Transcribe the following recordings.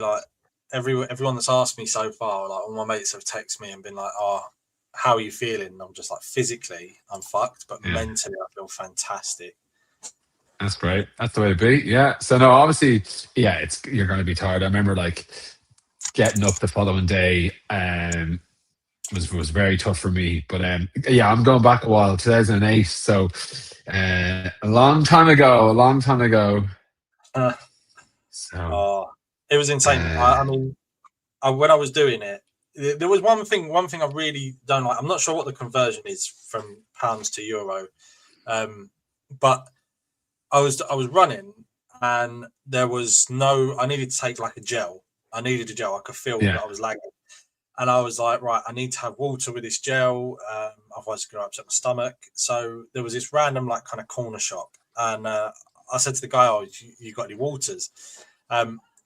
like everyone that's asked me so far, like all my mates have texted me and been like, "Oh, how are you feeling?" And I'm just like, physically, I'm fucked, but mentally, I feel fantastic. That's great. That's the way to be. Yeah. So no, obviously, yeah, you're going to be tired. I remember like getting up the following day was very tough for me. But yeah, I'm going back a while, 2008. So a long time ago. A long time ago. So it was insane. I mean, when I was doing it, there was one thing I really don't like. I'm not sure what the conversion is from pounds to euro, but I was running and there was no. I needed to take like a gel. I needed a gel. I could feel that I was lagging, and I was like, right, I need to have water with this gel, otherwise it's going to upset my stomach. So there was this random like kind of corner shop, and I said to the guy, "Oh, you got any waters?"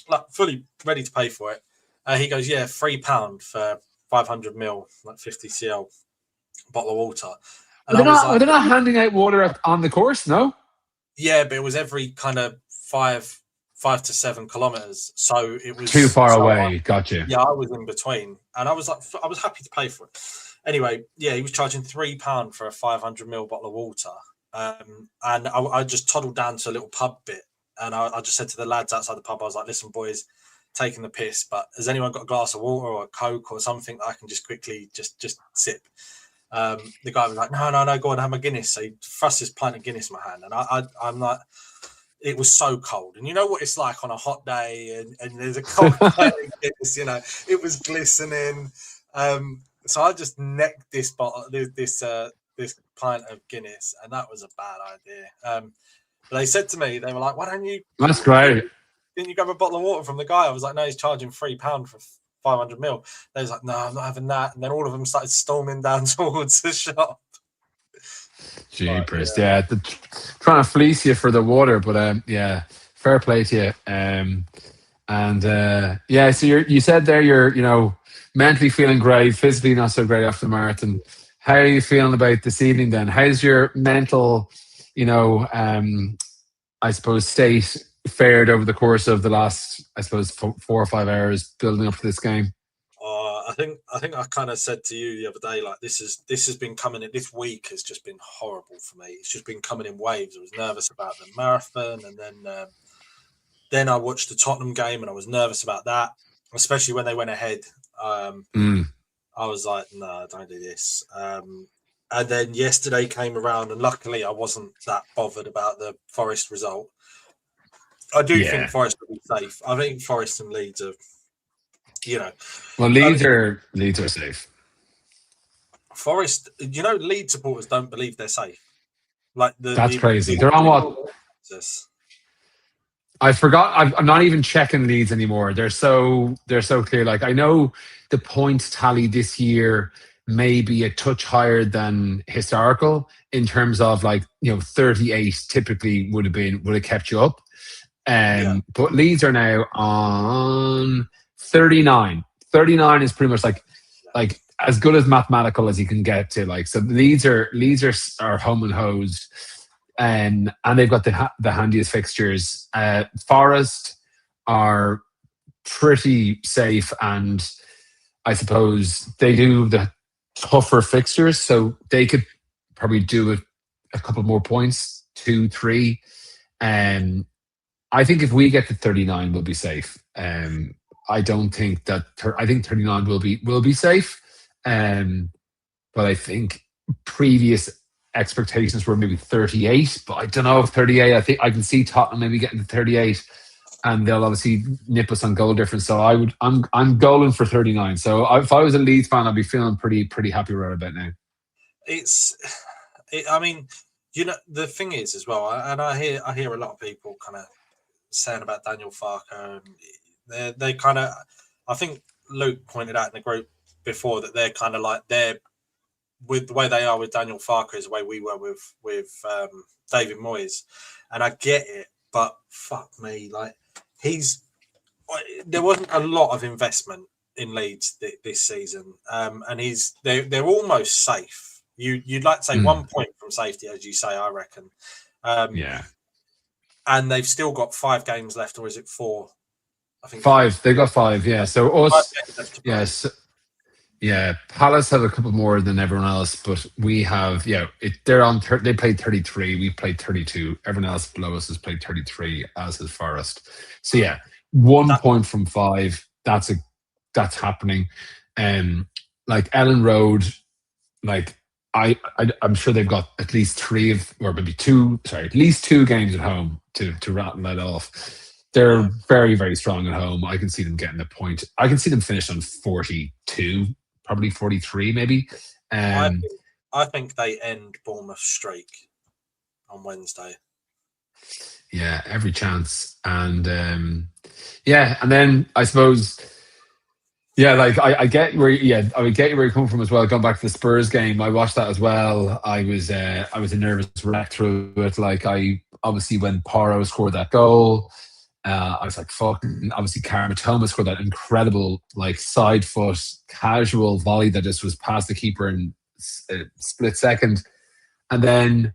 Like fully ready to pay for it. He goes, "Yeah, £3 for 500 ml, like 50 cl bottle of water." And they're not handing out water on the course, no? Yeah, but it was every kind of 5 to 7 kilometers, so it was too far away. Gotcha. Yeah, I was in between, and I was happy to pay for it. Anyway, yeah, he was charging £3 for a 500 ml bottle of water, and I just toddled down to a little pub bit, and I just said to the lads outside the pub, I was like, "Listen, boys, taking the piss, but has anyone got a glass of water or a Coke or something that I can just quickly just sip?" The guy was like, no, go on, have a Guinness. So he thrust his pint of Guinness in my hand, and I'm like, it was so cold, and you know what it's like on a hot day, and there's a cold pint of Guinness, you know, it was glistening. So I just necked this bottle, this pint of Guinness, and that was a bad idea. But they said to me, they were like, "Why don't you?" That's great. Didn't you grab a bottle of water from the guy? I was like, "No, he's charging £3 for 500 ml." They was like, "No, I'm not having that." And then all of them started storming down towards the shop. Jeepers, yeah. Trying to fleece you for the water, but yeah, fair play to you. Yeah, so you said there you're mentally feeling great, physically not so great after the marathon. How are you feeling about this evening then? How's your mental, I suppose, state fared over the course of the last, I suppose, 4 or 5 hours building up to this game? I think I kind of said to you the other day, like this has been coming in. This week has just been horrible for me. It's just been coming in waves. I was nervous about the marathon, and then I watched the Tottenham game, and I was nervous about that, especially when they went ahead. I was like, no, don't do this. And then yesterday came around, and luckily I wasn't that bothered about the Forest result. I do think Forest will be safe. I think Forest and Leeds are, Well, Leeds are safe. Forest, Leeds supporters don't believe they're safe. Like that's crazy. They're on what? I forgot. I'm not even checking Leeds anymore. They're so clear. Like I know the points tally this year may be a touch higher than historical in terms of 38 typically would have kept you up. But Leeds are now on 39. 39 is pretty much like as good as mathematical as you can get to. So Leeds are home and hosed, and they've got the handiest fixtures. Forest are pretty safe, and I suppose they do the tougher fixtures, so they could probably do a couple more points, 2, 3. I think if we get to 39, we'll be safe. I don't think that. I think 39 will be safe. But I think previous expectations were maybe 38. But I don't know if 38. I think I can see Tottenham maybe getting to 38, and they'll obviously nip us on goal difference. So I'm going for 39. So if I was a Leeds fan, I'd be feeling pretty happy right about now. I mean, the thing is as well, and I hear a lot of people kind of saying about Daniel Farke, and they kind of, I think Luke pointed out in the group before that they're kind of like with the way they are with Daniel Farke is the way we were with David Moyes, and I get it, but fuck me, there wasn't a lot of investment in Leeds this season, and they're almost safe. You'd like to say 1 point from safety, as you say, I reckon. Yeah. And they've still got 5 games left, or is it 4? I think 5. They got 5. Yeah. So 5 us. games left to play. Yes. Yeah, Palace have a couple more than everyone else, but we have they're on. They played 33. We played 32. Everyone else below us has played 33, as has Forest. So yeah, 1 point from 5. That's happening. Like Ellen Road, like I'm sure they've got at least 3 or maybe 2. Sorry, at least 2 games at home to rattle that off. They're very, very strong at home. I can see them getting the point. I can see them finish on 42. Probably 43, maybe. I think they end Bournemouth's streak on Wednesday. Yeah, every chance. And and then I suppose, like I get where I would get where you come from as well. Going back to the Spurs game, I watched that as well. I was a nervous wreck through it. Like obviously when Porro scored that goal. I was like, fuck. Obviously, 𝗪𝗪𝗀𝗪 scored that incredible, like, side foot, casual volley that just was past the keeper in a split second. And then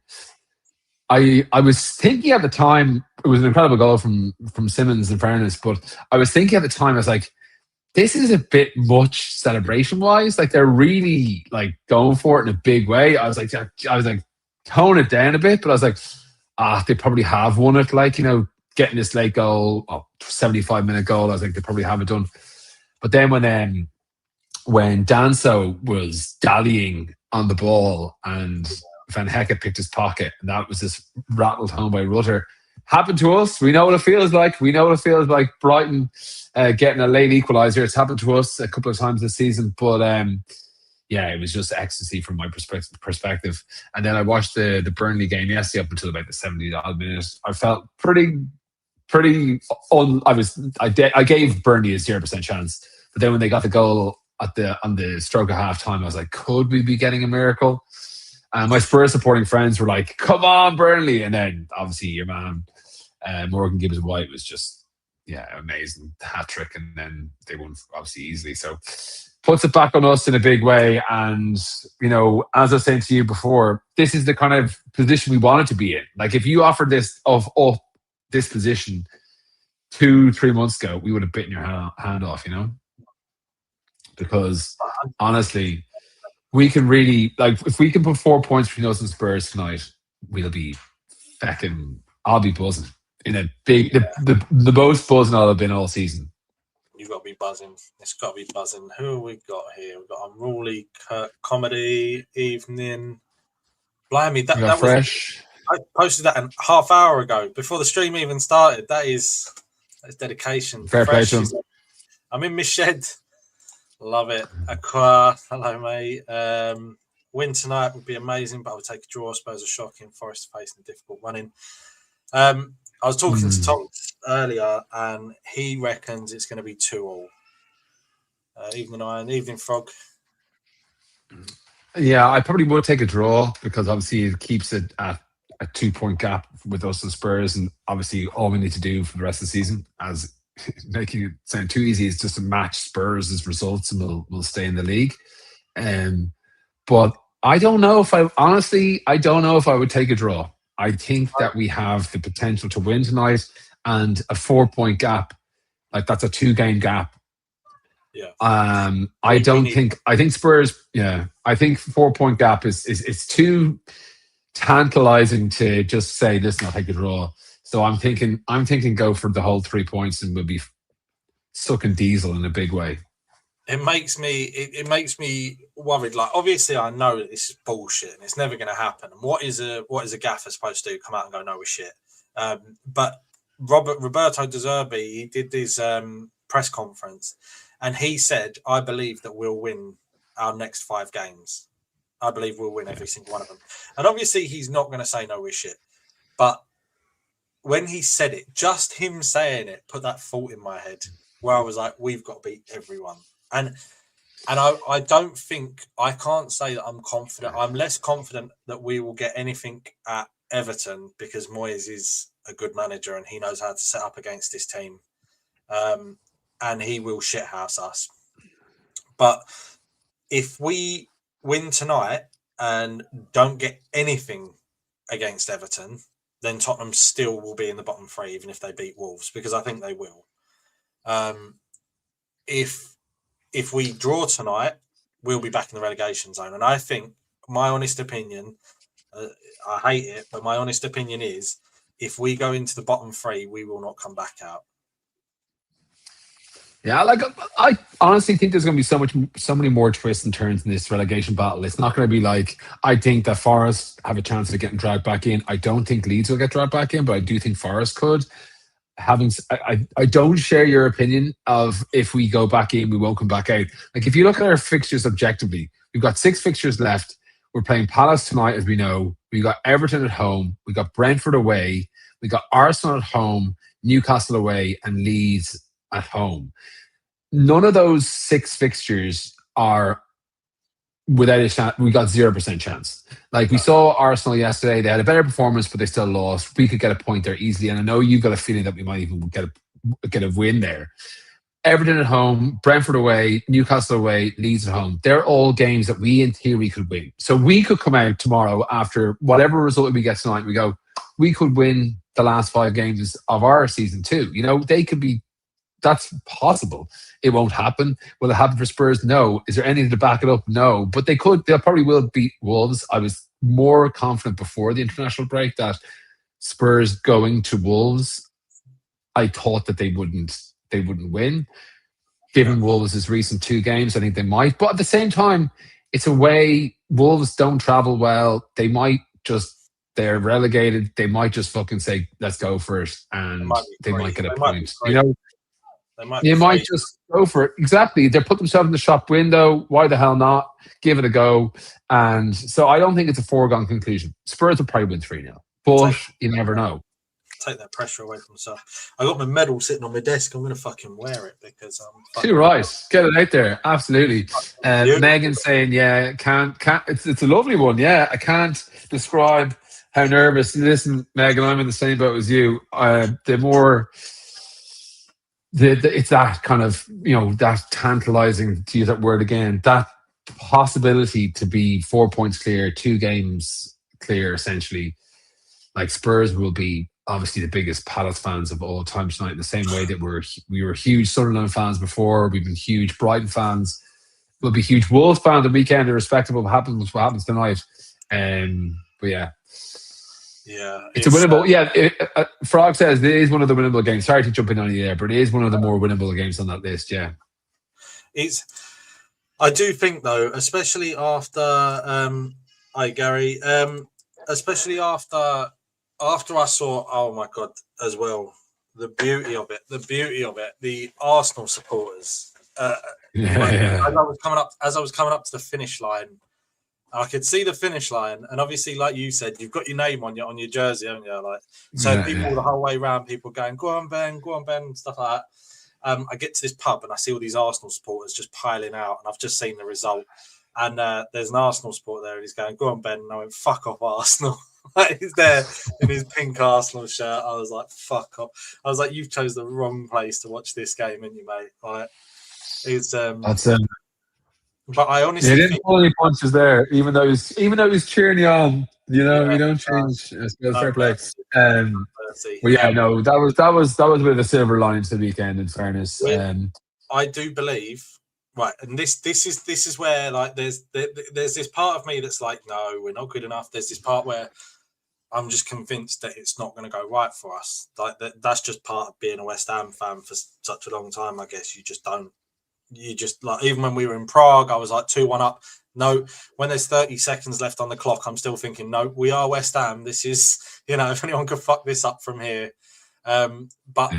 I was thinking at the time, it was an incredible goal from Simmons, in fairness, but I was thinking at the time, I was like, this is a bit much celebration-wise. Like, they're really, like, going for it in a big way. I was like, tone it down a bit, but I was like, they probably have won it, like, getting this late goal, 75-minute goal, I was like, they probably have it done. But then when Danso was dallying on the ball and Van Hecke picked his pocket, and that was just rattled home by Rutter. Happened to us. We know what it feels like. We know what it feels like. Brighton getting a late equaliser. It's happened to us a couple of times this season. But it was just ecstasy from my perspective. And then I watched the Burnley game yesterday up until about the 70-odd minutes. I felt I gave Burnley a 0% chance, but then when they got the goal on the stroke of half time, I was like, could we be getting a miracle? And my Spurs supporting friends were like, come on, Burnley. And then obviously your man Morgan Gibbs-White was just amazing hat trick, and then they won obviously easily. So puts it back on us in a big way. And as I was saying to you before, this is the kind of position we wanted to be in. Like, if you offered this of this position 2-3 months ago, we would have bitten your hand off, because honestly, we can really, like, if we can put 4 points between us and Spurs tonight, we'll be I'll be buzzing in a big, the most buzzing I'll have been all season. You've got to be buzzing. It's got to be buzzing. Who have we got here? We've got 𝗪𝗁𝘀𝗁𝗘 evening. Blimey, that was fresh. I posted that a half hour ago before the stream even started. That's dedication. Fair play to him. I'm in my shed. Love it. 𝗪𝗁𝘀𝗁𝗘, hello, mate. Win tonight would be amazing, but I would take a draw. Spurs are shocking. Forest facing difficult running. I was talking to Tom earlier, and he reckons it's going to be 2-2. Evening Iron, evening Frog. Yeah, I probably would take a draw, because obviously it keeps it at a 2-point gap with us and Spurs, and obviously all we need to do for the rest of the season, as making it sound too easy, is just to match Spurs' results, and we'll stay in the league. But I don't know if I would take a draw. I think that we have the potential to win tonight, and a 4-point gap, like, that's a 2-game gap. Yeah. I think Spurs. Yeah, I think 4-point gap is too tantalizing to just say, listen, I'll take a draw. So I'm thinking go for the whole 3 points, and we'll be sucking diesel in a big way. It makes me worried. Like, obviously I know that this is bullshit and it's never going to happen. And what is a gaffer supposed to do? Come out and go, no, we're shit. But 𝗪𝗁𝘀𝗀𝗪𝗏 𝗪𝗏𝗀𝗪, he did his press conference, and he said, I believe that we'll win our next 5 games. I believe we'll win every single one of them. And obviously he's not going to say no, we're shit. But when he said it, just him saying it put that thought in my head, where I was like, we've got to beat everyone. And I don't think, I can't say that I'm confident. I'm less confident that we will get anything at Everton, because Moyes is a good manager and he knows how to set up against this team. And he will shithouse us. But if we win tonight and don't get anything against Everton, then Tottenham still will be in the bottom 3, even if they beat Wolves, because I think they will. If we draw tonight, we'll be back in the relegation zone. And I think, my honest opinion, I hate it, but my honest opinion is, if we go into the bottom three, we will not come back out. Yeah, like I honestly think there's going to be so many more twists and turns in this relegation battle. It's not going to be like, I think that Forest have a chance of getting dragged back in. I don't think Leeds will get dragged back in, but I do think Forest could. I don't share your opinion of if we go back in, we won't come back out. Like, if you look at our fixtures objectively, we've got 6 fixtures left. We're playing Palace tonight, as we know. We got Everton at home. We got Brentford away. We got Arsenal at home, Newcastle away, and Leeds at home. None of those 6 fixtures are without a chance. We got 0% chance. Like, we saw Arsenal yesterday. They had a better performance, but they still lost. We could get a point there easily. And I know you've got a feeling that we might even get a win there. Everton at home, Brentford away, Newcastle away, Leeds at home. They're all games that we, in theory, could win. So we could come out tomorrow after whatever result we get tonight. We go, we could win the last 5 games of our season too. You know, they could be. That's possible. It won't happen. Will it happen for Spurs? No. Is there anything to back it up? No. But they could. They probably will beat Wolves. I was more confident before the international break that Spurs going to Wolves, I thought that they wouldn't win. Given Wolves' recent 2 games, I think they might. But at the same time, it's a way. Wolves don't travel well. They're relegated. They might just fucking say, let's go for it. And they might get a point. You know? They might just go for it. Exactly. They put themselves in the shop window. Why the hell not? Give it a go. And so I don't think it's a foregone conclusion. Spurs will probably win 3-0. But you never know. Take that pressure away from myself. I got my medal sitting on my desk. I'm going to fucking wear it because I'm too right. Get it out there. Absolutely. Megan saying, yeah, can't. It's a lovely one. Yeah, I can't describe how nervous. Listen, Megan, I'm in the same boat as you. It's that kind of, you know, that tantalizing, to use that word again, that possibility to be 4 points clear, 2 games clear, essentially. Like, Spurs will be obviously the biggest Palace fans of all time tonight, in the same way that we were huge Sunderland fans before. We've been huge Brighton fans. We'll be huge Wolves fans the weekend, irrespective of what happens tonight. But yeah. Yeah, it's a winnable. Frog says it is one of the winnable games. Sorry to jump in on you there, but it is one of the more winnable games on that list. Yeah, I do think though, especially after Gary, especially after I saw, oh my god, as well, the beauty of it, the Arsenal supporters. As I was coming up to the finish line. I could see the finish line, and obviously, like you said, you've got your name on your jersey, haven't you? Like, so people the whole way around, people going, "Go on, Ben," and stuff like that. I get to this pub and I see all these Arsenal supporters just piling out, and I've just seen the result. And there's an Arsenal supporter there, and he's going, "Go on, Ben," and I went, "Fuck off, Arsenal." He's there in his pink Arsenal shirt. I was like, "Fuck off." I was like, "You've chose the wrong place to watch this game, haven't you, mate?" Like, it's But I honestly didn't pull any punches there, even though he's cheering you on. You know, we don't change. Fair play. Well, yeah, no, that was a bit of a silver lining to the weekend. In fairness, I do believe, right, and this is where, like, there's this part of me that's like, no, we're not good enough. There's this part where I'm just convinced that it's not going to go right for us. Like, that's just part of being a West Ham fan for such a long time. I guess you just don't. You just, like, even when we were in Prague, I was like 2-1 up. No, when there's 30 seconds left on the clock, I'm still thinking, no, we are West Ham. This is, you know, if anyone could fuck this up from here. But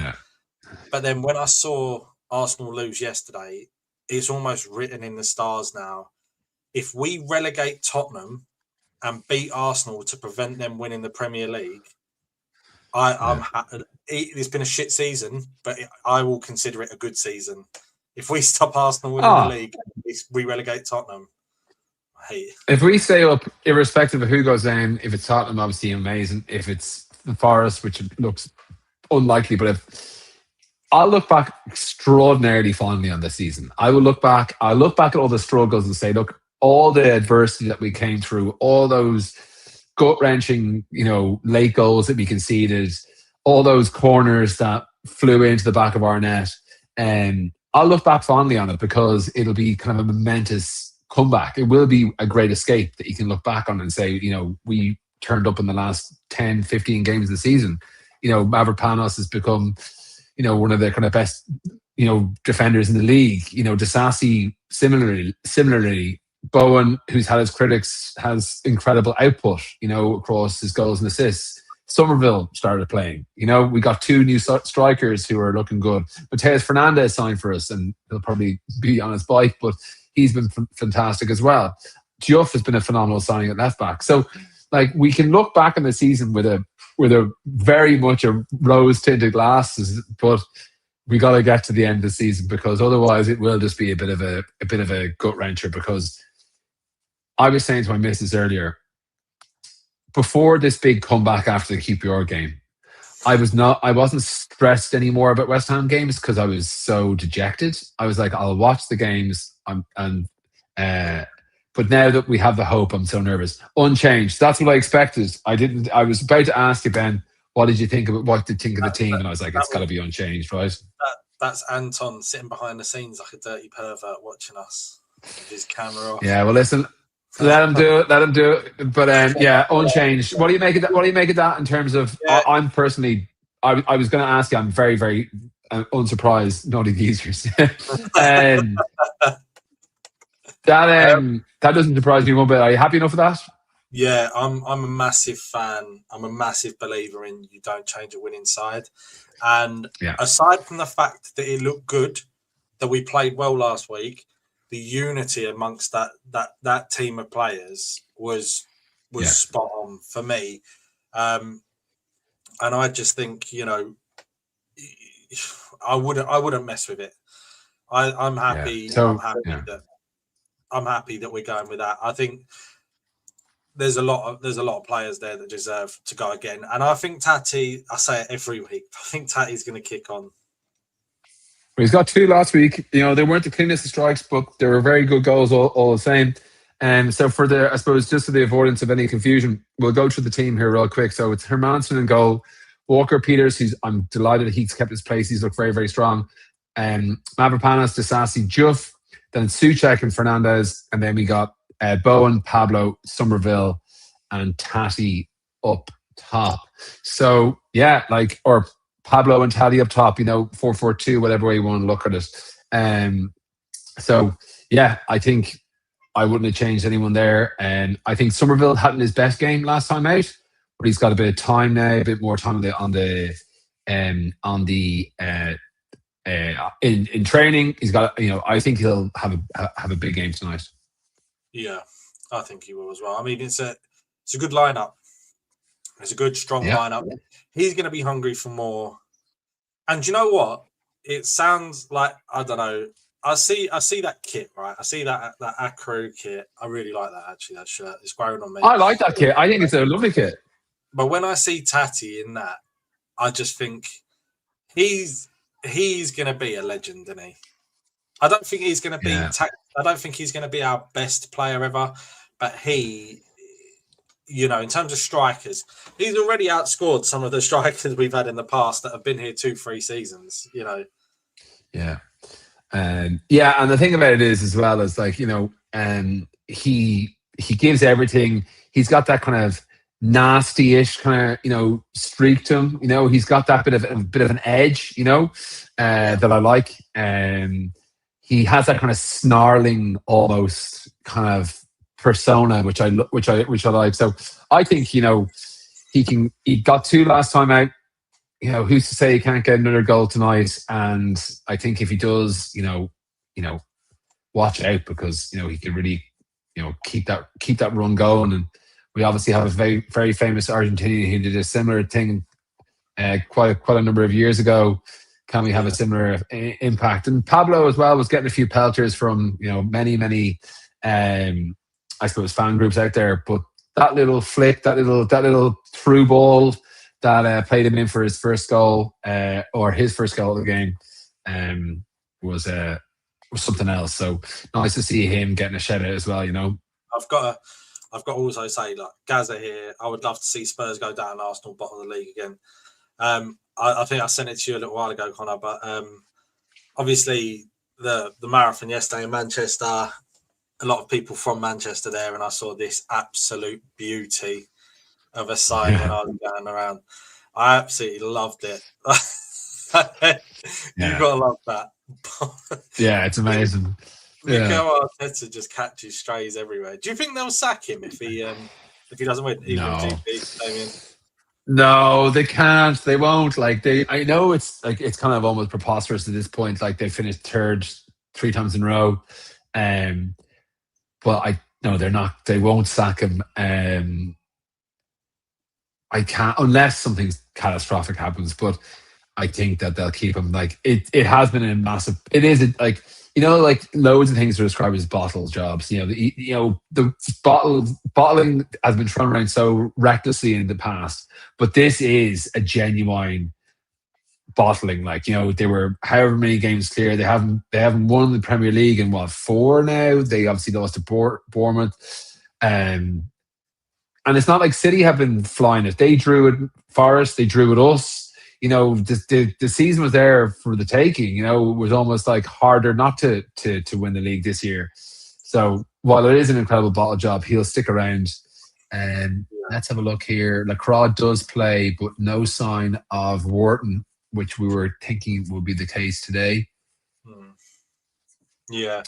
then when I saw Arsenal lose yesterday, it's almost written in the stars now. If we relegate Tottenham and beat Arsenal to prevent them winning the Premier League, it's been a shit season, but I will consider it a good season. If we stop Arsenal winning the league, we relegate Tottenham. I hate it. If we stay up, irrespective of who goes down, if it's Tottenham, obviously amazing. If it's the Forest, which looks unlikely, but I'll look back extraordinarily fondly on this season. I'll look back at all the struggles and say, look, all the adversity that we came through, all those gut-wrenching, you know, late goals that we conceded, all those corners that flew into the back of our net. I'll look back fondly on it because it'll be kind of a momentous comeback. It will be a great escape that you can look back on and say, we turned up in the last 10, 15 games of the season. 𝗪𝗁𝘀𝗀𝗄𝗏 has become, one of the kind of best, defenders in the league. 𝗪𝗔𝗧𝗖𝗛𝗛 similarly. Bowen, who's had his critics, has incredible output, across his goals and assists. Somerville started playing. We got 2 new strikers who are looking good. Matheus Fernandes signed for us, and he'll probably be on his bike, but he's been fantastic as well. Diouf has been a phenomenal signing at left back. So, we can look back on the season with a very much a rose-tinted glasses, but we got to get to the end of the season because otherwise it will just be a bit of a gut wrencher. Because I was saying to my missus earlier, before this big comeback after the QPR game, I wasn't stressed anymore about West Ham games because I was so dejected. I was like, I'll watch the games, but now that we have the hope, I'm so nervous. Unchanged. That's what I expected. I was about to ask you, Ben, what did you think of the team? And I was like, it's got to be unchanged, right? That's Anton sitting behind the scenes like a dirty pervert watching us with his camera off. Yeah, well, listen. Let him do it. But unchanged. What do you make of that? What do you make of that in terms of? Yeah. I'm personally. I was going to ask you. I'm very, very unsurprised. Not the easiest. That doesn't surprise me one bit. Are you happy enough with that? Yeah, I'm a massive fan. I'm a massive believer in you don't change a winning side. And aside from the fact that it looked good, that we played well last week, the unity amongst that team of players was spot on for me. And I just think, I wouldn't mess with it. I'm happy. Yeah. I'm happy that we're going with that. I think there's a lot of players there that deserve to go again. And I think Tati, I say it every week, I think Tati's going to kick on. He's got 2 last week. They weren't the cleanest of strikes, but they were very good goals all the same. So I suppose, just for the avoidance of any confusion, we'll go through the team here real quick. So it's Hermansen in goal. Walker Peters, I'm delighted that he's kept his place. He's looked very, very strong. 𝗪𝗁𝘀𝗀𝗏, Disasi, Diouf, then Souček and Fernandes, and then we got Bowen, Pablo, Somerville, and Tati up top. So or Pablo and Tati up top, 4-4-2, whatever way you want to look at it. I think I wouldn't have changed anyone there. And I think Somerville hadn't his best game last time out, but he's got a bit of time now, a bit more time in training. He's got, I think he'll have a big game tonight. Yeah, I think he will as well. I mean, it's a good lineup. It's a good, strong lineup. He's going to be hungry for more. And you know what? It sounds like, I don't know. I see that kit, right? I see that 𝗪𝗁𝘀𝗀𝗏 kit. I really like that, actually, that shirt. It's growing on me. I like that kit. I think it's a lovely kit. But when I see Tati in that, I just think he's going to be a legend, isn't he? I don't think he's going to be. I don't think he's going to be our best player ever, but he, in terms of strikers, he's already outscored some of the strikers we've had in the past that have been here 2-3 seasons. Yeah, and the thing about it is as well is he gives everything. He's got that kind of nasty-ish kind of streak to him. He's got that bit of an edge, that I like. He has that kind of snarling, almost kind of persona, which I like. So I think he got 2 last time out. Who's to say he can't get another goal tonight? And I think if he does, watch out, because he can really keep that run going. And we obviously have a very, very famous Argentinian who did a similar thing quite a number of years ago. Can we have a similar impact? And Pablo as well was getting a few pelters from many I suppose fan groups out there. But that little flick, that little through ball that played him in for his first goal, or his first goal of the game, was something else. So nice to see him getting a shout out as well. I've got to also say, Gaza here, I would love to see Spurs go down, Arsenal bottom of the league again. I think I sent it to you a little while ago, Connor, but obviously the marathon yesterday in Manchester, a lot of people from Manchester there, and I saw this absolute beauty of a sign when I was going around. I absolutely loved it. You've got to love that. Yeah, it's amazing. Mikel Arteta just catches strays everywhere. Do you think they'll sack him if he doesn't win? Even No. GP, Damien? No, they can't. They won't. Like I know it's like it's kind of almost preposterous at this point. Like they finished third 3 times in a row, but no, they're not. They won't sack him. I can't unless something catastrophic happens. But I think that they'll keep him. Like it has been a massive. It is like like loads of things are described as bottle jobs. The bottling has been thrown around so recklessly in the past, but this is a genuine bottling. Like they were however many games clear. They haven't won the Premier League in 4 now. They obviously lost to Bournemouth, and it's not like City have been flying it. They drew at Forest. They drew at us. The season was there for the taking. It was almost like harder not to win the league this year. So while it is an incredible bottle job, he'll stick around. And let's have a look here. 𝗪𝗏 does play, but no sign of Wharton, which we were thinking would be the case today. Yeah.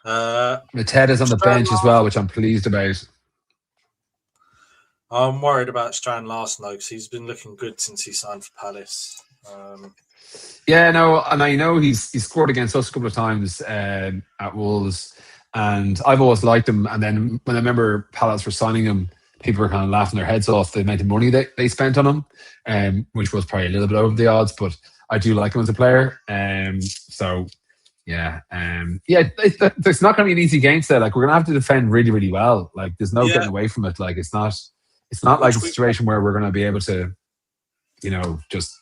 Ted is on the bench as well, which I'm pleased about. I'm worried about Strand Larsen though, because he's been looking good since he signed for Palace. Yeah, no, and I know he's scored against us a couple of times at Wolves, and I've always liked him. And then when I remember Palace were signing him, people were kind of laughing their heads off the amount of money they spent on him, which was probably a little bit over the odds. But I do like him as a player. So yeah, it's not going to be an easy game today. Like we're going to have to defend really, really well. Like there's no getting away from it. Like it's not like a situation where we're going to be able to, just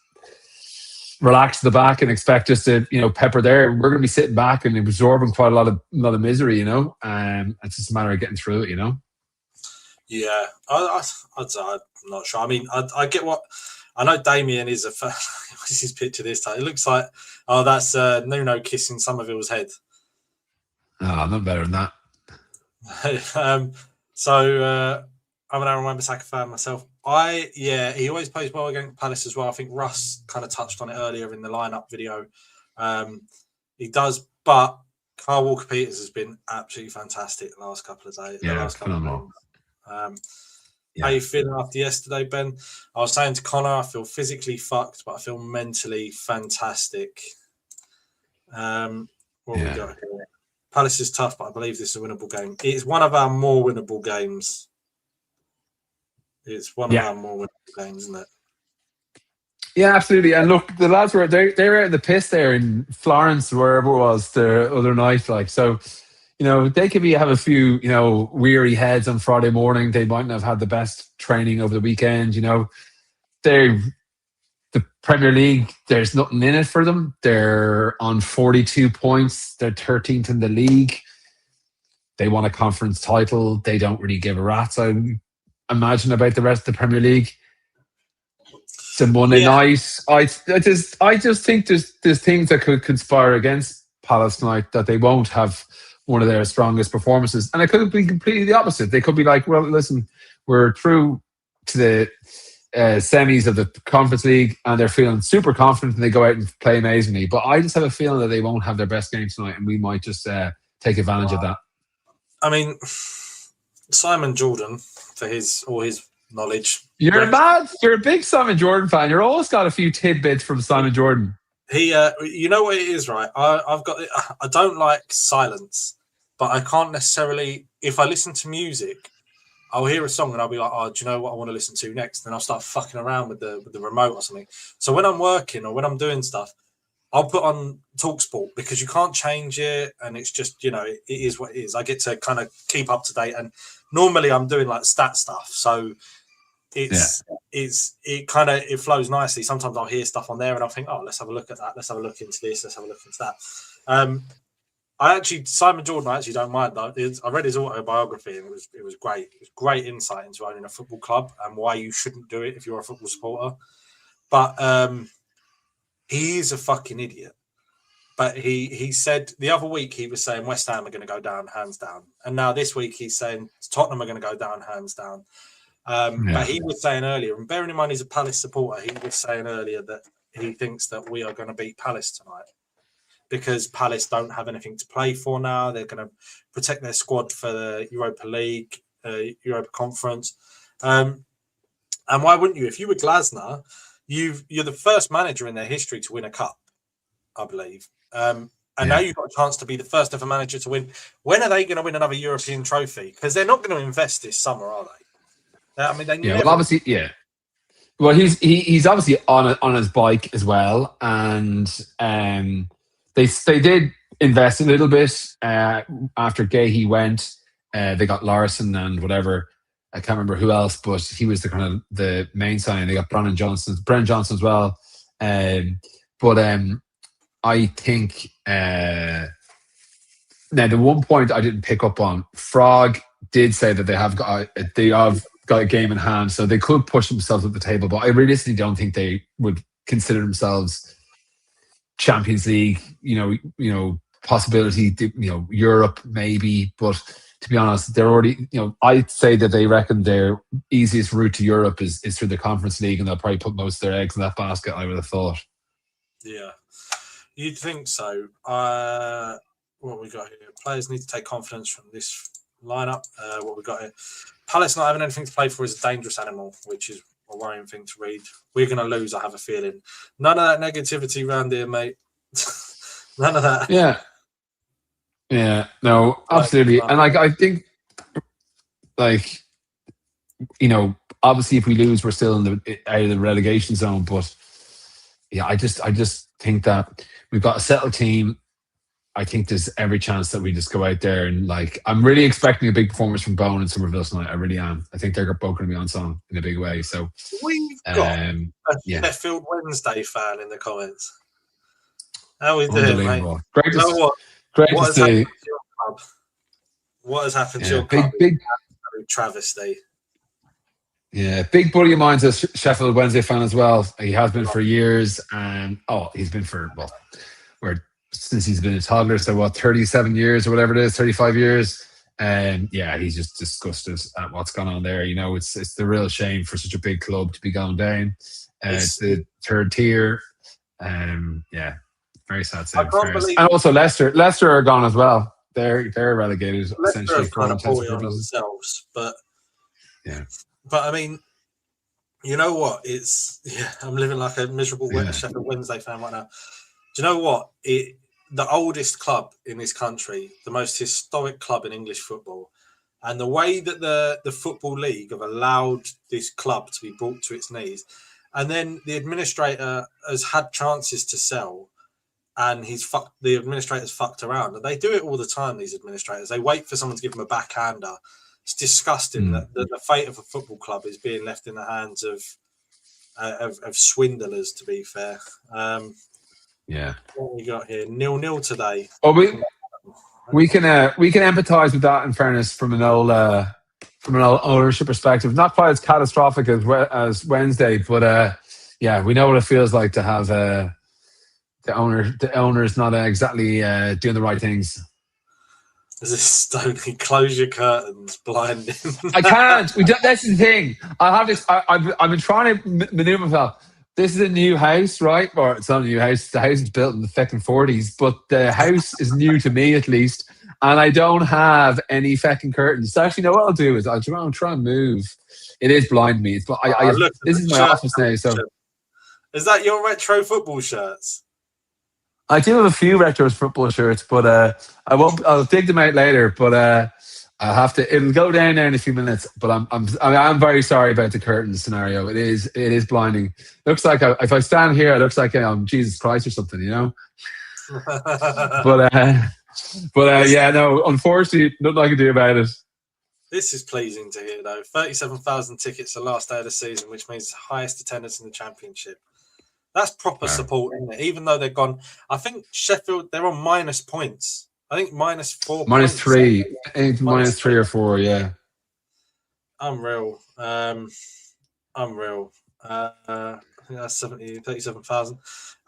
relax the back and expect just to, pepper there. We're going to be sitting back and absorbing quite a lot of misery, it's just a matter of getting through it, Yeah, I'm not sure. I mean, I get what I know. Damien is what's his picture this time? It looks like that's Nuno kissing Somerville's head. Oh, not better than that. I'm an Aaron Wan-Bissaka fan myself. He always plays well against Palace as well. I think Russ kind of touched on it earlier in the lineup video. He does, but Kyle Walker-Peters has been absolutely fantastic the last couple of days. Yeah, phenomenal. How are you feeling after yesterday, Ben? I was saying to Connor, I feel physically fucked, but I feel mentally fantastic. What we got here? Palace is tough, but I believe this is a winnable game. It's one of our more winnable games. It's one of our more winnable games, isn't it? Yeah, absolutely. And look, the lads were they were out in the piss there in Florence, wherever it was the other night. Like so, they could have a few, weary heads on Friday morning. They mightn't have had the best training over the weekend. The Premier League, there's nothing in it for them. They're on 42 points. They're 13th in the league. They won a conference title. They don't really give a rat's, I imagine, about the rest of the Premier League. It's a Monday night. I just think there's things that could conspire against Palace tonight, that they won't have one of their strongest performances. And it could be completely the opposite. They could be like, well, listen, we're through to the semis of the Conference League and they're feeling super confident and they go out and play amazingly. But I just have a feeling that they won't have their best game tonight and we might just take advantage of that. I mean, Simon Jordan, for all his knowledge. You're a big Simon Jordan fan. You're always got a few tidbits from Simon Jordan. He, you know what it is, right? I don't like silence, but I can't necessarily, if I listen to music, I'll hear a song and I'll be like, oh, do you know what I want to listen to next? Then I'll start fucking around with the remote or something. So when I'm working or when I'm doing stuff, I'll put on TalkSport because you can't change it. And it's just, it is what it is. I get to kind of keep up to date. And normally I'm doing like stat stuff. So it flows nicely. Sometimes I'll hear stuff on there and I'll think, oh, let's have a look at that. Let's have a look into this. Let's have a look into that. Simon Jordan, I actually don't mind though. I read his autobiography and it was great. It was great insight into owning a football club and why you shouldn't do it if you're a football supporter. But he is a fucking idiot. But he said the other week he was saying West Ham are going to go down hands down, and now this week he's saying Tottenham are going to go down hands down. But he was saying earlier, and bearing in mind he's a Palace supporter, he was saying earlier that he thinks that we are going to beat Palace tonight because Palace don't have anything to play for now. They're going to protect their squad for the Europa League, Europa Conference. And why wouldn't you? If you were Glasner, you're the first manager in their history to win a cup, I believe. And now you've got a chance to be the first ever manager to win. When are they going to win another European trophy? Because they're not going to invest this summer, are they? I mean, well, obviously, Well, he's obviously on his bike as well, and they did invest a little bit after Gsy went. They got Larson and whatever. I can't remember who else, but he was the kind of the main sign. They got Brennan Johnson as well. But I think now the one point I didn't pick up on, Frog did say that they have got a game in hand, so they could push themselves at the table. But I realistically don't think they would consider themselves Champions League. You know, possibility. Europe maybe, but to be honest, they're already. I'd say that they reckon their easiest route to Europe is through the Conference League, and they'll probably put most of their eggs in that basket. I would have thought. Yeah, you'd think so. What we got here? Players need to take confidence from this lineup. What we got here? Palace not having anything to play for is a dangerous animal, which is a worrying thing to read. We're going to lose, I have a feeling. None of that negativity around here, mate. None of that. Yeah, no, absolutely. And I think, obviously if we lose, we're still out of the relegation zone. But yeah, I just think that we've got a settled team. I think there's every chance that we just go out there and I'm really expecting a big performance from Bone and Somerville tonight. I really am. I think they're both going to be on song in a big way. So we've got a Sheffield Wednesday fan in the comments. How we doing, mate? Great to see. What has happened to your club? What has happened to your club? Big travesty. Yeah, big buddy of mine's a Sheffield Wednesday fan as well. He has been for years, and he's been for since he's been a toddler, so 37 years or whatever it is, 35 years. And he's just disgusted at what's gone on there. It's the real shame for such a big club to be going down. It's the third tier. Very sad. And also Leicester are gone as well. They're relegated essentially. Leicester kind of pulled it on themselves, but I mean, you know what? I'm living like a miserable Sheffield Wednesday fan right now. Do you know what? The oldest club in this country, the most historic club in English football, and the way that the Football League have allowed this club to be brought to its knees, and then the administrator has had chances to sell, and the administrator's fucked around. And they do it all the time, these administrators. They wait for someone to give them a backhander. It's disgusting that the fate of a football club is being left in the hands of swindlers, to be fair. What we got here? 0-0 today. Well, we can empathise with that. In fairness, from an old ownership perspective, not quite as catastrophic as Wednesday, but we know what it feels like to have the owners not exactly doing the right things. Is this Stoney? Close your curtains, blinding. I can't. That's the thing. I have this. I've been trying to maneuver myself. This is a new house, right? Or it's not a new house. The house is built in the fucking 40s, but the house is new to me at least, and I don't have any fucking curtains. So actually, what I'll do is I'll try and move. It is blind me. This is my office now. So, is that your retro football shirts? I do have a few retro football shirts, but I'll dig them out later. But I'll have to. It'll go down there in a few minutes. But I'm very sorry about the curtain scenario. It is blinding. Looks like if I stand here, it looks like I'm Jesus Christ or something, But no. Unfortunately, nothing I can do about it. This is pleasing to hear, though. 37,000 tickets the last day of the season, which means the highest attendance in the Championship. That's proper support, isn't it? Even though they're gone, I think Sheffield, they're on minus points. I think -4 minus points. 3. I think minus 3 or 4, yeah. Unreal. That's 37,000.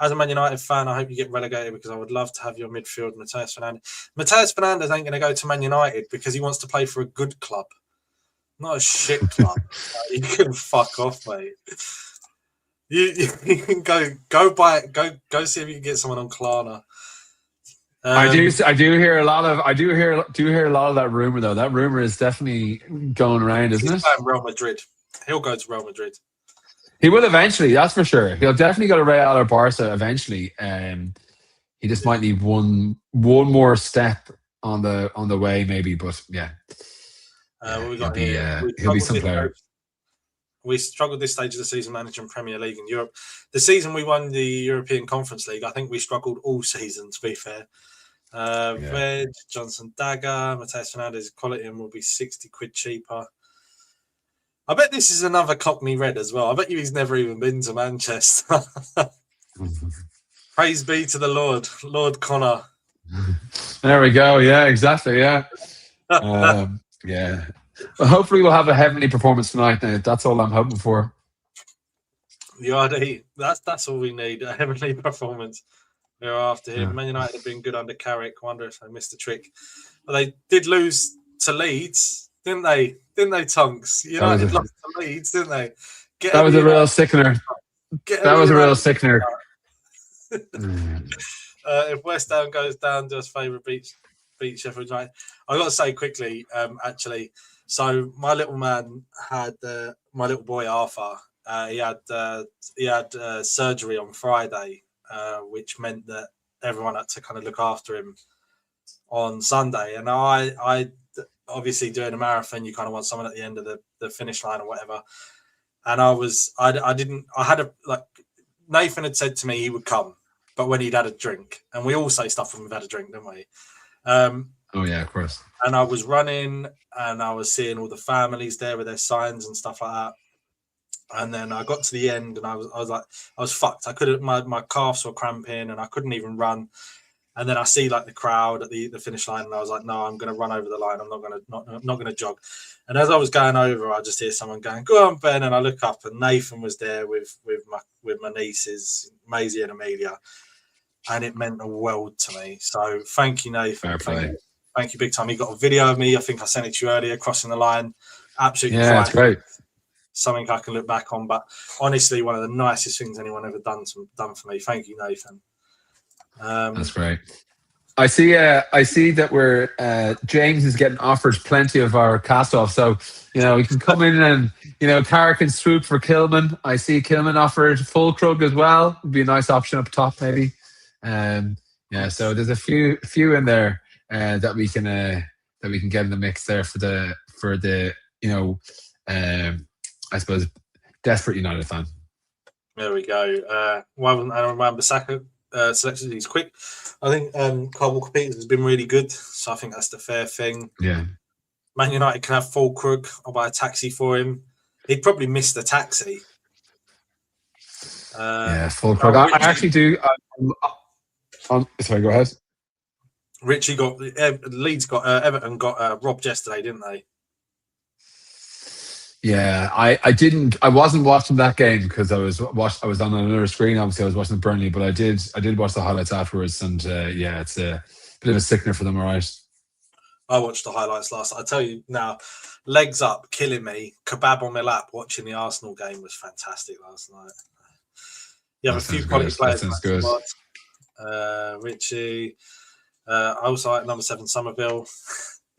As a Man United fan, I hope you get relegated because I would love to have your midfield, Matheus Fernandes. Matheus Fernandes ain't going to go to Man United because he wants to play for a good club, not a shit club. You can fuck off, mate. You can go see if you can get someone on Klarna. I do hear a lot of that rumor though. That rumor is definitely going around, isn't it? Real Madrid. He'll go to Real Madrid. He will eventually, that's for sure. He'll definitely go to Real or Barca eventually. He just might need one more step on the way, maybe. But yeah, he'll be some player. We struggled this stage of the season managing Premier League in Europe. The season we won the European Conference League, I think we struggled all season, to be fair. Red, Johnson Dagger, Matheus Fernandes' quality and will be 60 quid cheaper. I bet this is another Cockney Red as well. I bet you he's never even been to Manchester. Praise be to the Lord Connor. There we go. Yeah, exactly. Yeah. Yeah. Well, hopefully we'll have a heavenly performance tonight. Now. That's all I'm hoping for. That's all we need. A heavenly performance. We're after him. Yeah. Man United have been good under Carrick. Wonder if they missed a trick. But they did lose to Leeds, didn't they? Didn't they, Tonks? United lost to Leeds, didn't they? That was a real sickener. If West Ham goes down, do us a favour, beat Sheffield United. I got to say quickly, actually. So my little man had my little boy Arthur. He had surgery on Friday, which meant that everyone had to kind of look after him on Sunday. And I obviously doing a marathon, you kind of want someone at the end of the finish line or whatever. And Nathan had said to me he would come, but when he'd had a drink, and we all say stuff when we've had a drink, don't we? Oh yeah, of course. And I was running and I was seeing all the families there with their signs and stuff like that. And then I got to the end and I was fucked. I couldn't, my calves were cramping and I couldn't even run. And then I see like the crowd at the finish line, and I was like, "No, I'm going to run over the line. I'm not going to jog." And as I was going over, I just hear someone going, "Go on, Ben!" And I look up, and Nathan was there with my nieces, Maisie and Amelia, and it meant a world to me. So thank you, Nathan. Thank you big time. He got a video of me. I think I sent it to you earlier, crossing the line. Absolutely, yeah, it's great. Something I can look back on. But honestly, one of the nicest things anyone ever done for me. Thank you, Nathan. That's great. I see that we're James is getting offered plenty of our cast off, so you can come in and Carrick and swoop for Kilman. I see Kilman offered full Krug as well. Would be a nice option up top maybe. So there's a few in there that we can get in the mix there for the I suppose desperate United fan. There we go. Why wasn't Aaron Wan-Bissaka selected? He's quick. I think Kyle Walker-Peters has been really good, so I think that's the fair thing. Yeah. Man United can have full Krug. I'll buy a taxi for him. He'd probably miss the taxi. Full Krug. I actually do. Sorry, go ahead. Richie got Leeds got Everton got robbed yesterday, didn't they? Yeah, I wasn't watching that game because I was on another screen. Obviously, I was watching Burnley, but I did watch the highlights afterwards, and it's a bit of a sickener for them. All right. I watched the highlights last. I tell you now, legs up, killing me. Kebab on my lap. Watching the Arsenal game was fantastic last night. You have a few quality players. That sounds good. Richie. I also like number 7 Somerville.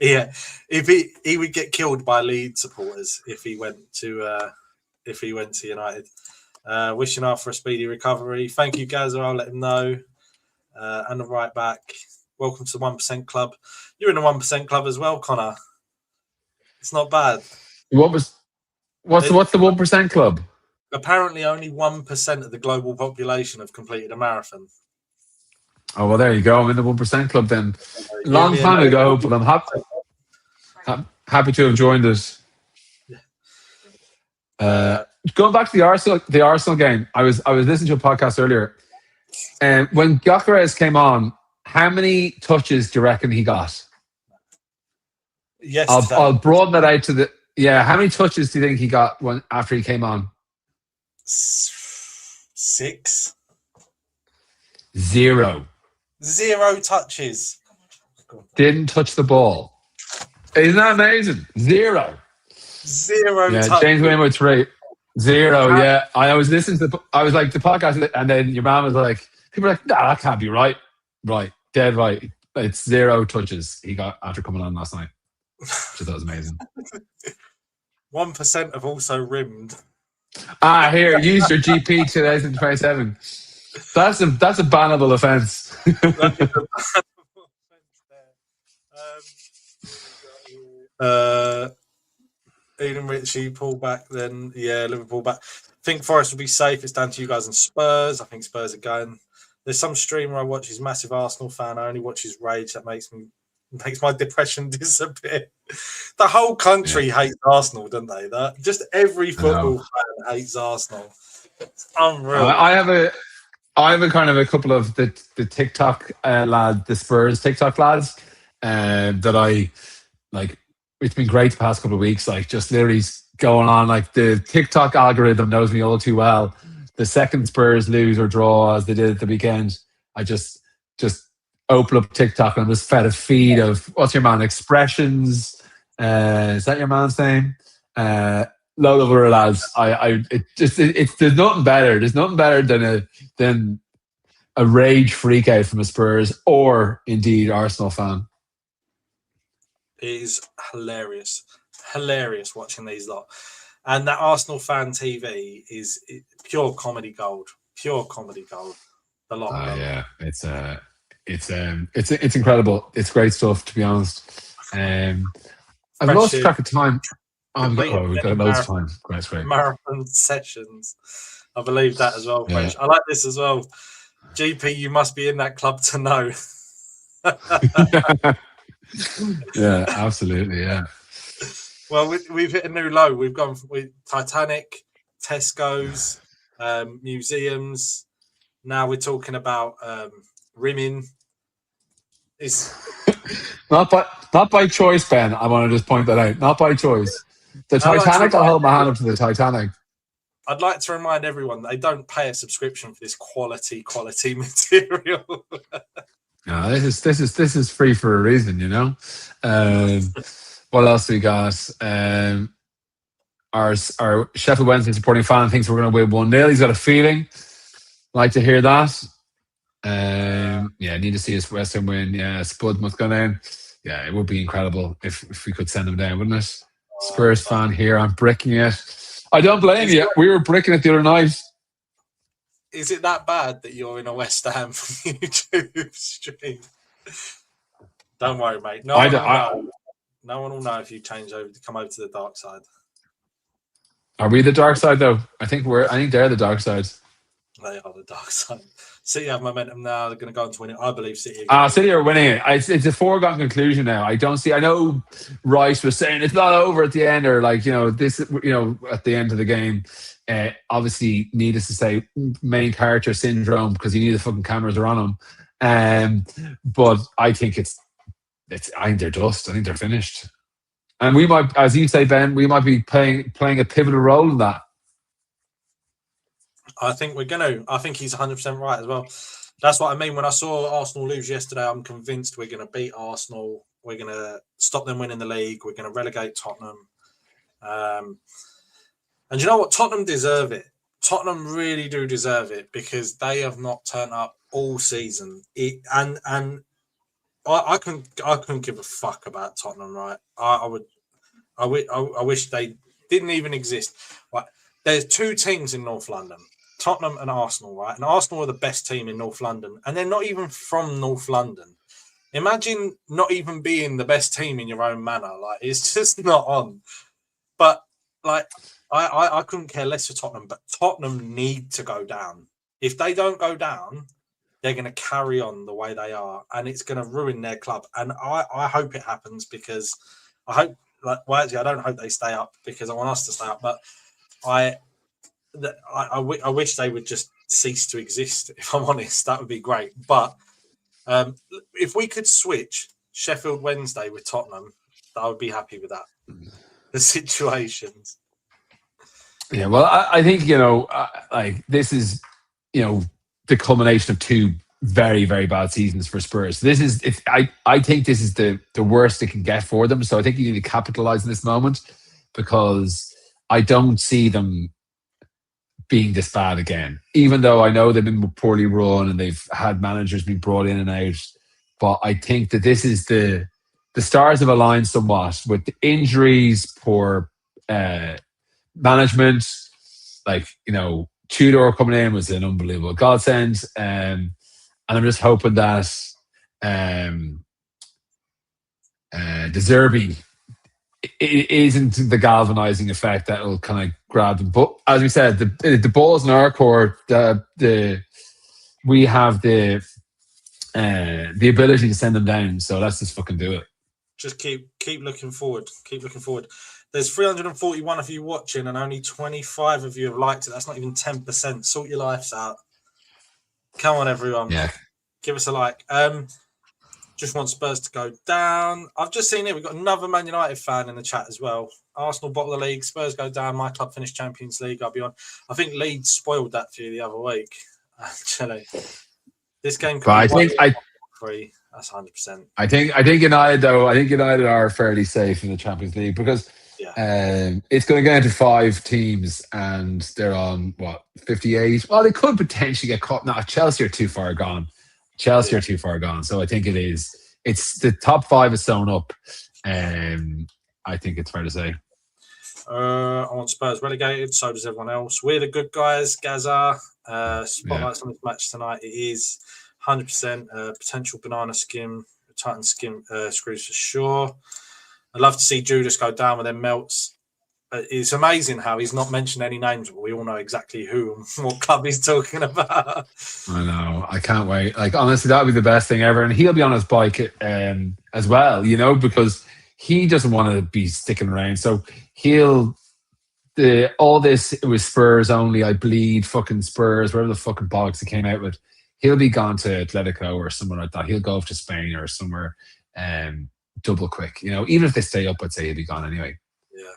Yeah, if he would get killed by Leeds supporters if he went to United. Wishing Arthur a speedy recovery. Thank you, Gaza. I'll let him know. And the right back. Welcome to the 1% Club. You're in the 1% Club as well, Connor. It's not bad. What's the 1% Club? Apparently, only 1% of the global population have completed a marathon. Oh well, there you go. I'm in the 1% Club then. Long time ago, but I'm happy to have joined us. Going back to the Arsenal game, I was listening to a podcast earlier, and when Gyökeres came on, how many touches do you reckon he got? Yes, I'll broaden that out to how many touches do you think he got after he came on? 6. 0. 0 touches. Didn't touch the ball. Isn't that amazing? 0. 0 Yeah, touches. James Wainwright's right. 0, yeah. I was listening to I was like, the podcast, and then your man was like, people were like, nah, that can't be right. Right, dead right. It's 0 touches he got after coming on last night. Which I thought was amazing. 1% have also rimmed. Here, use your GP 2027. That's a bannable offence. Eden Ritchie pull back then. Yeah, Liverpool back. I think Forest will be safe. It's down to you guys and Spurs. I think Spurs are going. There's some streamer I watch. He's a massive Arsenal fan. I only watch his rage. That makes my depression disappear. The whole country hates Arsenal, don't they? That just every football fan hates Arsenal. It's unreal. I have a kind of a couple of the TikTok lad, the Spurs TikTok lads, that I like. It's been great the past couple of weeks. Like, just literally going on. Like, the TikTok algorithm knows me all too well. The second Spurs lose or draw, as they did at the weekend, I just open up TikTok and I'm just fed a feed of, what's your man, Expressions. Is that your man's name? Load of other lads. There's nothing better. There's nothing better than a rage freak out from a Spurs or indeed Arsenal fan. It is hilarious watching these lot, and that Arsenal fan TV is pure comedy gold. The lot. Yeah, it's incredible. It's great stuff, to be honest. I've lost track of time. We've got loads of time. Great. Marathon sessions. I believe that as well, Fresh. Yeah. I like this as well. GP, you must be in that club to know. Yeah, absolutely. Yeah. Well, we've hit a new low. We've gone with Titanic, Tesco's, museums. Now we're talking about rimming. It's not by choice, Ben. I want to just point that out. Not by choice. The Titanic, I'll hold my hand up to the Titanic. I'd like to remind everyone that they don't pay a subscription for this quality material. No, this is free for a reason, you know. What else we got? Our Sheffield Wednesday supporting fan thinks we're going to win 1-0. He's got a feeling. Like to hear that. Need to see his West Ham win. Yeah, Spud must go down. Yeah, it would be incredible if we could send him down, wouldn't it? Spurs fan here. I'm bricking it. I don't blame you. We were bricking it the other night. Is it that bad that you're in a West Ham YouTube stream? Don't worry, mate. No one will know if you change over to come over to the dark side. Are we the dark side though? I think they're the dark side. They are the dark side. City have momentum now. They're going to go on to win it. I believe City. City are winning it. It's a foregone conclusion now. I don't see. I know Rice was saying it's not over at the end, or like this. At the end of the game. Obviously, needless to say, main character syndrome because you need the fucking cameras are on him. But I think I think they're dust. I think they're finished. And we might, as you say, Ben, we might be playing a pivotal role in that. I think we're going to. I think he's 100% right as well. That's what I mean. When I saw Arsenal lose yesterday, I'm convinced we're going to beat Arsenal. We're going to stop them winning the league. We're going to relegate Tottenham. And you know what? Tottenham deserve it. Tottenham really do deserve it because they have not turned up all season. I couldn't give a fuck about Tottenham, right? I wish they didn't even exist. Right? There's two teams in North London, Tottenham and Arsenal, right? And Arsenal are the best team in North London, and they're not even from North London. Imagine not even being the best team in your own manor. Like, it's just not on. But like, I couldn't care less for Tottenham, but Tottenham need to go down. If they don't go down, they're going to carry on the way they are, and it's going to ruin their club. And I hope it happens because I don't hope they stay up because I want us to stay up. But I wish they would just cease to exist. If I'm honest, that would be great. But if we could switch Sheffield Wednesday with Tottenham, I would be happy with that. The situations. Yeah, well, I think like this is the culmination of two very, very bad seasons for Spurs. This is, I think this is the worst it can get for them. So I think you need to capitalize in this moment, because I don't see them being this bad again. Even though I know they've been poorly run and they've had managers being brought in and out, but I think that this is the stars have aligned somewhat with the injuries, poor management. Like, Tudor coming in was an unbelievable godsend. And I'm just hoping that De Zerbi isn't the galvanizing effect that will kind of grab them. But as we said, the ball's in our court. We have the ability to send them down. So let's just fucking do it. Just keep looking forward. Keep looking forward. There's 341 of you watching, and only 25 of you have liked it. That's not even 10%. Sort your lives out. Come on, everyone. Yeah. Give us a like. Just want Spurs to go down. I've just seen it. We've got another Man United fan in the chat as well. Arsenal bottle the league. Spurs go down. My club finished Champions League. I'll be on. I think Leeds spoiled that for you the other week. Actually, this game could be free. That's 100%. I think United, though. I think United are fairly safe in the Champions League, because it's going to get into 5 teams, and they're on 58. Well, they could potentially get caught. No, Chelsea are too far gone. So I think it's the top 5 is sewn up. I think it's fair to say. I want Spurs relegated. So does everyone else. We're the good guys. Gaza. Spotlights on this match tonight. It is 100% potential banana skim, Titan skim screws for sure. I'd love to see Judas go down with them melts. It's amazing how he's not mentioned any names, but we all know exactly who and what club he's talking about. I know. I can't wait. Like, honestly, that would be the best thing ever. And he'll be on his bike as well, because he doesn't want to be sticking around. So all this, it was Spurs only. I bleed fucking Spurs, whatever the fucking bollocks he came out with. He'll be gone to Atletico or somewhere like that. He'll go off to Spain or somewhere double quick. Even if they stay up, I'd say he'll be gone anyway. Yeah.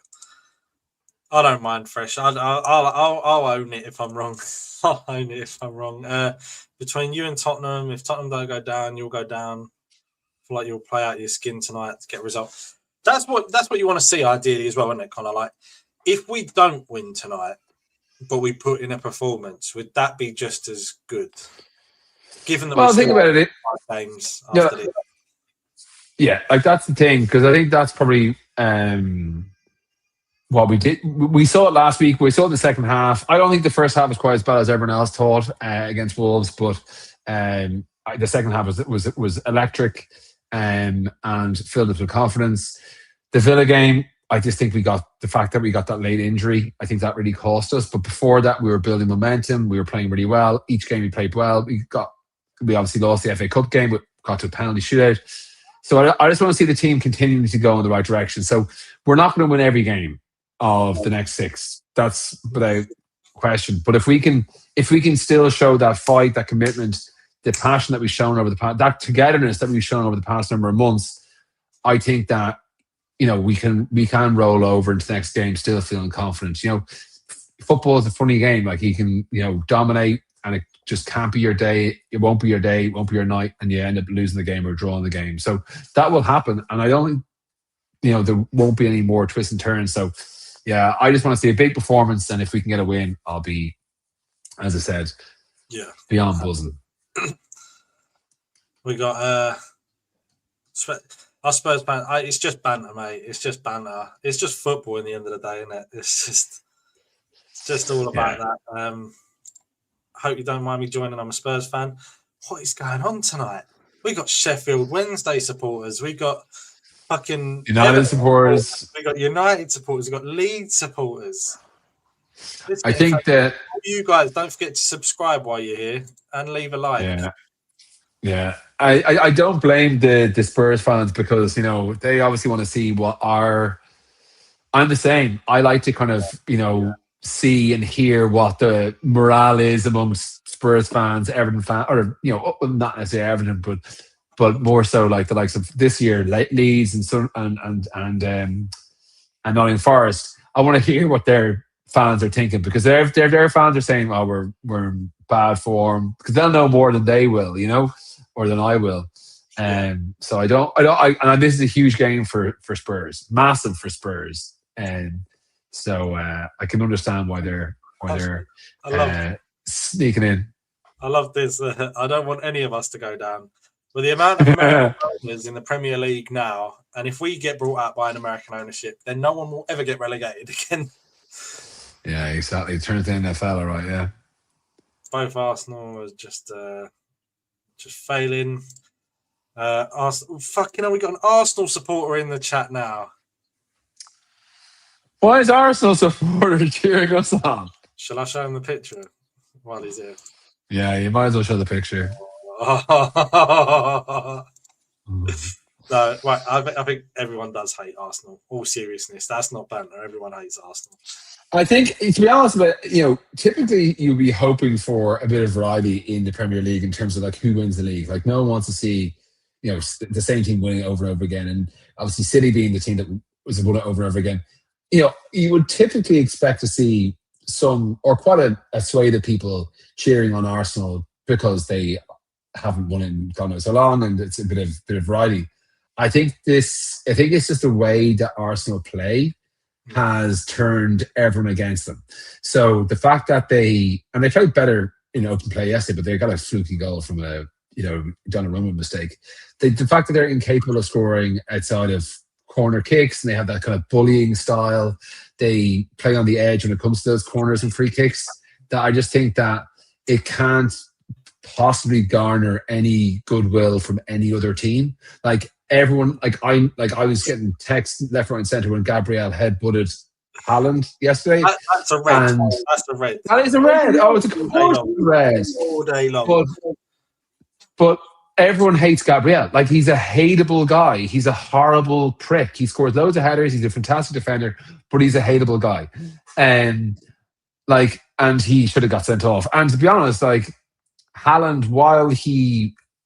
I don't mind Fresh. I'll own it if I'm wrong. I'll own it if I'm wrong. Between you and Tottenham, if Tottenham don't go down, you'll go down. I feel like you'll play out your skin tonight to get a result. That's what you want to see ideally as well, isn't it? Kind of like, if we don't win tonight, but we put in a performance, would that be just as good? Given that think about it. Games after this. Yeah, like that's the thing, because I think that's probably what we did. We saw it last week. We saw it in the second half. I don't think the first half was quite as bad as everyone else thought against Wolves, but the second half was electric and filled us with confidence. The Villa game, I just think we got the fact that we got that late injury. I think that really cost us. But before that, we were building momentum. We were playing really well. Each game we played well. We obviously lost the FA Cup game, but got to a penalty shootout. So I just want to see the team continuing to go in the right direction. So we're not going to win every game of the next 6. That's without question. But if we can still show that fight, that commitment, the passion that we've shown over the past, that togetherness that we've shown over the past number of months, I think that we can roll over into the next game still feeling confident. Football is a funny game. Like, you can dominate, and it just can't be your day. It won't be your day. It won't be your night, and you end up losing the game or drawing the game. So that will happen, and I don't think there won't be any more twists and turns. So yeah, I just want to see a big performance, and if we can get a win, I'll be, as I said, beyond buzzing. We got I suppose it's just banter, mate. It's just banter. It's just football in the end of the day, isn't it? It's just all about that. Hope you don't mind me joining. I'm a Spurs fan. What is going on tonight? We got Sheffield Wednesday supporters. We got fucking United supporters. We got United supporters. We got Leeds supporters. I think that you guys don't forget to subscribe while you're here and leave a like. Yeah. I don't blame the Spurs fans, because they obviously want to see what I'm the same. I like to kind of see and hear what the morale is amongst Spurs fans, Everton fans, or not necessarily Everton, but more so like the likes of this year, Leeds and Nottingham Forest. I want to hear what their fans are thinking, because their fans are saying, "Oh, we're bad form, because they'll know more than they will, or than I will. So and this is a huge game for Spurs, massive for Spurs, and so I can understand why they're sneaking in. I love this. I don't want any of us to go down. But the amount of American owners in the Premier League now, and if we get brought out by an American ownership, then no one will ever get relegated again. Yeah, exactly. Turn it to NFL, all right, yeah. Both Arsenal are just failing. Arsenal, fucking hell, we got an Arsenal supporter in the chat now. Why is Arsenal supporter cheering us on? Shall I show him the picture while he's here? Yeah, you might as well show the picture. No, right. I think everyone does hate Arsenal. All seriousness, that's not banter. Everyone hates Arsenal. I think, to be honest, typically you'd be hoping for a bit of variety in the Premier League in terms of like who wins the league. Like no one wants to see, the same team winning over and over again. And obviously City being the team that was won it over and over again. You would typically expect to see some, or quite a swathe of people cheering on Arsenal because they haven't won in God knows how long, and it's a bit of variety. I think it's just the way that Arsenal play has turned everyone against them. So the fact that they played better in open play yesterday, but they got a fluky goal from a Donnarumma mistake. The fact that they're incapable of scoring outside of corner kicks, and they have that kind of bullying style. They play on the edge when it comes to those corners and free kicks. That I just think that it can't possibly garner any goodwill from any other team. Like everyone, I was getting texts left, right, and centre when Gabriel headbutted Haaland yesterday. That's a red. That's a red. That is a red. Oh, it's a red. All day long. But everyone hates Gabriel. Like, he's a hateable guy. He's a horrible prick. He scores loads of headers. He's a fantastic defender, but he's a hateable guy. And he should have got sent off. And to be honest, Haaland, while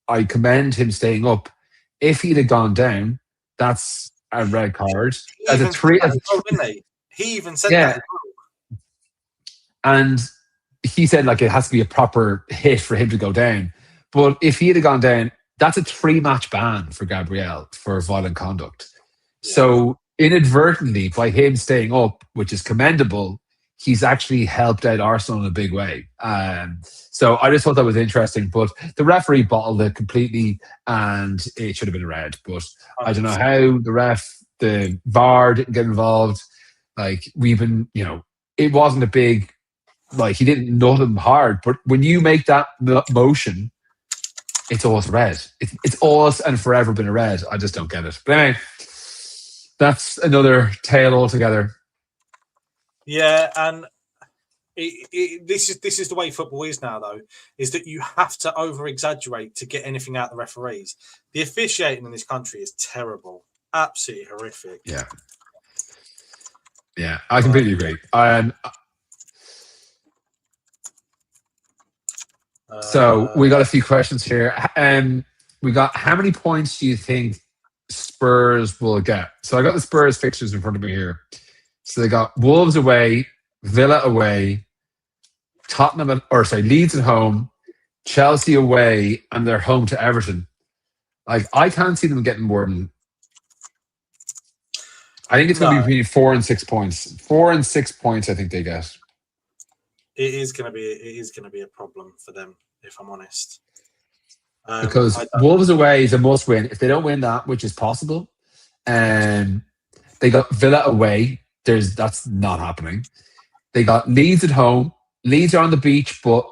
I commend him staying up, if he'd have gone down, that's a red card. He even said that. And he said it has to be a proper hit for him to go down. But if he had gone down, that's a 3-match ban for Gabriel for violent conduct. Yeah. So inadvertently, by him staying up, which is commendable, he's actually helped out Arsenal in a big way. So I just thought that was interesting. But the referee bottled it completely, and it should have been a red. But I don't know how the VAR didn't get involved. It wasn't a big, he didn't nut him hard. But when you make that motion, it's always red. It's always and forever been a red. I just don't get it. But anyway, that's another tale altogether. Yeah, and this is the way football is now, though, is that you have to over-exaggerate to get anything out of the referees. The officiating in this country is terrible. Absolutely horrific. Yeah, I completely agree. So we got a few questions here. We got, how many points do you think Spurs will get? So I got the Spurs fixtures in front of me here. So they got Wolves away, Villa away, Leeds at home, Chelsea away, and they're home to Everton. I can't see them getting more than. I think it's going to be between 4 and 6 points. 4 and 6 points, I think they get. It is going to be a problem for them, if I'm honest. Because Wolves away is a must win. If they don't win that, which is possible, they got Villa away. That's not happening. They got Leeds at home. Leeds are on the beach, but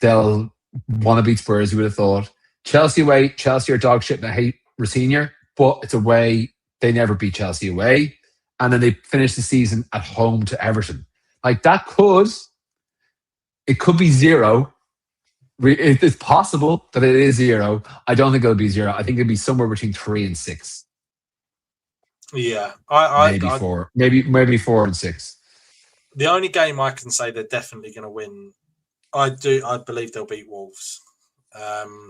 they'll want to beat Spurs, you would have thought. Chelsea away. Chelsea are dog shit and I hate Rousinho, but it's away. They never beat Chelsea away. And then they finish the season at home to Everton. It could be 0. It's possible that it is 0. I don't think it'll be 0. I think it'll be somewhere between 3 and 6. Yeah, maybe 4. Maybe 4 and 6. The only game I can say they're definitely going to win, I believe they'll beat Wolves.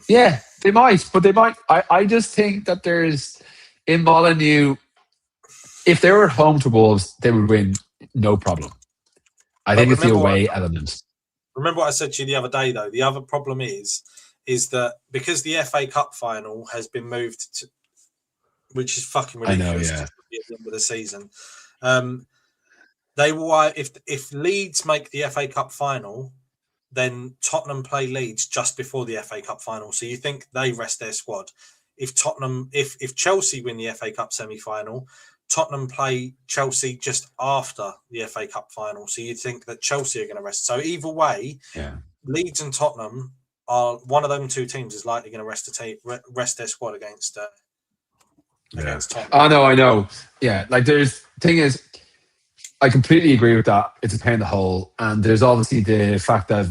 Yeah, they might, but they might. I just think that there's in Molineux. If they were at home to Wolves, they would win, no problem. I think it's the away element. remember what I said to you the other day, though. The other problem is that because the FA Cup final has been moved to, which is fucking ridiculous, I know, yeah. at the end of the season. They will if Leeds make the FA Cup final, then Tottenham play Leeds just before the FA Cup final. So you think they rest their squad? If Chelsea win the FA Cup semi-final, Tottenham play Chelsea just after the FA Cup final. So you think that Chelsea are going to rest. So either way, Leeds and Tottenham are one of them two teams is likely going to rest their squad against Tottenham. Oh no, I know. Yeah, like thing is, I completely agree with that. It's a pain in the hole, and there's obviously the fact that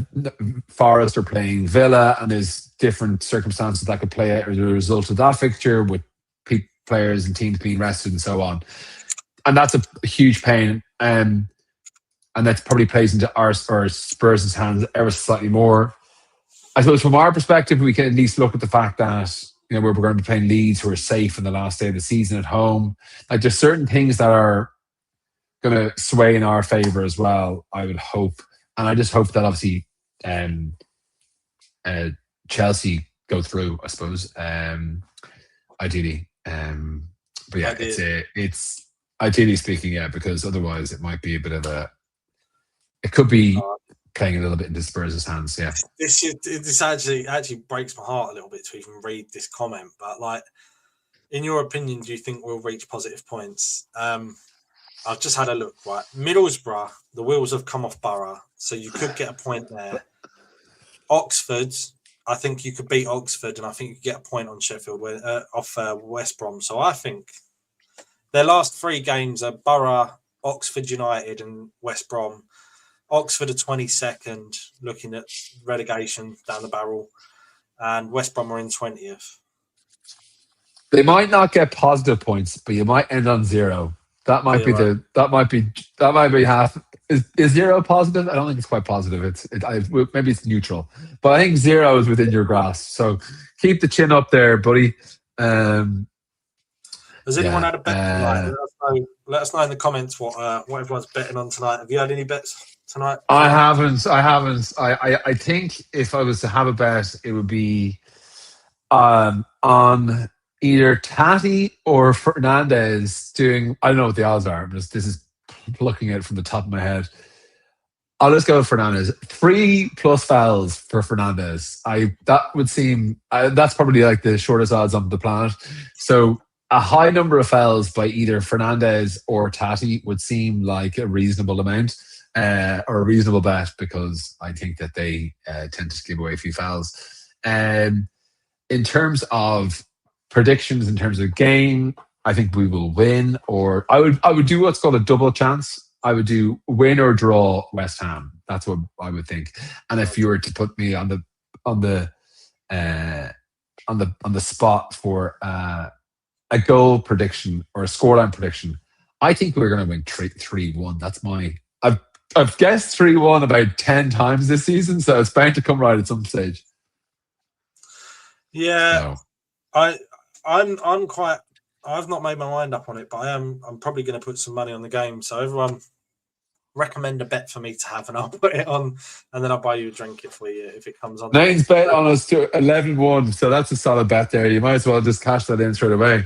Forest are playing Villa, and there's different circumstances that could play out as a result of that fixture with players and teams being rested and so on. And that's a huge pain, and that probably plays into our Spurs' hands ever slightly more. I suppose from our perspective, we can at least look at the fact that we're going to be playing Leeds, who are safe in the last day of the season at home. Like there's certain things that are going to sway in our favour as well, I would hope. And I just hope that obviously Chelsea go through, I suppose, ideally. But yeah, it's ideally speaking, yeah, because otherwise it might be a bit of it could be playing a little bit into Spurs' hands, yeah. This actually breaks my heart a little bit to even read this comment, but like, in your opinion, do you think we'll reach positive points? I've just had a look, right? Middlesbrough, the wheels have come off Borough, so you could get a point there. Oxford, I think you could beat Oxford, and I think you could get a point on Sheffield off West Brom. So I think their last three games are Borough, Oxford United, and West Brom. Oxford are 22nd, looking at relegation down the barrel, and West Brom are in 20th. They might not get positive points, but you might end on 0. That might be half. Is 0 positive? I don't think it's quite positive. Maybe it's neutral, but I think 0 is within your grasp. So keep the chin up there, buddy. Has anyone had a bet? Let us know in the comments what everyone's betting on tonight. Have you had any bets tonight? I haven't. I think if I was to have a bet, it would be on either Tati or Fernandez doing. I don't know what the odds are. This is looking at it from the top of my head. I'll just go with Fernandez. 3+ fouls for Fernandez. That would seem that's probably like the shortest odds on the planet. So a high number of fouls by either Fernandez or Tati would seem like a reasonable amount or a reasonable bet, because I think that they tend to give away a few fouls. In terms of predictions, in terms of game, I think we will win, or I would do what's called a double chance. I would do win or draw West Ham. That's what I would think. And if you were to put me on the spot for a goal prediction or a scoreline prediction, I think we're going to win 3-1. That's I've guessed 3-1 about 10 times this season, so it's bound to come right at some stage. Yeah, so. I've not made my mind up on it, but I'm probably going to put some money on the game. So everyone recommend a bet for me to have, and I'll put it on, and then I'll buy you a drink if it comes on. Nate's bet on us to 11-1, so that's a solid bet there. You might as well just cash that in straight away.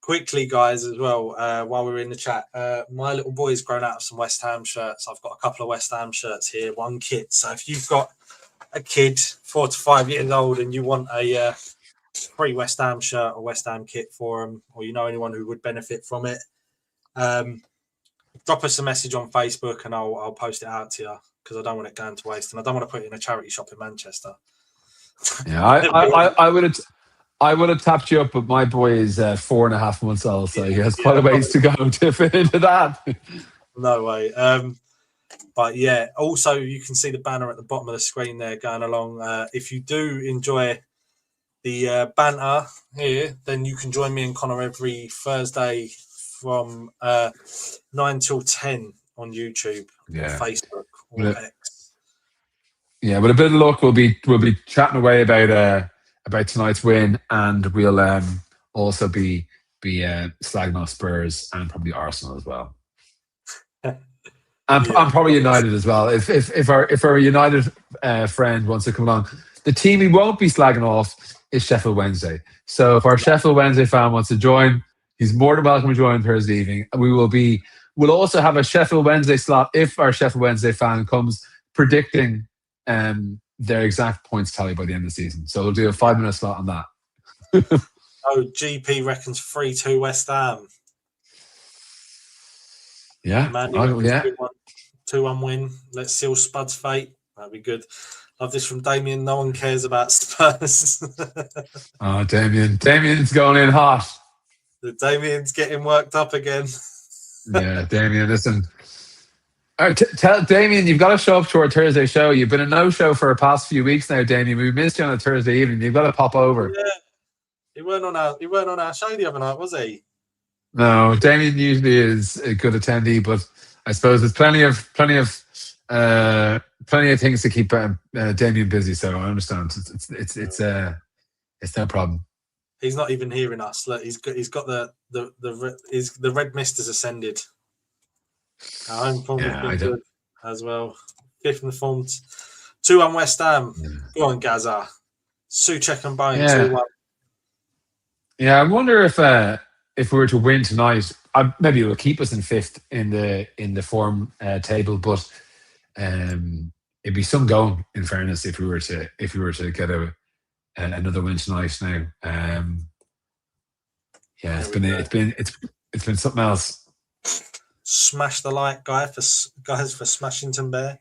Quickly, guys, as well, while we're in the chat, my little boy's grown out of some West Ham shirts. I've got a couple of West Ham shirts here, one kit. So if you've got a kid 4 to 5 years old and you want a free West Ham shirt or West Ham kit for them, or you know anyone who would benefit from it, drop us a message on Facebook and I'll post it out to you, because I don't want it going to waste, and I don't want to put it in a charity shop in Manchester. Yeah, I would have tapped you up, but my boy is 4.5 months old, so he has quite a ways to go to fit into that. No way. But yeah, also you can see the banner at the bottom of the screen there going along. If you do enjoy the banter here, then you can join me and Connor every Thursday from 9 till 10 on YouTube, or Facebook, or X. Yeah, with a bit of luck, we'll be chatting away about tonight's win, and we'll also be slagging off Spurs and probably Arsenal as well. I'm probably United as well. If our United friend wants to come along, the team he won't be slagging off is Sheffield Wednesday. So if our Sheffield Wednesday fan wants to join, he's more than welcome to join Thursday evening. We'll also have a Sheffield Wednesday slot if our Sheffield Wednesday fan comes predicting their exact points tally by the end of the season. So we'll do a 5-minute slot on that. GP reckons 3-2 West Ham. Yeah. Man, 2-1 win. Let's seal Spud's fate. That'd be good. Love this from Damien. No one cares about Spurs. Oh, Damien's going in hot. Damien's getting worked up again. Yeah, Damien, listen. Tell Damien, you've got to show up to our Thursday show. You've been a no-show for the past few weeks now, Damien. We missed you on a Thursday evening. You've got to pop over. Yeah, he weren't on our show the other night, was he? No, Damien usually is a good attendee, but I suppose there's plenty of things to keep Damien busy. So I understand. It's no problem. He's not even hearing us. Look, he's got the red mist has ascended. Our home form has been good as well. 5th in the form. 2-1 West Ham. Yeah. Go on, Gaza. Souček and Bone. 2-1. Yeah, I wonder if we were to win tonight, maybe it will keep us in 5th in the form table, but it'd be some going. In fairness, if we were to get another win tonight now, it's been something else. Smash the like, guys, for smashing Bear.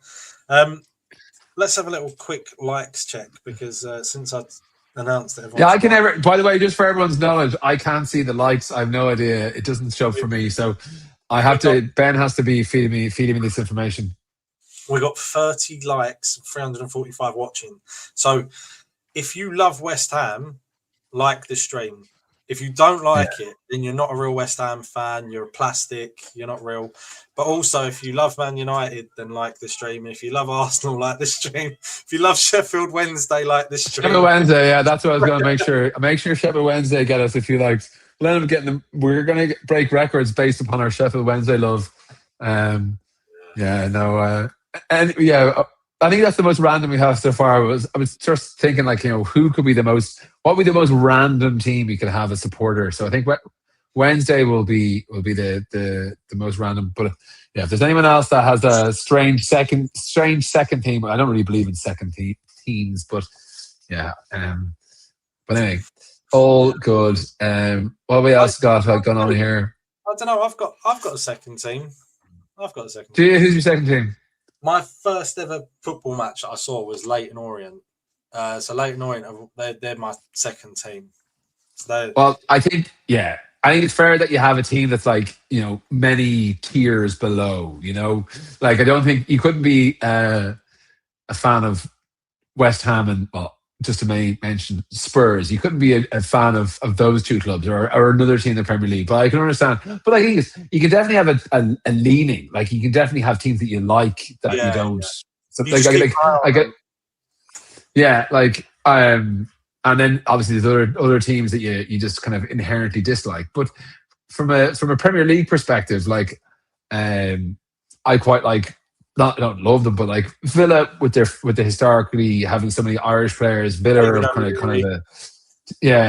Let's have a little quick likes check because since I announced that. Yeah, I can never. By the way, just for everyone's knowledge, I can't see the likes. I have no idea. It doesn't show up for me, so I have to. Ben has to be feeding me this information. We got 30 likes, 345 watching. So, if you love West Ham, like the stream. If you don't like it, then you're not a real West Ham fan. You're a plastic. You're not real. But also, if you love Man United, then like the stream. If you love Arsenal, like the stream. If you love Sheffield Wednesday, like the stream. Sheffield Wednesday, yeah, that's what I was going to make sure. Make sure Sheffield Wednesday get us a few likes. Let them get them. We're going to break records based upon our Sheffield Wednesday love. And I think that's the most random we have so far. I was just thinking, like, who could be what would be the most random team we could have a supporter? So I think Wednesday will be the most random. But yeah, if there's anyone else that has a strange second team, I don't really believe in second teams, but yeah. But anyway, all good. What have we else got going on here? I don't know. I've got a second team. Do you? Who's your second team? My first ever football match I saw was Leyton Orient. So Leyton Orient, they're my second team. So well, I think it's fair that you have a team that's like, many tiers below, Like, I don't think you couldn't be a fan of West Ham and, well, just to mention Spurs. You couldn't be a fan of those two clubs or another team in the Premier League. But I can understand. But I think you can definitely have a leaning. Like, you can definitely have teams that you like that you don't. So, and then obviously there's other teams that you just kind of inherently dislike. But from a Premier League perspective, like, I quite like. I don't love them, but like Villa with the historically having so many Irish players, Villa are kind of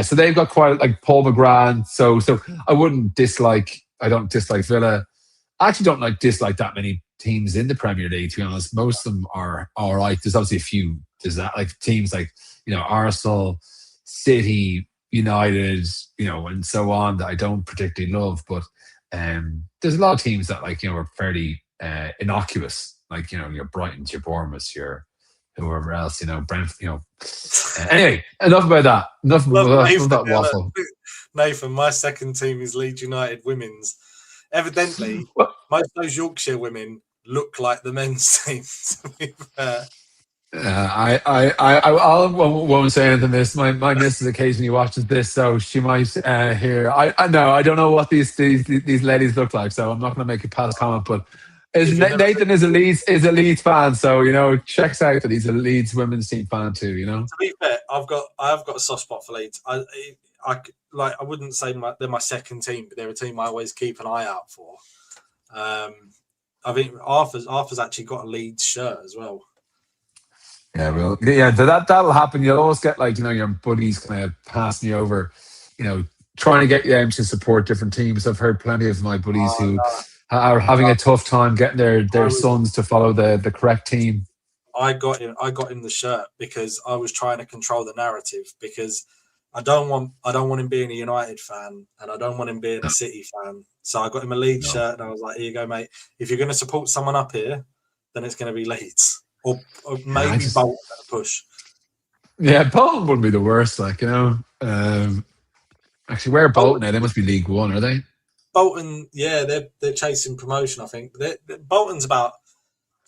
so they've got quite like Paul McGrath. So I wouldn't dislike. I don't dislike Villa. I actually don't dislike that many teams in the Premier League. To be honest, most of them are all right. There's obviously a few. There's that like teams like Arsenal, City, United, and so on that I don't particularly love. But there's a lot of teams that are fairly innocuous, like your Brightons, your Bournemouths, your whoever else, Brentford. Anyway, enough about that. Enough about that waffle. Nathan, my second team is Leeds United Women's. Evidently, most of those Yorkshire women look like the men's team. To be fair. I won't say anything. This my missus occasionally watches this, so she might hear. I know I don't know what these ladies look like, so I'm not going to make a past comment, but. Nathan is a Leeds fan, so checks out that he's a Leeds women's team fan too. To be fair, I have got a soft spot for Leeds. I wouldn't say they're my second team, but they're a team I always keep an eye out for. I think Arthur's actually got a Leeds shirt as well. Yeah, well, yeah, that'll happen. You'll always get like, your buddies kind of passing you over, trying to get them to support different teams. I've heard plenty of my buddies who are having a tough time getting their sons to follow the correct team. I got him the shirt because I was trying to control the narrative, because I don't want him being a United fan and I don't want him being a City fan. So I got him a Leeds shirt and I was like, here you go, mate. If you're going to support someone up here, then it's going to be Leeds or maybe Bolton at a push. Yeah, Bolton wouldn't be the worst, actually, where are Bolton now? They must be League One, are they? Bolton, yeah, they're chasing promotion, I think. Bolton's about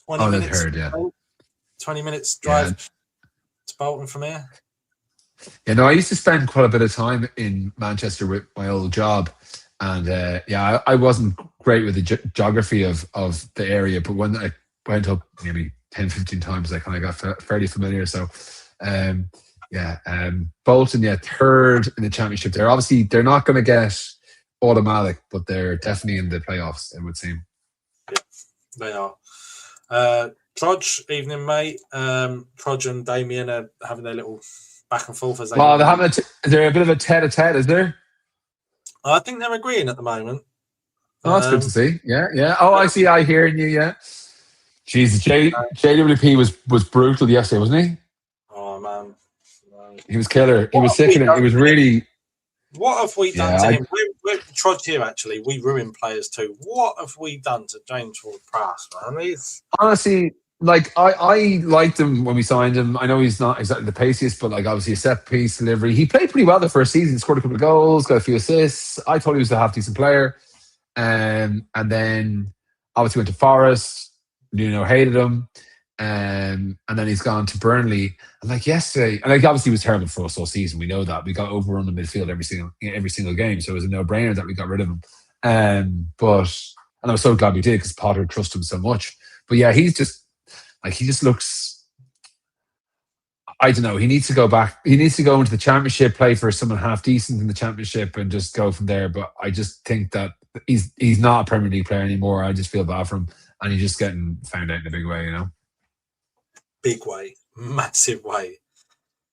20 minutes. Heard, yeah. 20 minutes drive to Bolton from here. Yeah, no, I used to spend quite a bit of time in Manchester with my old job. And I wasn't great with the geography of the area, but when I went up maybe 10, 15 times, I kind of got fairly familiar. So, Bolton, third in the championship. They're not going to get automatic, but they're definitely in the playoffs, it would seem. Yeah, they are. Trudge, evening, mate. Trudge and Damien are having their little back and forth as they. Well, they're having is there a bit of a tete-a-tete? Is there? I think they're agreeing at the moment. Oh, that's good to see. Yeah. Oh, I see. I hear you. Yeah. Jesus, JWP was brutal yesterday, wasn't he? Oh man, he was killer. He was sick. He was really. What have we done to him? We're Trudge here, actually. We ruin players too. What have we done to James Ward-Prowse, man? Honestly, like I liked him when we signed him. I know he's not exactly the paciest, but like obviously a set piece delivery. He played pretty well the first season. Scored a couple of goals, got a few assists. I thought he was a half decent player. And then obviously went to Forest. Hated him. And then he's gone to Burnley. And like yesterday, and like obviously he was terrible for us all season. We know that. We got overrun in midfield every single game. So it was a no-brainer that we got rid of him. And I was so glad we did because Potter trusted him so much. But yeah, he just looks, I don't know. He needs to go back. He needs to go into the championship, play for someone half decent in the championship and just go from there. But I just think that he's not a Premier League player anymore. I just feel bad for him. And he's just getting found out in a big way, Big way. Massive way.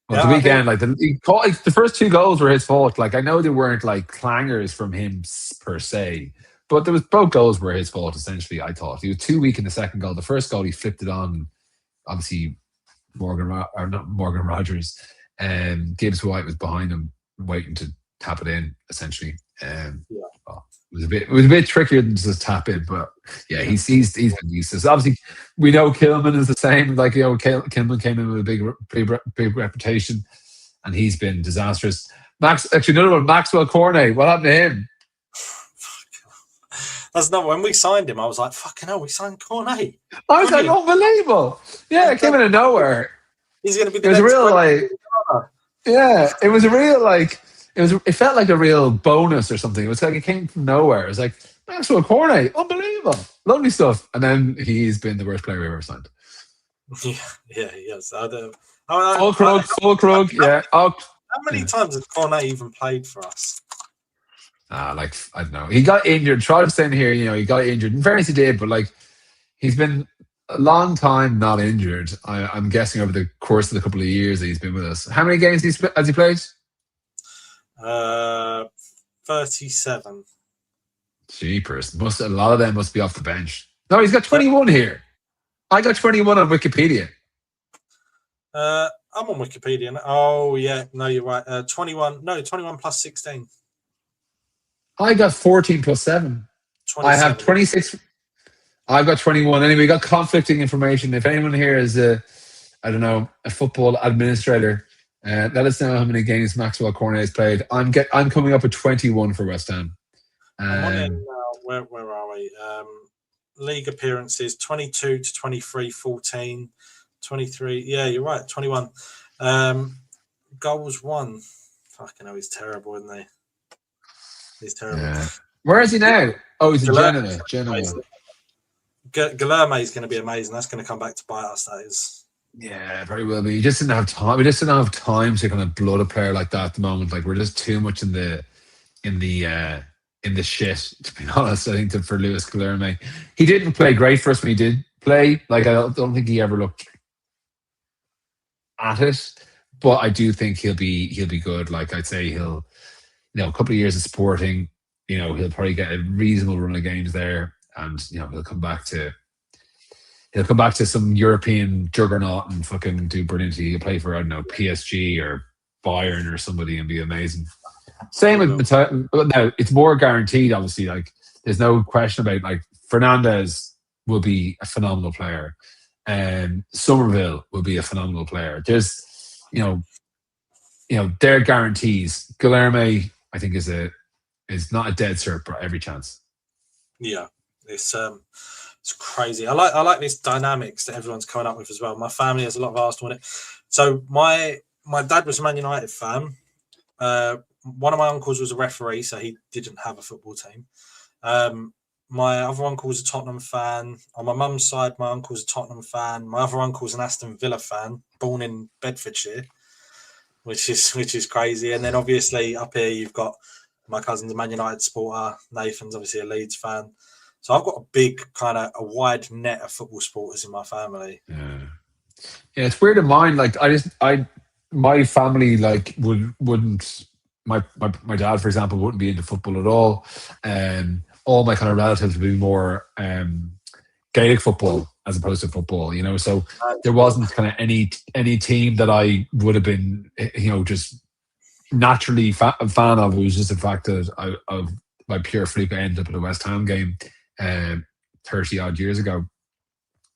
Well, the weekend, the first two goals were his fault. Like, I know they weren't like clangers from him per se, but both goals were his fault, essentially, I thought. He was too weak in the second goal. The first goal, he flipped it on, obviously, Morgan Rogers. Gibbs-White was behind him, waiting to tap it in, essentially. It was a bit trickier than just tap in, but yeah, he's been useless. Obviously, we know Kilman is the same. Like, Kilman came in with a big reputation, and he's been disastrous. Another one, Maxwell-Cornet. What happened to him? That's not when we signed him. I was like, "Fucking hell, we signed Cornet." I was like, unbelievable. Yeah, it came out of nowhere. He's going to be the next it was a real it felt like a real bonus or something. It was like it came from nowhere. It was like, Maxwell Cornet, unbelievable. Lovely stuff. And then he's been the worst player we've ever signed. Yeah, he has. Full Krug, yeah. How many times has Cornet even played for us? I don't know. He got injured. Trott's saying here, he got injured. In fairness, he did, but he's been a long time not injured. I'm guessing over the course of the couple of years that he's been with us. How many games has he played? 37. Jeepers. A lot of them must be off the bench. No, he's got 21 here. I got 21 on Wikipedia. I'm on Wikipedia. Oh, yeah. No, you're right. 21 plus 16. I got 14 plus 7. 27. I have 26. I've got 21. Anyway, we got conflicting information. If anyone here is a football administrator, let us know how many games Maxwell Cornet has played. I'm coming up with 21 for West Ham. Where are we? League appearances 22 to 23, 14, 23. Yeah, you're right. 21. Goals won. Fucking hell, he's terrible, isn't he? He's terrible. Yeah. Where is he now? Oh, he's in Genoa. 𝗪𝗁𝗪𝗍 is going to be amazing. That's going to come back to bite us. That is. Yeah, very well. But you just didn't have time. We just didn't have time to kind of blood a player like that at the moment. Like, we're just too much in the in the shit, to be honest. I think for Lewis Gliarme, he didn't play great for us when he did play. Like I don't think he ever looked at it, but I do think he'll be good. Like I'd say he'll, a couple of years of Sporting, he'll probably get a reasonable run of games there, and he'll come back to some European juggernaut and fucking do brilliantly. He'll play for, I don't know, PSG or Bayern or somebody and be amazing. Same with now, it's more guaranteed, obviously. Like, there's no question about, like, Fernandes will be a phenomenal player, and Somerville will be a phenomenal player. There's, they're guarantees. Guilherme, I think, is not a dead cert, but every chance. Yeah, it's crazy. I like this dynamics that everyone's coming up with as well. My family has a lot of Arsenal in it. So my dad was a Man United fan. One of my uncles was a referee, so he didn't have a football team. My other uncle was a Tottenham fan. On my mum's side, my uncle's a Tottenham fan. My other uncle's an Aston Villa fan, born in Bedfordshire, which is crazy. And then obviously up here you've got my cousin's a Man United supporter. Nathan's obviously a Leeds fan. So I've got a wide net of football supporters in my family. Yeah, it's weird in mine. Like my family like wouldn't. My dad, for example, wouldn't be into football at all. All my kind of relatives would be more Gaelic football as opposed to football. So there wasn't kind of any team that I would have been, just naturally fan of. It was just the fact that of my pure fluke, I ended up at a West Ham game 30 odd years ago.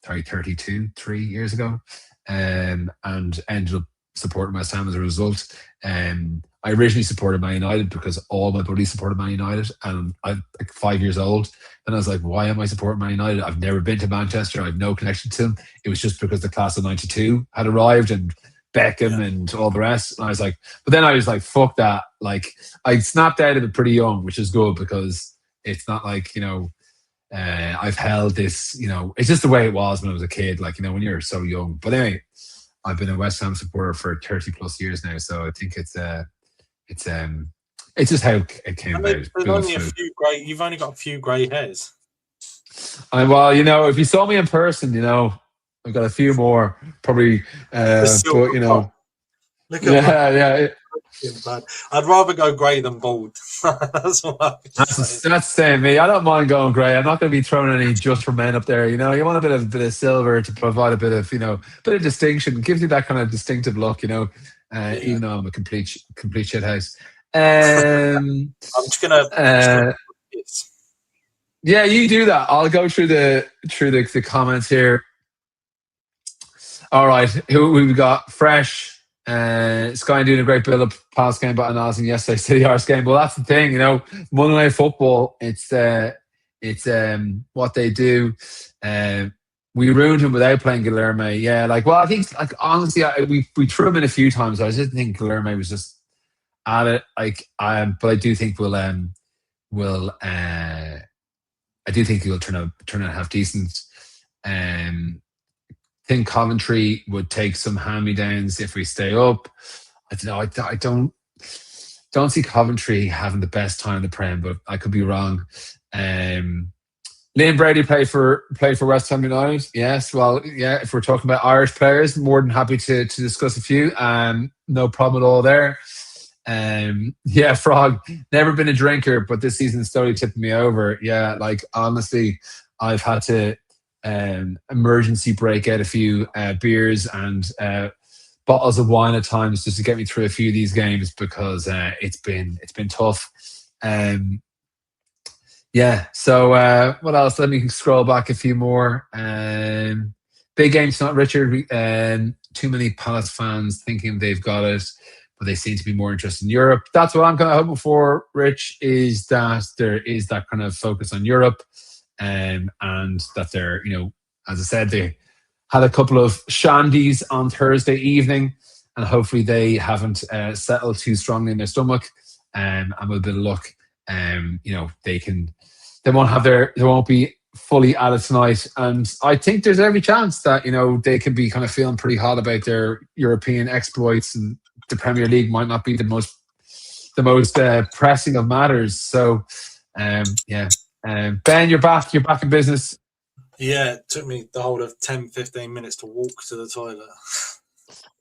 Sorry, 3 years ago, and ended up supporting West Ham as a result. I originally supported Man United because all my buddies supported Man United, and I'm like 5 years old. And I was like, why am I supporting Man United? I've never been to Manchester. I have no connection to them. It was just because the class of '92 had arrived and Beckham and all the rest. And I was like, but then I was like, fuck that. Like, I snapped out of it pretty young, which is good because it's not like, I've held this, it's just the way it was when I was a kid, like, when you're so young. But anyway, I've been a West Ham supporter for 30 plus years now, so I think it's just how it came about. You've only got a few grey hairs. Well, if you saw me in person, I've got a few more probably. But Look at I'd rather go grey than bald. That's what that's saying me. I don't mind going grey. I'm not going to be throwing any just for men up there. You want a bit of silver to provide a bit of bit of distinction. It gives you that kind of distinctive look. Even though I'm a complete shithouse. I'm just gonna. Yeah, you do that. I'll go through the comments here. All right, who we've got? Fresh. Sky doing a great build-up past game, but announcing yesterday City Arse game. Well, that's the thing, Monday Night Football. It's what they do. We ruined him without playing Guilherme. Yeah, I think honestly, we threw him in a few times. I just think Guilherme was just at it. But I do think I do think he'll turn out half decent. I think Coventry would take some hand-me-downs if we stay up. I don't know. I don't see Coventry having the best time in the Prem, but I could be wrong. Liam Brady played for West Ham United. Yes, well, yeah. If we're talking about Irish players, more than happy to discuss a few. No problem at all there. Yeah, Frog. Never been a drinker, but this season's slowly tipping me over. Yeah, honestly, I've had to. Emergency break out a few beers and bottles of wine at times just to get me through a few of these games because it's been tough. Yeah. So what else? Let me scroll back a few more. Big game tonight, Richard. Too many Palace fans thinking they've got it, but they seem to be more interested in Europe. That's what I'm kind of hoping for, Rich. Is that there is that kind of focus on Europe. And that they're, as I said, they had a couple of shandies on Thursday evening, and hopefully they haven't settled too strongly in their stomach. And with a bit of luck, they won't be fully at it tonight. And I think there's every chance that they can be kind of feeling pretty hot about their European exploits, and the Premier League might not be the most pressing of matters. So. Yeah. Ben, you're back. You're back in business. Yeah, it took me the whole of 10-15 minutes to walk to the toilet.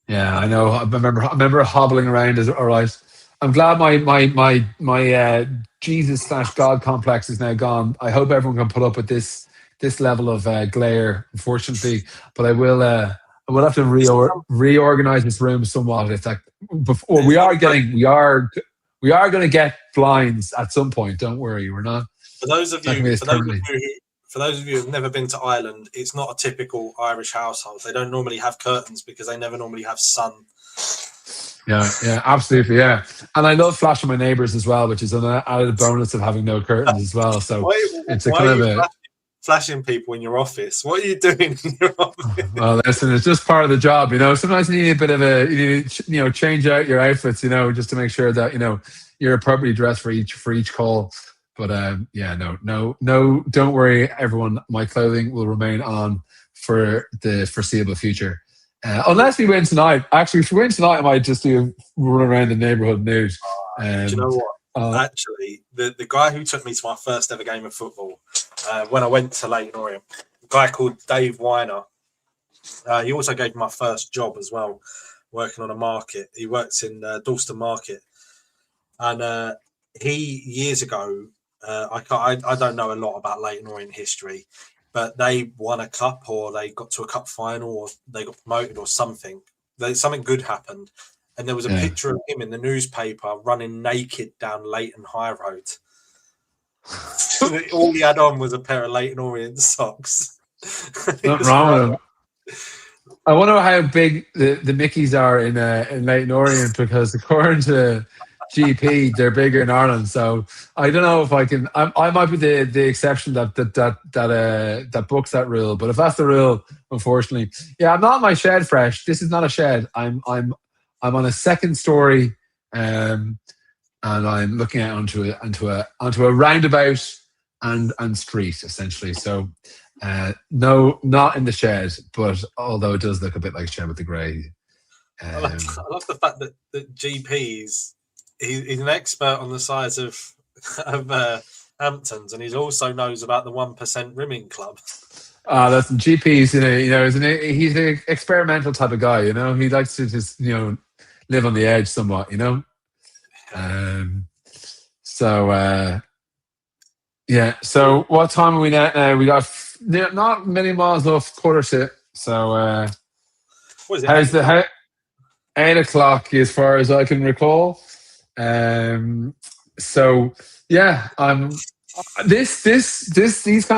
Yeah, I know. I remember hobbling around. Is all right. I'm glad my Jesus / God complex is now gone. I hope everyone can put up with this level of glare, unfortunately. But I will have to reorganize this room somewhat. If that before we are going to get blinds at some point. Don't worry, we're not. For those of you who've never been to Ireland, it's not a typical Irish household. They don't normally have curtains because they never normally have sun. Yeah, absolutely, yeah. And I love flashing my neighbours as well, which is an added bonus of having no curtains as well. So it's a kind of flashing people in your office. What are you doing in your office? Well, listen, it's just part of the job, Sometimes you need a bit of change out your outfits, just to make sure that you're appropriately dressed for each call. But no, don't worry, everyone. My clothing will remain on for the foreseeable future, unless we win tonight. Actually, if we win tonight, I might just do a run around the neighbourhood nude. Do you know what? Actually, the guy who took me to my first ever game of football, when I went to 𝗪𝗏𝗀𝗀, a guy called 𝗪𝗏𝘆𝘀𝗀𝗧𝗏, he also gave me my first job as well, working on a market. He works in Dalston Market, and he years ago. I don't know a lot about Leyton Orient history, but they won a cup, or they got to a cup final, or they got promoted, or something. Something good happened, and there was a picture of him in the newspaper running naked down Leyton High Road. All he had on was a pair of Leyton Orient socks. Not wrong with him. I wonder how big the Mickeys are in Leyton Orient, because according to GP, they're bigger in Ireland. So I don't know if I can. I might be the exception that books that rule. But if that's the rule, unfortunately, I'm not in my shed fresh. This is not a shed. I'm on a second story, and I'm looking out onto a roundabout and street, essentially. So no, not in the shed, but although it does look a bit like a shed with the grey. I love the fact that GP's. He's an expert on the size of Hamptons, and he also knows about the 1% rimming club. That's GP's. He's an experimental type of guy. He likes to just live on the edge somewhat. So what time are we now? We got not many miles off 7:45. So what is it? How's 8 o'clock as far as I can recall. These kind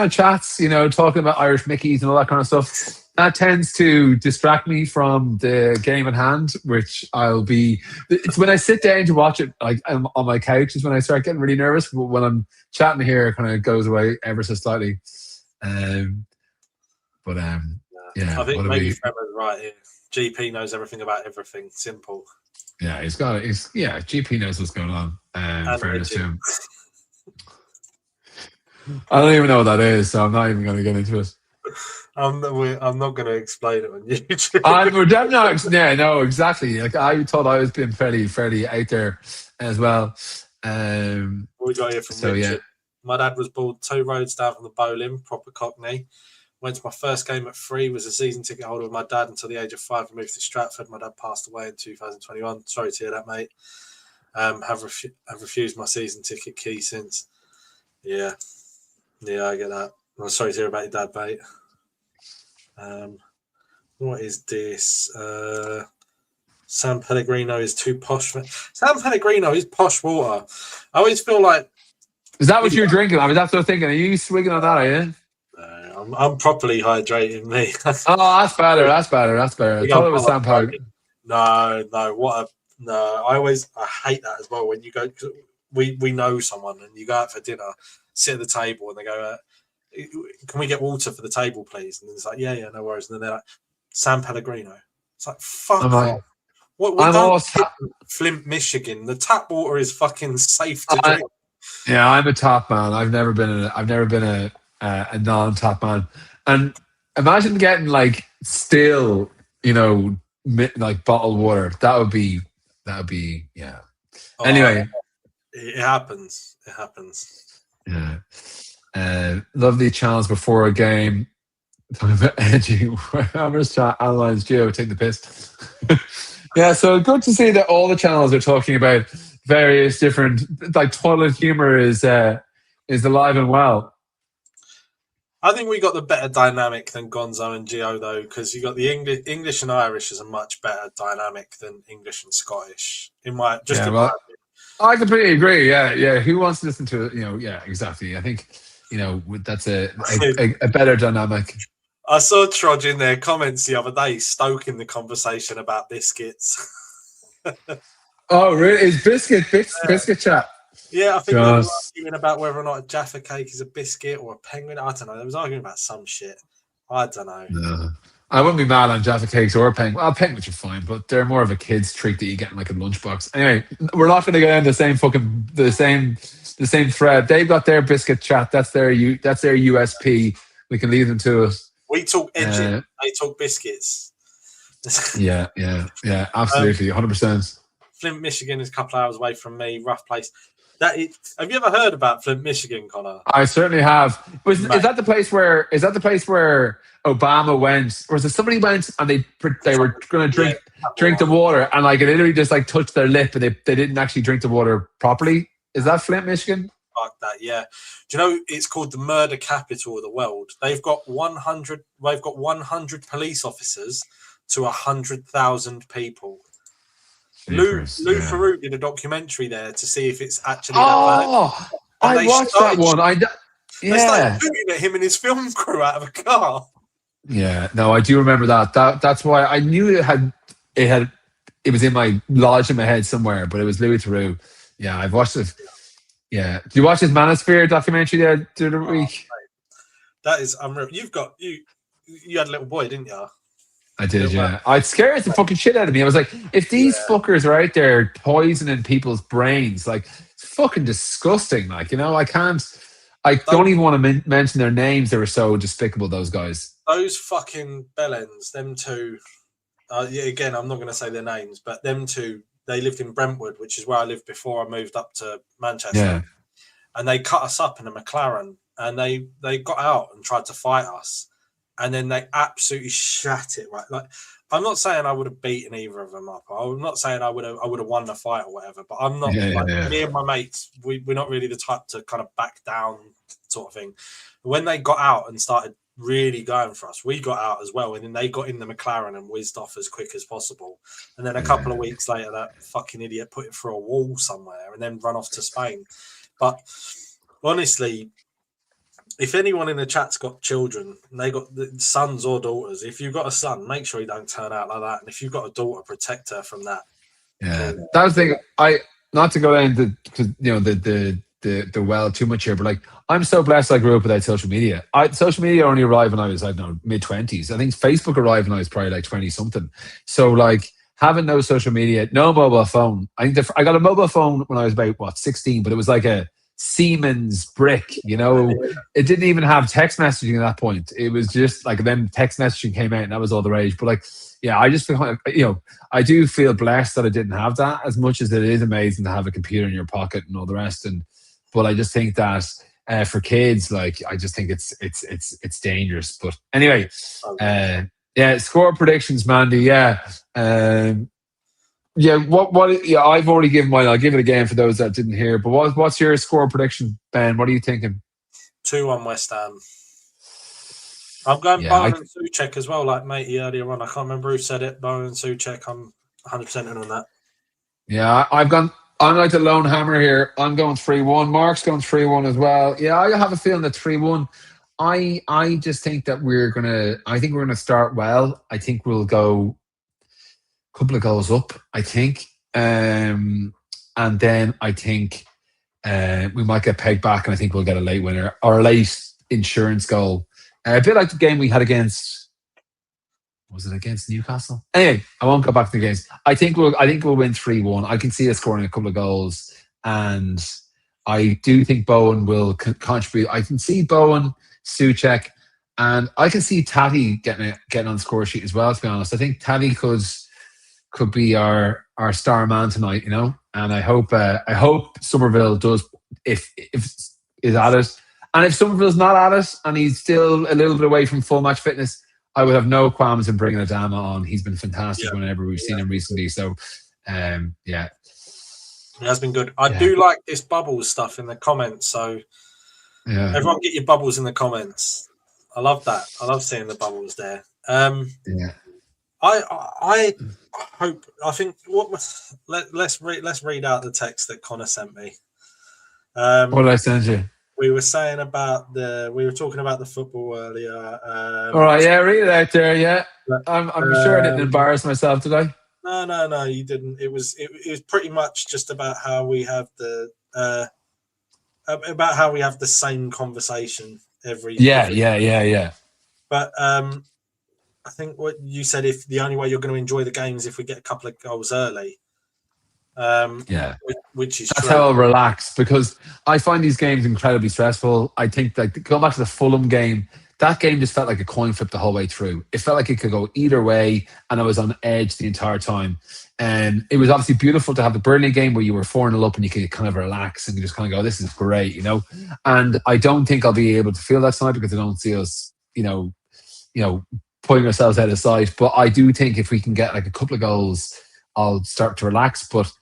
of chats, talking about Irish Mickeys and all that kind of stuff, that tends to distract me from the game at hand, which it's when I sit down to watch it, like I'm on my couch, is when I start getting really nervous. But when I'm chatting here, it kind of goes away ever so slightly. I think maybe Trevor's right here. GP knows everything about everything. Simple. Yeah, GP knows what's going on. Fairness to him. I don't even know what that is, so I'm not even going to get into it. I'm not going to explain it on YouTube. We're definitely not. No, exactly. Like, I thought I was being fairly out there as well. We got here from Richard. Yeah. My dad was born 2 roads down from the bowling, proper Cockney. Went to my first game at 3, was a season ticket holder with my dad until the age of 5. I moved to Stratford. My dad passed away in 2021. Sorry to hear that, mate. Have refused my season ticket key since. Yeah, I get that. I'm sorry to hear about your dad, mate. What is this? San Pellegrino is too posh. San Pellegrino is posh water. I always feel like... Is that what you're drinking? I was after thinking, are you swigging on that, are you? I'm properly hydrating, me. Oh, that's better. I thought it was San Pellegrino. No. I hate that as well. When you go, we know someone and you go out for dinner, sit at the table, and they go, "Can we get water for the table, please?" And it's like, "Yeah, no worries." And then they're like, "San Pellegrino." It's like, fuck off. What? We don't Flint, Michigan. The tap water is fucking safe to drink. Yeah, I'm a tap man. I've never been a non-tap man. And imagine getting like still, like bottled water. That would be yeah. Anyway, it happens. Yeah. Lovely channels before a game. Talking about edging. Hammers chat analyze Gio take the piss. Yeah, so good to see that all the channels are talking about various different, like toilet humor is alive and well. I think we got the better dynamic than Gonzo and Gio though, because you got the English and Irish is a much better dynamic than English and Scottish. My opinion. I completely agree. Yeah. Who wants to listen to it? Yeah, exactly. I think that's a better dynamic. I saw Trudge in their comments the other day, stoking the conversation about biscuits. Oh, really? Is biscuit chat? Yeah, I think they were arguing about whether or not a Jaffa cake is a biscuit or a penguin. I don't know. They was arguing about some shit. I don't know. No. I wouldn't be mad on Jaffa cakes or penguin. Well, penguins are fine, but they're more of a kid's treat that you get in like a lunchbox. Anyway, we're not going to go down the same thread. They've got their biscuit chat. That's their USP. We can leave them to it. We talk edging. They talk biscuits. Yeah. Absolutely, 100%. Flint, Michigan is a couple of hours away from me. Rough place. Have you ever heard about Flint, Michigan, Connor? I certainly have. Is that the place where Obama went? Or was it somebody went and they were going to drink the water and like it literally just like touched their lip and they didn't actually drink the water properly? Is that Flint, Michigan? Fuck that, yeah. Do you know it's called the murder capital of the world? They've got 100 police officers to 100,000 people. Lou Farouk did a documentary there to see if it's actually that bad. I watched that one. They started shooting at him and his film crew out of a car. Yeah, no, I do remember that. That's why I knew it was in my lodge in my head somewhere, but it was Louis Theroux. Yeah, I've watched it. Yeah. Did you watch his Manosphere documentary there the other week? That is unreal. You had a little boy, didn't you? I did, yeah. It scared the fucking shit out of me. I was like, if these fuckers are out there poisoning people's brains, like, it's fucking disgusting. Like, I don't even want to mention their names. They were so despicable, those guys. Those fucking bellends, them two, again, I'm not going to say their names, but them two, they lived in Brentwood, which is where I lived before I moved up to Manchester. Yeah. And they cut us up in a McLaren and they got out and tried to fight us. And then they absolutely shat it, right? Like, I'm not saying I would have beaten either of them up. I'm not saying I would have won the fight or whatever. But I'm not me and my mates. We're not really the type to kind of back down, sort of thing. When they got out and started really going for us, we got out as well, and then they got in the McLaren and whizzed off as quick as possible. And then a couple of weeks later, that fucking idiot put it through a wall somewhere and then run off to Spain. But honestly, if anyone in the chat's got children, they got sons or daughters, if you've got a son, make sure you don't turn out like that. And if you've got a daughter, protect her from that. Yeah, that was the thing. Not to go down the well too much here, but like, I'm so blessed I grew up without social media. Social media only arrived when I was, mid-20s. I think Facebook arrived when I was probably like 20-something. So like, having no social media, no mobile phone. I got a mobile phone when I was about, 16, but it was like a Siemens brick, It didn't even have text messaging at that point. It was just like, then text messaging came out and that was all the rage. But like, yeah, I just feel, I do feel blessed that I didn't have that, as much as it is amazing to have a computer in your pocket and all the rest. But I just think that for kids, like, I just think it's dangerous. But anyway, score predictions, Mandy. Yeah. I've already given mine. I'll give it again for those that didn't hear. But what's your score prediction, Ben? What are you thinking? 2-1 West Ham. I'm going Bowen and Souček as well, like matey earlier on. I can't remember who said it. Bowen and Souček. I'm 100% in on that. Yeah, I'm like the lone hammer here. I'm going 3-1. Mark's going 3-1 as well. Yeah, I have a feeling that 3-1. I just think that we're gonna start well. I think we'll go couple of goals up, I think. And then I think we might get pegged back and I think we'll get a late winner or a late insurance goal. A bit like the game we had against, was it against Newcastle? Anyway, I won't go back to the games. I think we'll win 3-1. I can see us scoring a couple of goals and I do think Bowen will contribute. I can see Bowen, Souček, and I can see Taddy getting on the score sheet as well, to be honest. I think Taddy could be our star man tonight, And I hope Somerville does. If is at it. And if Somerville's not at it and he's still a little bit away from full match fitness, I would have no qualms in bringing Adama on. He's been fantastic whenever we've seen him recently. So, yeah. It has been good. I do like this bubbles stuff in the comments. So, everyone get your bubbles in the comments. I love that. I love seeing the bubbles there. I hope. I think let's read out the text that Connor sent me. What did I send you? We were saying about we were talking about the football earlier. All right, read it out there. Yeah, I'm sure I didn't embarrass myself, did I? No, you didn't. It was pretty much just about how we have the same conversation every. Yeah. But I think what you said, if the only way you're going to enjoy the games if we get a couple of goals early. Which is that's true. How I'll relax, because I find these games incredibly stressful. I think, like, going back to the Fulham game, that game just felt like a coin flip the whole way through. It felt like it could go either way, and I was on edge the entire time. And it was obviously beautiful to have the Burnley game where you were 4-0 up and you could kind of relax and you just kind of go, this is great, you know. And I don't think I'll be able to feel that tonight because I don't see us, you know, putting ourselves out of sight. But I do think if we can get like a couple of goals, I'll start to relax. But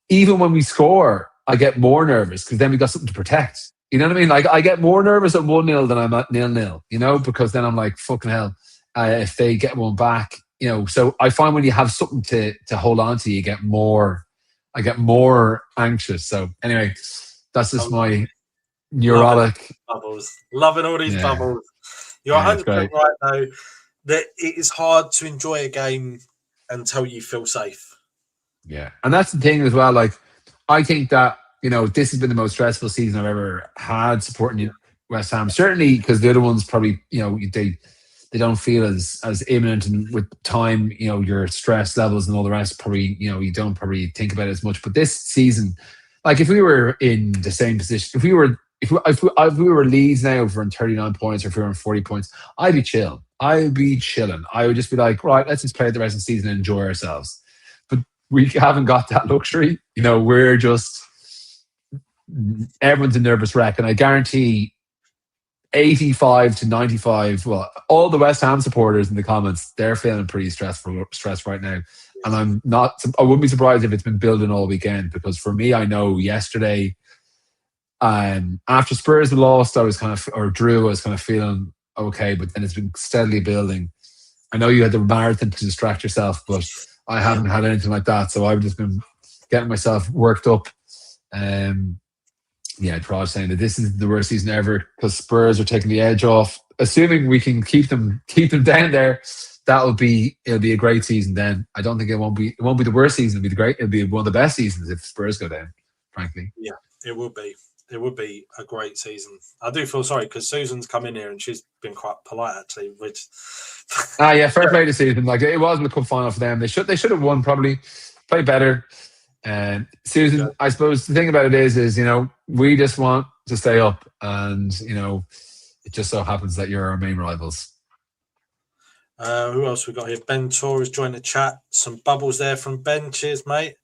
even when we score, I get more nervous because then we got something to protect. You know what I mean? Like, I get more nervous at 1-0 than I'm at 0-0, you know, because then I'm like, fucking hell, if they get one back, you know. So I find when you have something to hold on to, I get more anxious. So anyway, that's just my neurotic. Bubbles. Loving all these bubbles. You're 100% right, though, that it is hard to enjoy a game until you feel safe. Yeah. And that's the thing as well. Like, I think that, you know, this has been the most stressful season I've ever had supporting West Ham. Certainly because the other ones probably, you know, they don't feel as imminent, and with time, you know, your stress levels and all the rest probably, you know, you don't probably think about it as much. But this season, like, if we were in the same position, if we were Leeds now, if we're in 39 points, or if we were in 40 points, I'd be chilling. I would just be like, right, let's just play the rest of the season and enjoy ourselves. But we haven't got that luxury. You know, we're just, everyone's a nervous wreck. And I guarantee 85 to 95, well, all the West Ham supporters in the comments, they're feeling pretty stressed right now. And I wouldn't be surprised if it's been building all weekend, because for me, I know yesterday, after Spurs had lost, drew, I was kind of feeling okay, but then it's been steadily building. I know you had the marathon to distract yourself, but I haven't had anything like that. So I've just been getting myself worked up. Probably saying that this is the worst season ever because Spurs are taking the edge off. Assuming we can keep them down there, it'll be a great season then. I don't think it won't be the worst season. It'll be one of the best seasons if Spurs go down, frankly. Yeah, it will be. It would be a great season. I do feel sorry because Susan's come in here and she's been quite polite actually. Fair play this season. Like, it was a cup final for them. They should have won, probably play better. And Susan, I suppose the thing about it is, you know, we just want to stay up, and, you know, it just so happens that you're our main rivals. Who else we got here? Ben Tor has joined the chat. Some bubbles there from Ben. Cheers, mate.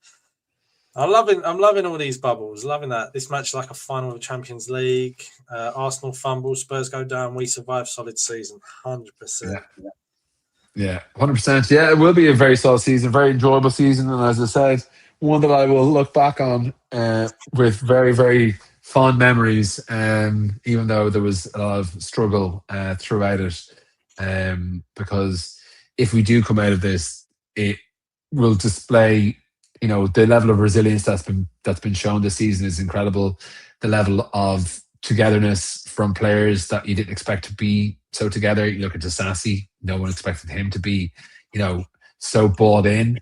I'm loving all these bubbles. Loving that. This match is like a final of the Champions League. Arsenal fumble, Spurs go down, we survive. Solid season, 100%. Yeah, 100%. Yeah, it will be a very solid season, very enjoyable season, and as I said, one that I will look back on with very, very fond memories. Even though there was a lot of struggle throughout it, because if we do come out of this, it will display, you know, the level of resilience that's been shown this season is incredible. The level of togetherness from players that you didn't expect to be so together. You look at Disasi, no one expected him to be, you know, so bought in.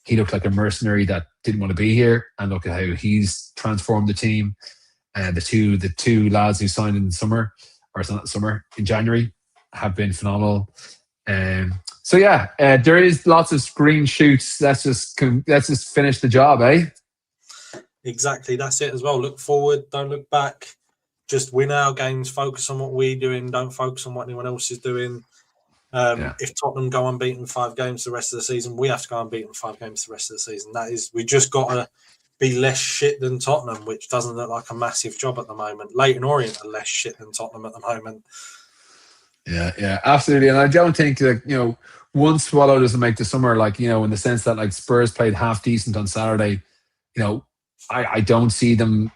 He looked like a mercenary that didn't want to be here, and look at how he's transformed the team. And the two lads who signed in in January, have been phenomenal. So there is lots of green shoots. Let's just finish the job, eh? Exactly, that's it as well. Look forward, don't look back. Just win our games. Focus on what we're doing. Don't focus on what anyone else is doing. If Tottenham go unbeaten 5 games the rest of the season, we have to go unbeaten 5 games the rest of the season. We just got to be less shit than Tottenham, which doesn't look like a massive job at the moment. Leyton Orient are less shit than Tottenham at the moment. Yeah, absolutely. And I don't think that, one swallow doesn't make the summer, in the sense that like Spurs played half decent on Saturday. I don't see them,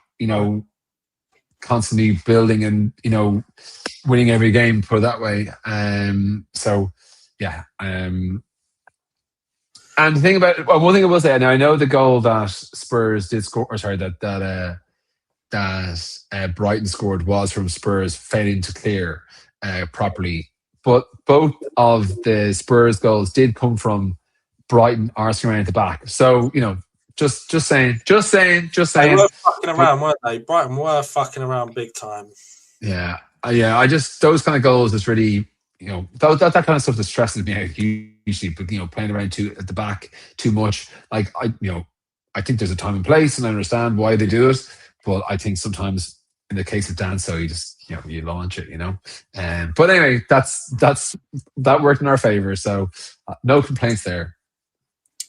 constantly building and, winning every game, put it that way. So yeah. And the thing about one thing I will say, now I know the goal that Spurs did score, or sorry, that Brighton scored was from Spurs failing to clear properly, but both of the Spurs goals did come from Brighton arcing around at the back. So just saying. They were fucking around, weren't they? Brighton were fucking around big time. Yeah. I just, those kind of goals is really, that kind of stuff that stresses me out usually. But playing around at the back too much, I think there's a time and place, and I understand why they do it. But I think sometimes in the case of Danso, you just you launch it, But anyway, that worked in our favor, so no complaints there.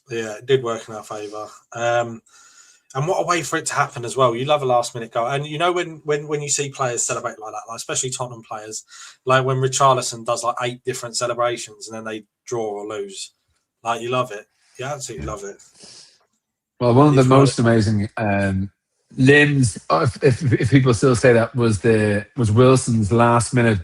Yeah, it did work in our favour. And what a way for it to happen as well. You love a last minute goal. And when you see players celebrate like that, like especially Tottenham players, like when Richarlison does like 8 different celebrations and then they draw or lose. Like, you love it. You absolutely love it. Well, one of the most amazing limbs, if people still say that, was Wilson's last minute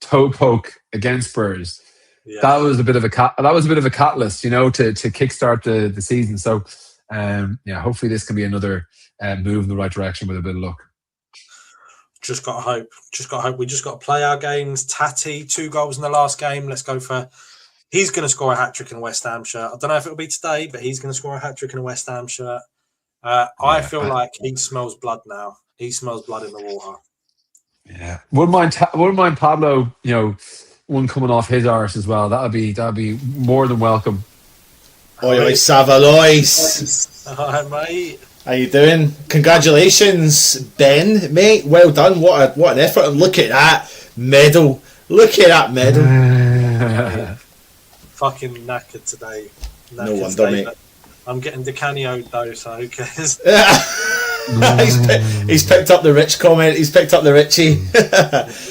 toe poke against Spurs. Yeah. That was a bit of a catalyst, to kickstart the season. So hopefully this can be another move in the right direction with a bit of luck. Just got to hope. We just got to play our games. Tatty, 2 goals in the last game. Let's go for. He's going to score a hat trick in a West Ham shirt. I don't know if it'll be today, but he's going to score a hat trick in a West Ham shirt. I feel like he smells blood now. He smells blood in the water. Yeah, wouldn't mind Pablo. One coming off his arse as well. That'd be more than welcome. Oi, Savalois. Hi, mate. How you doing? Congratulations, Ben, mate. Well done. What an effort. And look at that medal. Fucking knackered today. No wonder, mate. I'm getting decanioed though, so who cares? he's picked up the rich comment. He's picked up the Richie.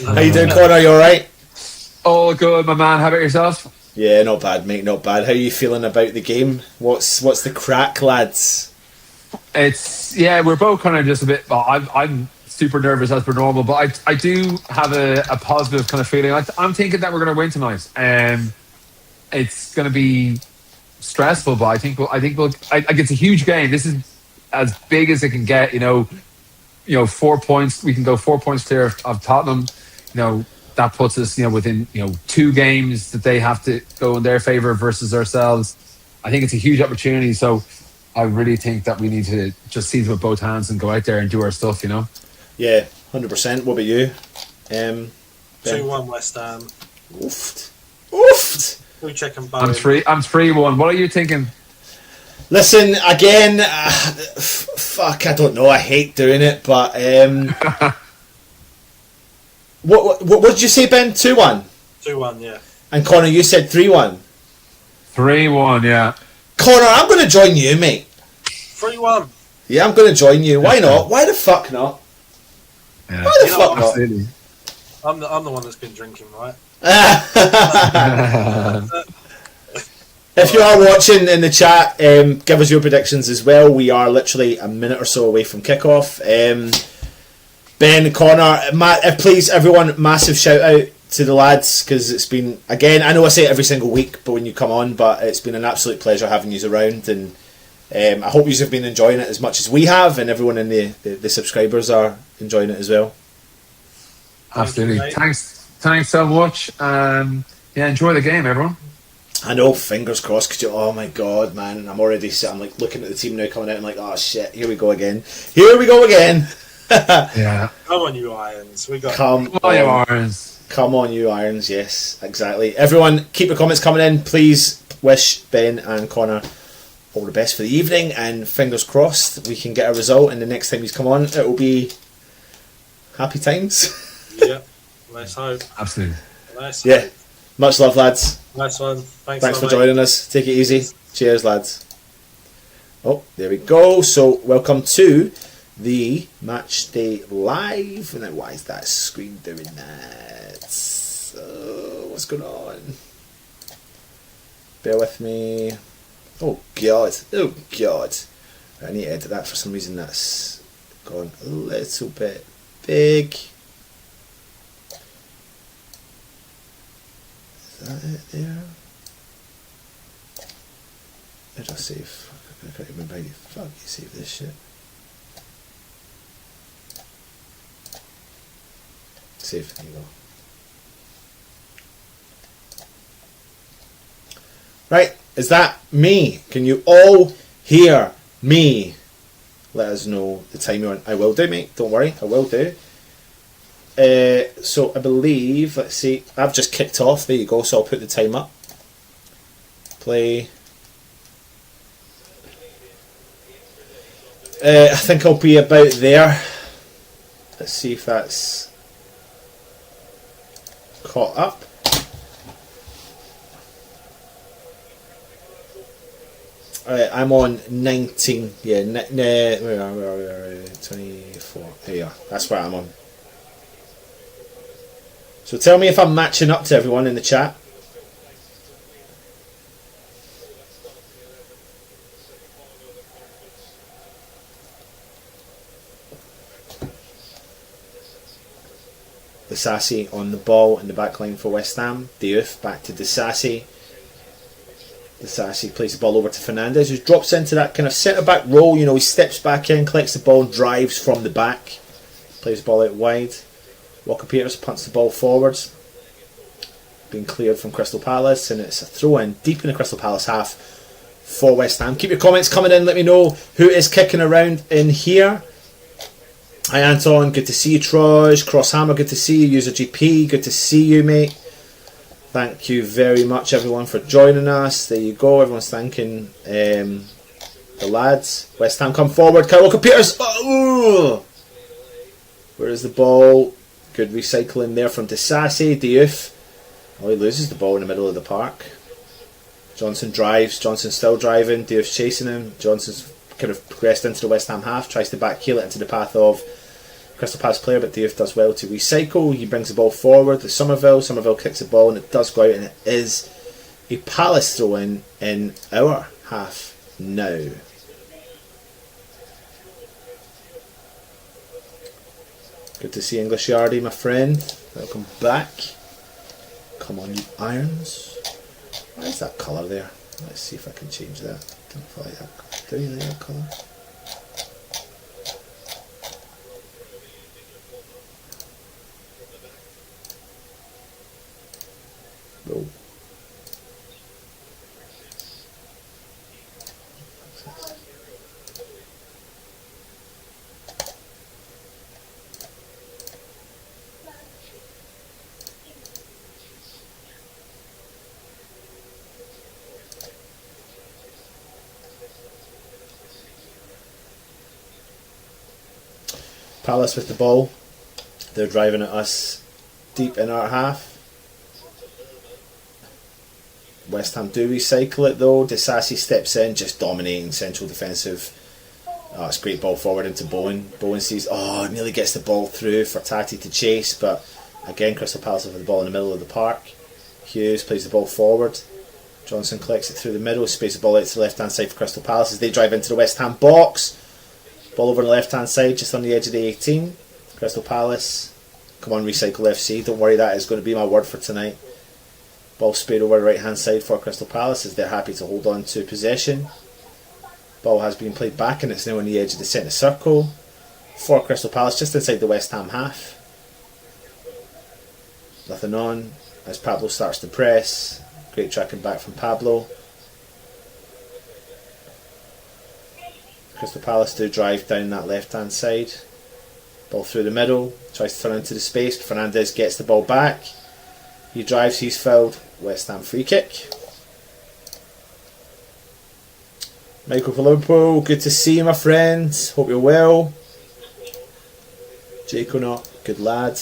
How you doing, Connor? You all right? All good, my man. How about yourself? Yeah, not bad, mate. Not bad. How are you feeling about the game? What's the crack, lads? We're both kind of just a bit. Well, I'm super nervous as per normal, but I do have a positive kind of feeling. I'm thinking that we're going to win tonight. It's going to be stressful, but I think it's a huge game. This is as big as it can get. 4 points. We can go 4 points clear of Tottenham. That puts us, within 2 games that they have to go in their favour versus ourselves. I think it's a huge opportunity. So I really think that we need to just seize it with both hands and go out there and do our stuff. Yeah, 100%. What about you? 2-1 West Ham. Oofed. We check and I'm 3-1. What are you thinking? Listen, again, fuck, I don't know. I hate doing it, but what did you say, Ben? 2-1? 2-1, yeah. And Connor, you said 3-1? 3-1, yeah. Connor, I'm going to join you, mate. 3-1. Yeah, I'm going to join you. Why not? Why the fuck not? Yeah. Why the fuck not? Absolutely. I'm the one that's been drinking, right? If you are watching in the chat, give us your predictions as well. We are literally a minute or so away from kickoff. Ben, Connor, Matt, please, everyone, massive shout out to the lads, because it's been, again, I know I say it every single week, but when you come on, but it's been an absolute pleasure having you around, and I hope you have been enjoying it as much as we have, and everyone in the subscribers are enjoying it as well. Absolutely. Thanks so much. Enjoy the game, everyone. I know, fingers crossed, because oh my god, man, I'm already like looking at the team now coming out and like, oh shit, here we go again. Yeah. Come on, you Irons. Come on, you Irons. Come on, you Irons. Yes, exactly. Everyone, keep your comments coming in. Please wish Ben and Connor all the best for the evening, and fingers crossed we can get a result. And the next time he's come on, it will be happy times. Yeah, let's hope. Absolutely. Yeah. Much love, lads. Nice one. Thanks for joining us. Take it easy. Cheers, lads. Oh, there we go. So, welcome to the match day live. And then why is that screen doing that? What's going on? Bear with me. Oh god. Oh god. I need to edit that. For some reason that's gone a little bit big. Is that it there? Where did I save? I can't remember how you fuck you save this shit. Save, there you go. Right, is that me? Can you all hear me? Let us know the time you're on. I will do, mate. Don't worry, I will do. So I believe, let's see, I've just kicked off. There you go, so I'll put the time up. Play. I think I'll be about there. Let's see if that's caught up. I'm on 19. Yeah, where are we? 24. There you are. That's where I'm on. So tell me if I'm matching up to everyone in the chat. Disasi on the ball in the back line for West Ham. Diouf back to Disasi. Disasi plays the ball over to Fernandez, who drops into that kind of centre-back role. You know, he steps back in, collects the ball and drives from the back. Plays the ball out wide. Walker-Peters punts the ball forwards. Being cleared from Crystal Palace, and it's a throw-in deep in the Crystal Palace half for West Ham. Keep your comments coming in. Let me know who is kicking around in here. Hi Anton, good to see you. Troj, Crosshammer, good to see you. User GP, good to see you, mate. Thank you very much, everyone, for joining us. There you go. Everyone's thanking the lads. West Ham come forward. Kyle Walker-Peters. Oh! Where is the ball? Good recycling there from Disasi. Diouf. Oh, he loses the ball in the middle of the park. Johnson drives. Johnson still driving. Diouf's chasing him. Johnson's kind of progressed into the West Ham half. Tries to back heel it into the path of Crystal Palace player, but Diouf does well to recycle. He brings the ball forward to Somerville kicks the ball and it does go out, and it is a Palace throw in our half now. Good to see English Yardy, my friend. Welcome back. Come on, you irons. Why is that colour there? Let's see if I can change that. Don't feel like that. Do you like that colour? Roll. Palace with the ball. They're driving at us deep in our half. West Ham do recycle it though. Disasi steps in, just dominating central defensive. Oh, it's a great ball forward into Bowen. Bowen sees, nearly gets the ball through for Tati to chase, but again Crystal Palace with the ball in the middle of the park. Hughes plays the ball forward. Johnson collects it through the middle, spaces the ball out to the left hand side for Crystal Palace as they drive into the West Ham box. Ball over on the left hand side, just on the edge of the 18. Crystal Palace. Come on, Recycle FC. Don't worry, that is going to be my word for tonight. Ball sprayed over the right hand side for Crystal Palace as they're happy to hold on to possession. Ball has been played back and it's now on the edge of the centre circle for Crystal Palace, just inside the West Ham half. Nothing on as Pablo starts to press. Great tracking back from Pablo. Crystal Palace do drive down that left hand side. Ball through the middle, tries to turn into the space. Fernandez gets the ball back. He drives, he's fouled. West Ham free kick. Michael for Liverpool, good to see you, my friend. Hope you're well. Jake O'Neill, good lad.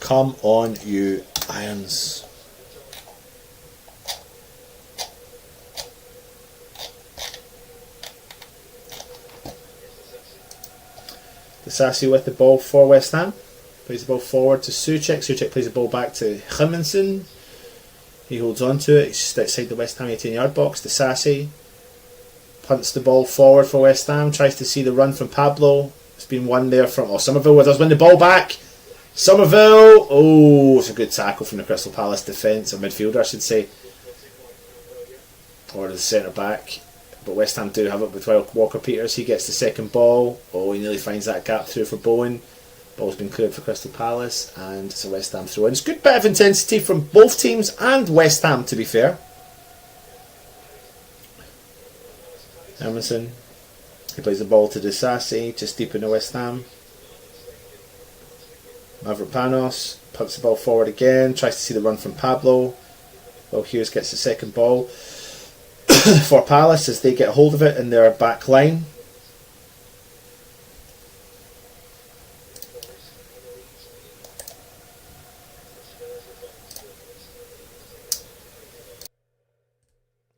Come on, you irons. Disasi with the ball for West Ham. Plays the ball forward to 𝗪𝗏. 𝗪𝗏 plays the ball back to 𝗪𝗏𝘀𝘀. He holds on to it. He's just outside the West Ham 18-yard box. Disasi punts the ball forward for West Ham. Tries to see the run from Pablo. It's been won there from... Oh, Somerville does win the ball back. Somerville. Oh, it's a good tackle from the Crystal Palace defence, or midfielder I should say. Or the centre back. But West Ham do have it with Walker-Peters. He gets the second ball. Oh, he nearly finds that gap through for Bowen. Ball's been cleared for Crystal Palace, and it's a West Ham throw in. It's a good bit of intensity from both teams and West Ham, to be fair. Emerson. He plays the ball to Disasi, just deep in the West Ham. Mavropanos puts the ball forward again, tries to see the run from Pablo. Will Hughes gets the second ball for Palace as they get hold of it in their back line.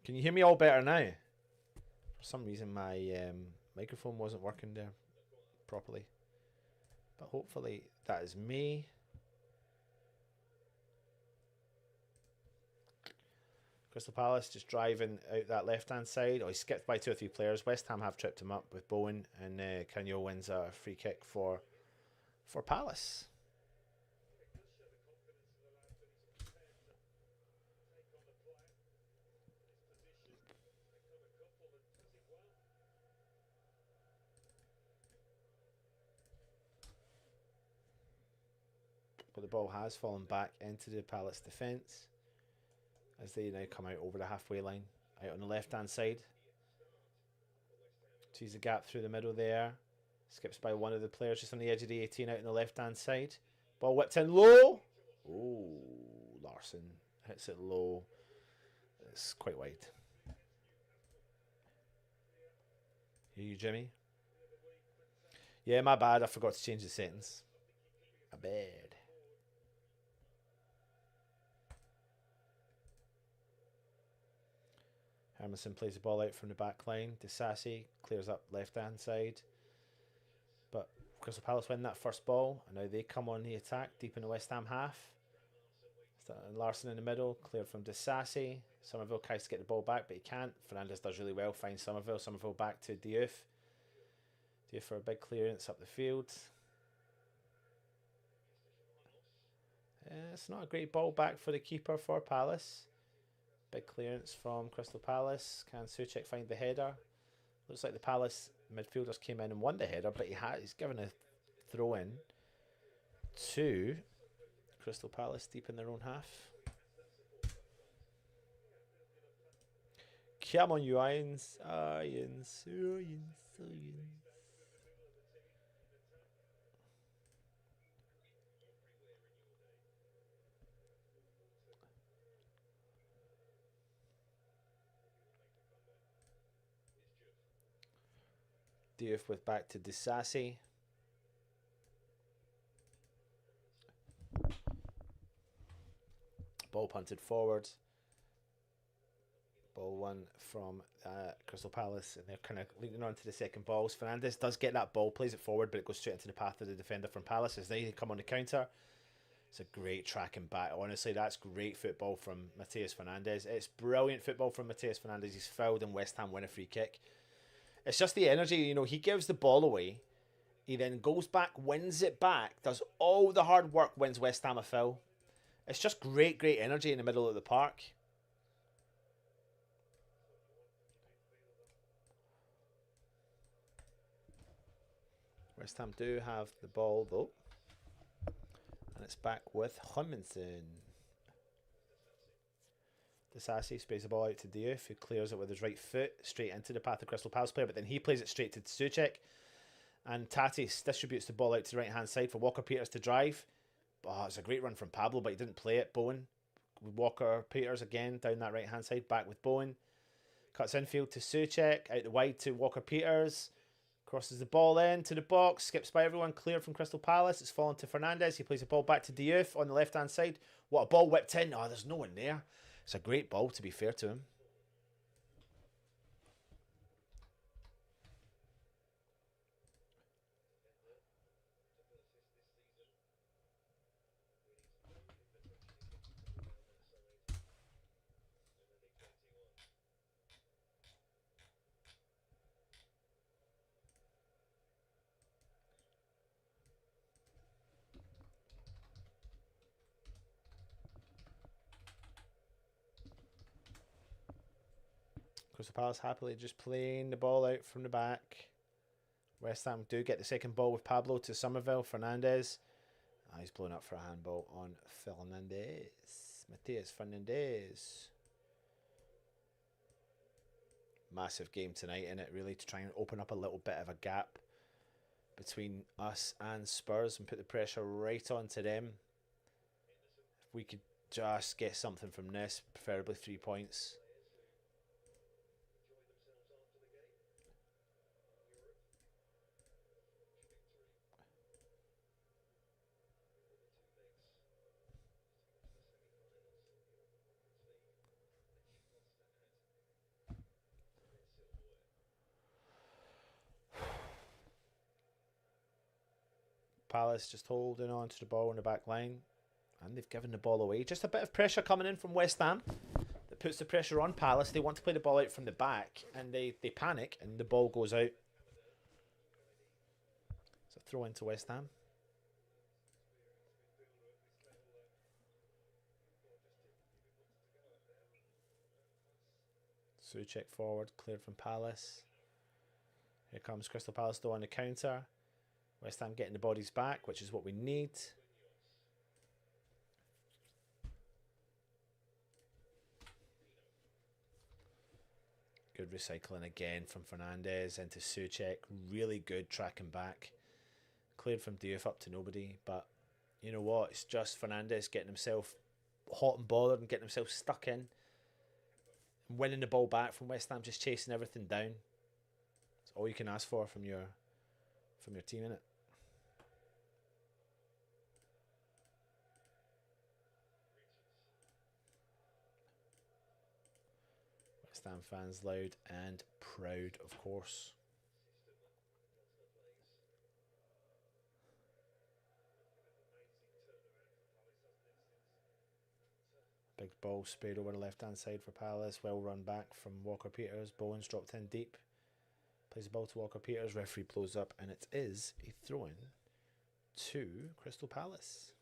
Can you hear me all better now? For some reason my microphone wasn't working there properly. But hopefully that is me. Crystal Palace just driving out that left hand side. Oh, he skipped by 2 or 3 players. West Ham have tripped him up with Bowen, and 𝗪𝗏𝘀𝗁 wins a free kick for Palace. But the ball has fallen back into the Palace defence as they now come out over the halfway line, out on the left hand side. Sees the gap through the middle there. Skips by one of the players just on the edge of the 18 out on the left hand side. Ball whipped in low. Oh, Larsson hits it low. It's quite wide. You, Jimmy? Yeah, my bad. I forgot to change the settings. My bad. Emerson plays the ball out from the back line. Disasi clears up left hand side. But Crystal Palace win that first ball, and now they come on the attack deep in the West Ham half. Larsson in the middle, cleared from Disasi. Somerville tries to get the ball back, but he can't. Fernandes does really well, finds Somerville. Somerville back to 𝗪𝗏𝘀𝘀. 𝗪𝗏𝘀𝘀 for a big clearance up the field. It's not a great ball back for the keeper for Palace. Big clearance from Crystal Palace. Can 𝗪𝗏𝘀𝘀 find the header? Looks like the Palace midfielders came in and won the header, but he's given a throw in to Crystal Palace deep in their own half. Come on, you Irons. Irons. 𝗪𝗏𝘀𝘀𝗏 with back to Disasi. Ball punted forward. Ball one from Crystal Palace, and they're kind of leaning on to the second balls. Fernandes does get that ball, plays it forward, but it goes straight into the path of the defender from Palace as they come on the counter. It's a great tracking back. Honestly, that's great football from Matheus Fernandes. It's brilliant football from Matheus Fernandes. He's fouled and West Ham win a free kick. It's just the energy, you know, he gives the ball away. He then goes back, wins it back, does all the hard work, wins West Ham a foul. It's just great energy in the middle of the park. West Ham do have the ball though. And it's back with Hudminson. Disasi sprays the ball out to 𝗪𝗏𝘀𝘀𝘁, who clears it with his right foot straight into the path of Crystal Palace player, but then he plays it straight to 𝗪𝗏𝘀𝘀𝘁, and Tatis distributes the ball out to the right hand side for Walker-Peters to drive. Oh, it's a great run from Pablo, but he didn't play it. Bowen with Walker-Peters again down that right hand side, back with Bowen, cuts infield to 𝗪𝗏𝘀𝘀𝘁, out the wide to Walker-Peters, crosses the ball in to the box, skips by everyone, cleared from Crystal Palace. It's fallen to Fernandes. He plays the ball back to 𝗪𝗏𝘀𝘀𝘁 on the left hand side. What a ball whipped in. Oh, there's no one there. It's a great ball, to be fair to him. Crystal Palace happily just playing the ball out from the back. West Ham do get the second ball with Pablo to 𝗪𝗏𝗀. Fernandes. He's blown up for a handball on Fernandes. Matheus Fernandes. Massive game tonight, in it, really, to try and open up a little bit of a gap between us and Spurs and put the pressure right onto them. If we could just get something from this, preferably 3 points. Palace just holding on to the ball in the back line. And they've given the ball away. Just a bit of pressure coming in from West Ham that puts the pressure on Palace. They want to play the ball out from the back, and they panic, and the ball goes out. So throw into West Ham. 𝗪𝗏𝗀𝗀𝗏 forward, cleared from Palace. Here comes Crystal Palace though on the counter. West Ham getting the bodies back, which is what we need. Good recycling again from Fernandes into 𝗪𝗏𝗀𝗀𝗏. Really good tracking back. Cleared from Diouf up to nobody. But you know what? It's just Fernandes getting himself hot and bothered and getting himself stuck in. Winning the ball back from West Ham, just chasing everything down. It's all you can ask for from your team, innit? West Ham fans loud and proud, of course. Big ball sprayed over the left-hand side for Palace. Well run back from Walker-Peters. Bowen's dropped in deep. Plays the ball to Walker-Peters. Referee blows up, and it is a throw-in to Crystal Palace.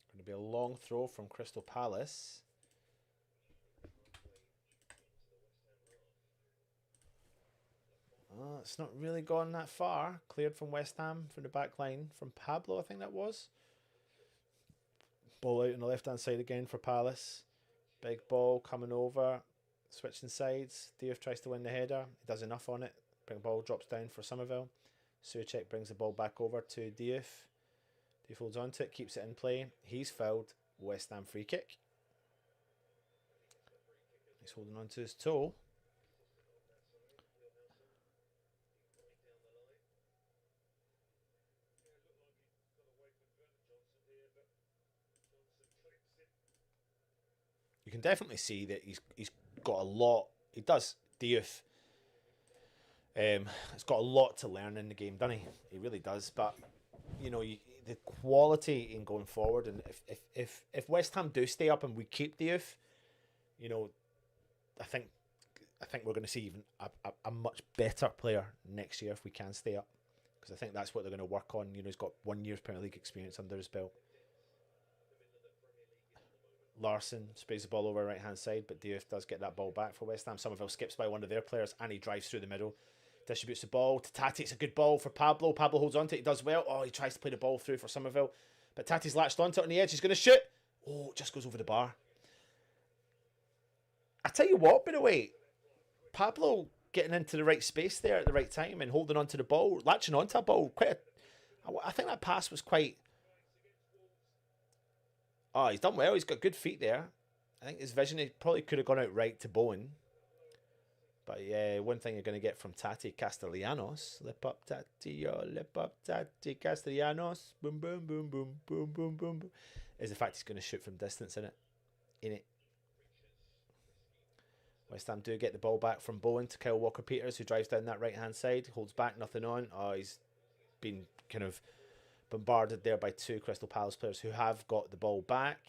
Going to be a long throw from Crystal Palace. It's not really gone that far. Cleared from West Ham from the back line from Pablo, I think that was. Ball out on the left-hand side again for Palace. Big ball coming over. Switching sides. Diouf tries to win the header. He does enough on it. Big ball drops down for 𝗪𝗏𝗀𝗀𝗏. 𝗪𝗏𝗀𝗀𝗏 brings the ball back over to Diouf. Diouf holds on to it, keeps it in play. He's fouled. West Ham free kick. He's holding on to his toe. You can definitely see that he's got a lot. He does. Diouf has got a lot to learn in the game, doesn't he? He really does. But you know, the quality in going forward, and if West Ham do stay up and we keep Diouf, you know, I think we're going to see even a much better player next year if we can stay up, because I think that's what they're going to work on. You know, he's got 1 year's Premier League experience under his belt. Larsson sprays the ball over right hand side, but Diouf does get that ball back for West Ham. 𝗪𝗏𝗀𝗀𝗏 skips by one of their players and he drives through the middle. Distributes the ball to Tati. It's a good ball for Pablo. Pablo holds on to it. He does well. Oh, he tries to play the ball through for 𝗪𝗏𝗀𝗏𝗏. But Tati's latched onto it on the edge. He's going to shoot. Oh, it just goes over the bar. I tell you what, by the way, Pablo getting into the right space there at the right time and holding on to the ball, latching onto a ball. I think that pass was quite... Oh, he's done well. He's got good feet there. I think his vision, he probably could have gone out right to Bowen. But yeah, one thing you're going to get from Tati Castellanos, lip up Tati, yo, lip up Tati Castellanos, boom, boom, boom, boom, boom, boom, boom, boom, is the fact he's going to shoot from distance, innit? West Ham do get the ball back from Bowen to Kyle Walker-Peters, who drives down that right-hand side, holds back, nothing on. Oh, he's been kind of bombarded there by two Crystal Palace players who have got the ball back.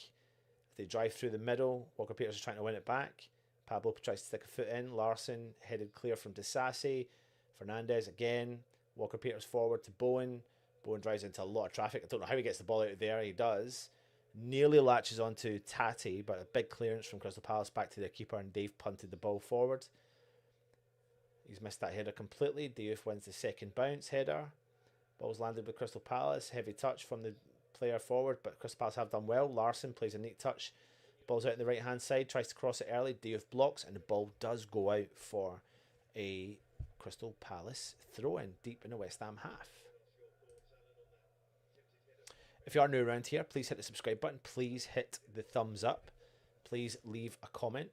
They drive through the middle. Walker-Peters is trying to win it back. Pablo tries to stick a foot in. Larsson headed clear from Disasi. Fernandez again. Walker-Peters forward to Bowen. Bowen drives into a lot of traffic. I don't know how he gets the ball out of there. He does. Nearly latches onto Tati, but a big clearance from Crystal Palace back to their keeper, and they've punted the ball forward. He's missed that header completely. Diouf wins the second bounce header. Ball's landed with Crystal Palace. Heavy touch from the player forward, but Crystal Palace have done well. Larsson plays a neat touch. Ball's out on the right-hand side. Tries to cross it early. Diouf blocks, and the ball does go out for a Crystal Palace throw-in deep in the West Ham half. If you are new around here, please hit the subscribe button. Please hit the thumbs up. Please leave a comment.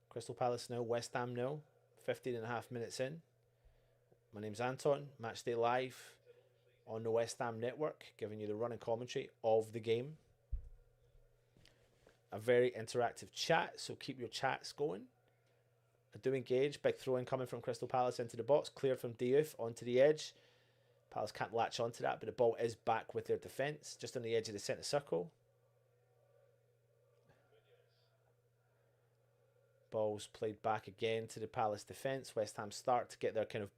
Crystal Palace nil, West Ham nil. 15.5 minutes in. My name's Anton. Matchday Live on the West Ham Network, giving you the running commentary of the game. A very interactive chat, so keep your chats going. I do engage. Big throw-in coming from Crystal Palace into the box. Cleared from Diouf onto the edge. Palace can't latch onto that, but the ball is back with their defence, just on the edge of the centre circle. Ball's played back again to the Palace defence. West Ham start to get their kind of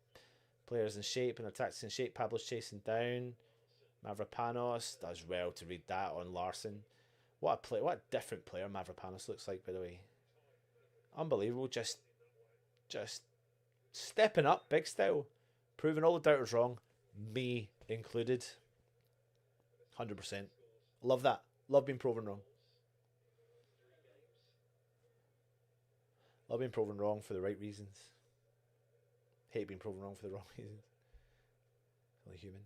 players in shape and their tactics in shape. Pablo's chasing down. 𝗪𝗁𝘀𝗀𝗏 does well to read that on Larsson. What a different player 𝗪𝗁𝘀𝗀𝗏 looks like, by the way. Unbelievable. Just stepping up, big style. Proving all the doubters wrong. Me included. 100%. Love that. Love being proven wrong. Love being proven wrong for the right reasons. Hate being proven wrong for the wrong reasons. Only human.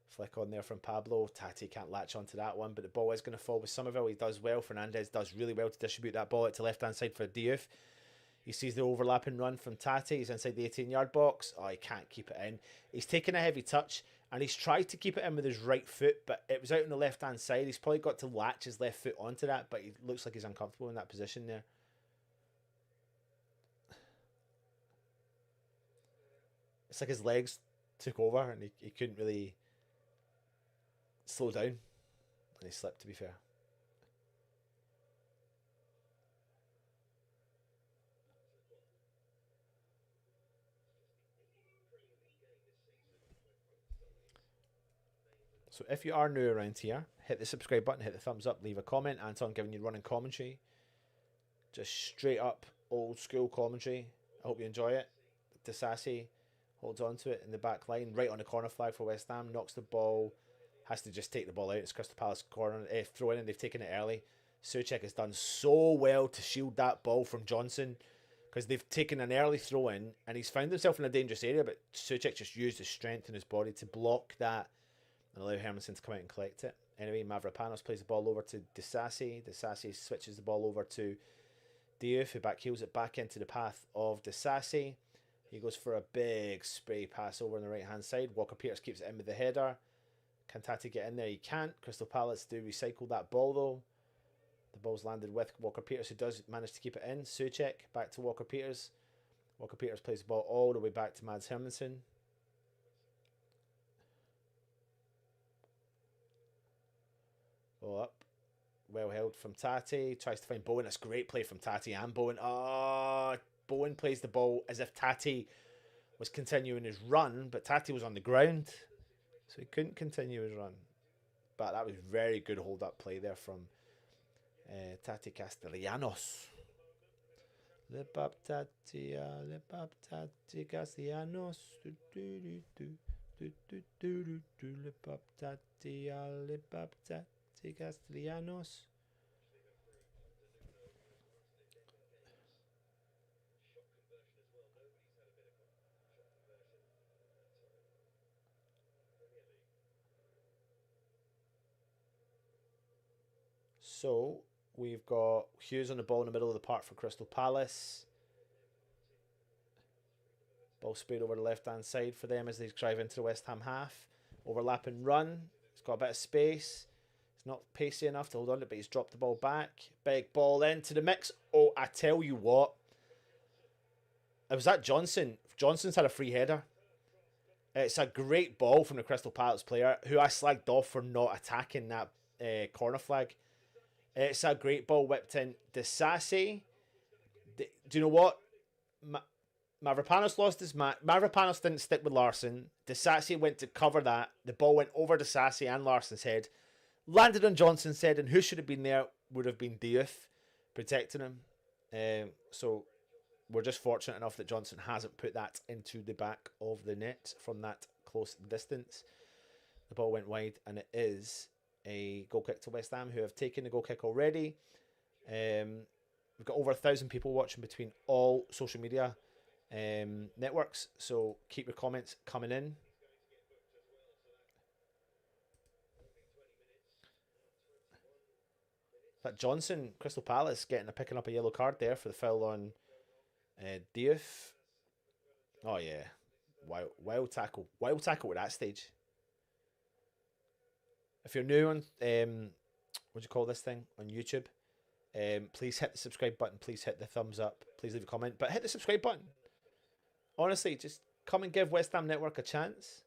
Flick on there from Pablo. Tati can't latch onto that one, but the ball is going to fall with Somerville. He does well. Fernandez does really well to distribute that ball out to left-hand side for Diouf. He sees the overlapping run from Tati. He's inside the 18-yard box. Oh, he can't keep it in. He's taken a heavy touch, and he's tried to keep it in with his right foot, but it was out on the left-hand side. He's probably got to latch his left foot onto that, but he looks like he's uncomfortable in that position there. It's like his legs took over, and he couldn't really slow down. And he slipped, to be fair. So if you are new around here, hit the subscribe button, hit the thumbs up, leave a comment. Anton giving you running commentary. Just straight up old school commentary. I hope you enjoy it. Disasi holds on to it in the back line, right on the corner flag for West Ham, knocks the ball, has to just take the ball out. It's Crystal Palace corner, throw in, and they've taken it early. 𝗪𝗁𝗀𝗏 has done so well to shield that ball from Johnson, because they've taken an early throw in, and he's found himself in a dangerous area, but 𝗪𝗁𝗀𝗏 just used his strength in his body to block that and allow Hermansen to come out and collect it. Anyway, 𝗪𝗁𝗀𝗏 plays the ball over to Disasi. Disasi switches the ball over to Diouf, who backheels it back into the path of Disasi. He goes for a big spray pass over on the right-hand side. Walker-Peters keeps it in with the header. Can Tati get in there? He can't. Crystal Palace do recycle that ball, though. The ball's landed with Walker-Peters, who does manage to keep it in. 𝗪𝗁𝗀𝗏 back to Walker-Peters. Walker-Peters plays the ball all the way back to Mads Hermansen. Ball up. Well held from Tati. Tries to find Bowen. That's great play from Tati and Bowen. Bowen plays the ball as if Tati was continuing his run, but Tati was on the ground, so he couldn't continue his run. But that was very good hold-up play there from Tati Castellanos. Lip up Tati Castellanos. Lip up Tati Castellanos. So we've got Hughes on the ball in the middle of the park for Crystal Palace. Ball sprayed over the left-hand side for them as they drive into the West Ham half. Overlapping run. It's got a bit of space. He's not pacey enough to hold on to it, but he's dropped the ball back. Big ball into the mix. Oh, I tell you what. It was that Johnson. Johnson's had a free header. It's a great ball from the Crystal Palace player, who I slagged off for not attacking that corner flag. It's a great ball whipped in. 𝗪𝗧𝗖𝗪𝗧𝗧. Do you know what? 𝗪𝗧𝗪𝗀𝗧 lost his match. 𝗪𝗧𝗪𝗀𝗧 didn't stick with Larsson. 𝗪𝗧𝗪𝗧 went to cover that. The ball went over 𝗪𝗧𝗪𝗧 and Larsson's head. Landed on Johnson's head, and who should have been there would have been 𝗪𝗪𝗀𝗃 protecting him. So we're just fortunate enough that Johnson hasn't put that into the back of the net from that close distance. The ball went wide, and it is a goal kick to West Ham, who have taken the goal kick already. We've got over 1,000 people watching between all social media networks, so keep your comments coming in. That Johnson, Crystal Palace, picking up a yellow card there for the foul on 𝗪𝗪𝗀𝗃. Oh yeah, wild tackle at that stage. If you're new on what do you call this thing on YouTube, please hit the subscribe button. Please hit the thumbs up. Please leave a comment, but hit the subscribe button. Honestly, just come and give West Ham Network a chance.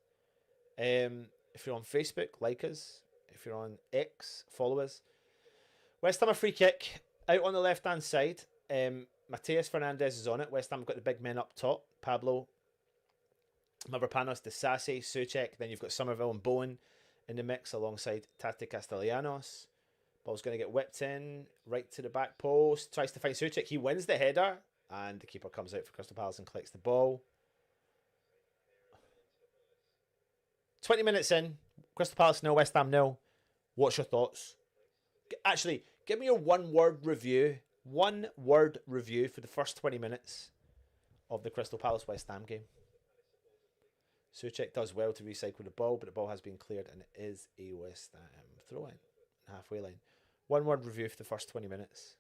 If you're on Facebook, like us. If you're on X, follow us. West Ham a free kick out on the left hand side. Mateus Fernandez is on it. West Ham have got the big men up top. Pablo, 𝗪𝗧𝗪𝗧𝗪𝗧𝗪, 𝗪𝗧𝗪𝗧𝗪𝗃. Then you've got Somerville and Bowen in the mix alongside 𝗪𝗪𝗪𝗃 Castellanos. Ball's going to get whipped in right to the back post. Tries to find 𝗪𝗁𝗃. He wins the header, and the keeper comes out for Crystal Palace and collects the ball. 20 minutes in, Crystal Palace 0, West Ham 0. What's your thoughts? Actually, give me your one-word review. One-word review for the first 20 minutes of the Crystal Palace West Ham game. 𝗪𝗁𝗃 does well to recycle the ball, but the ball has been cleared, and it is a West Ham throw-in. Halfway line. One-word review for the first 20 minutes.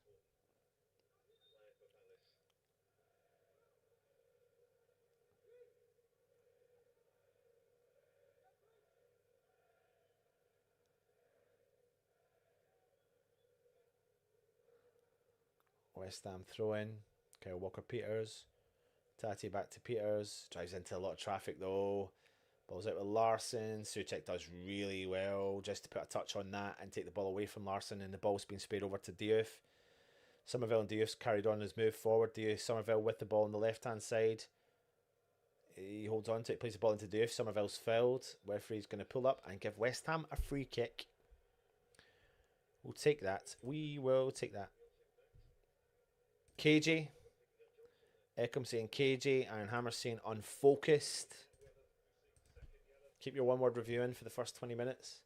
West Ham throw-in. Kyle Walker-Peters. Tati back to Peters. Drives into a lot of traffic though. Ball's out with Larsson. 𝗪𝗁𝗃 does really well just to put a touch on that and take the ball away from Larsson, and the ball's been sprayed over to 𝗪𝗪𝗃. Somerville and 𝗪𝗪𝗃's carried on his move forward. Somerville with the ball on the left hand side. He holds on to it, plays the ball into 𝗪𝗪𝗃. Somerville's fouled. Referee's going to pull up and give West Ham a free kick. We'll take that. We will take that. KJ. Eckham saying KJ. Iron Hammer saying unfocused. Keep your one-word review in for the first 20 minutes.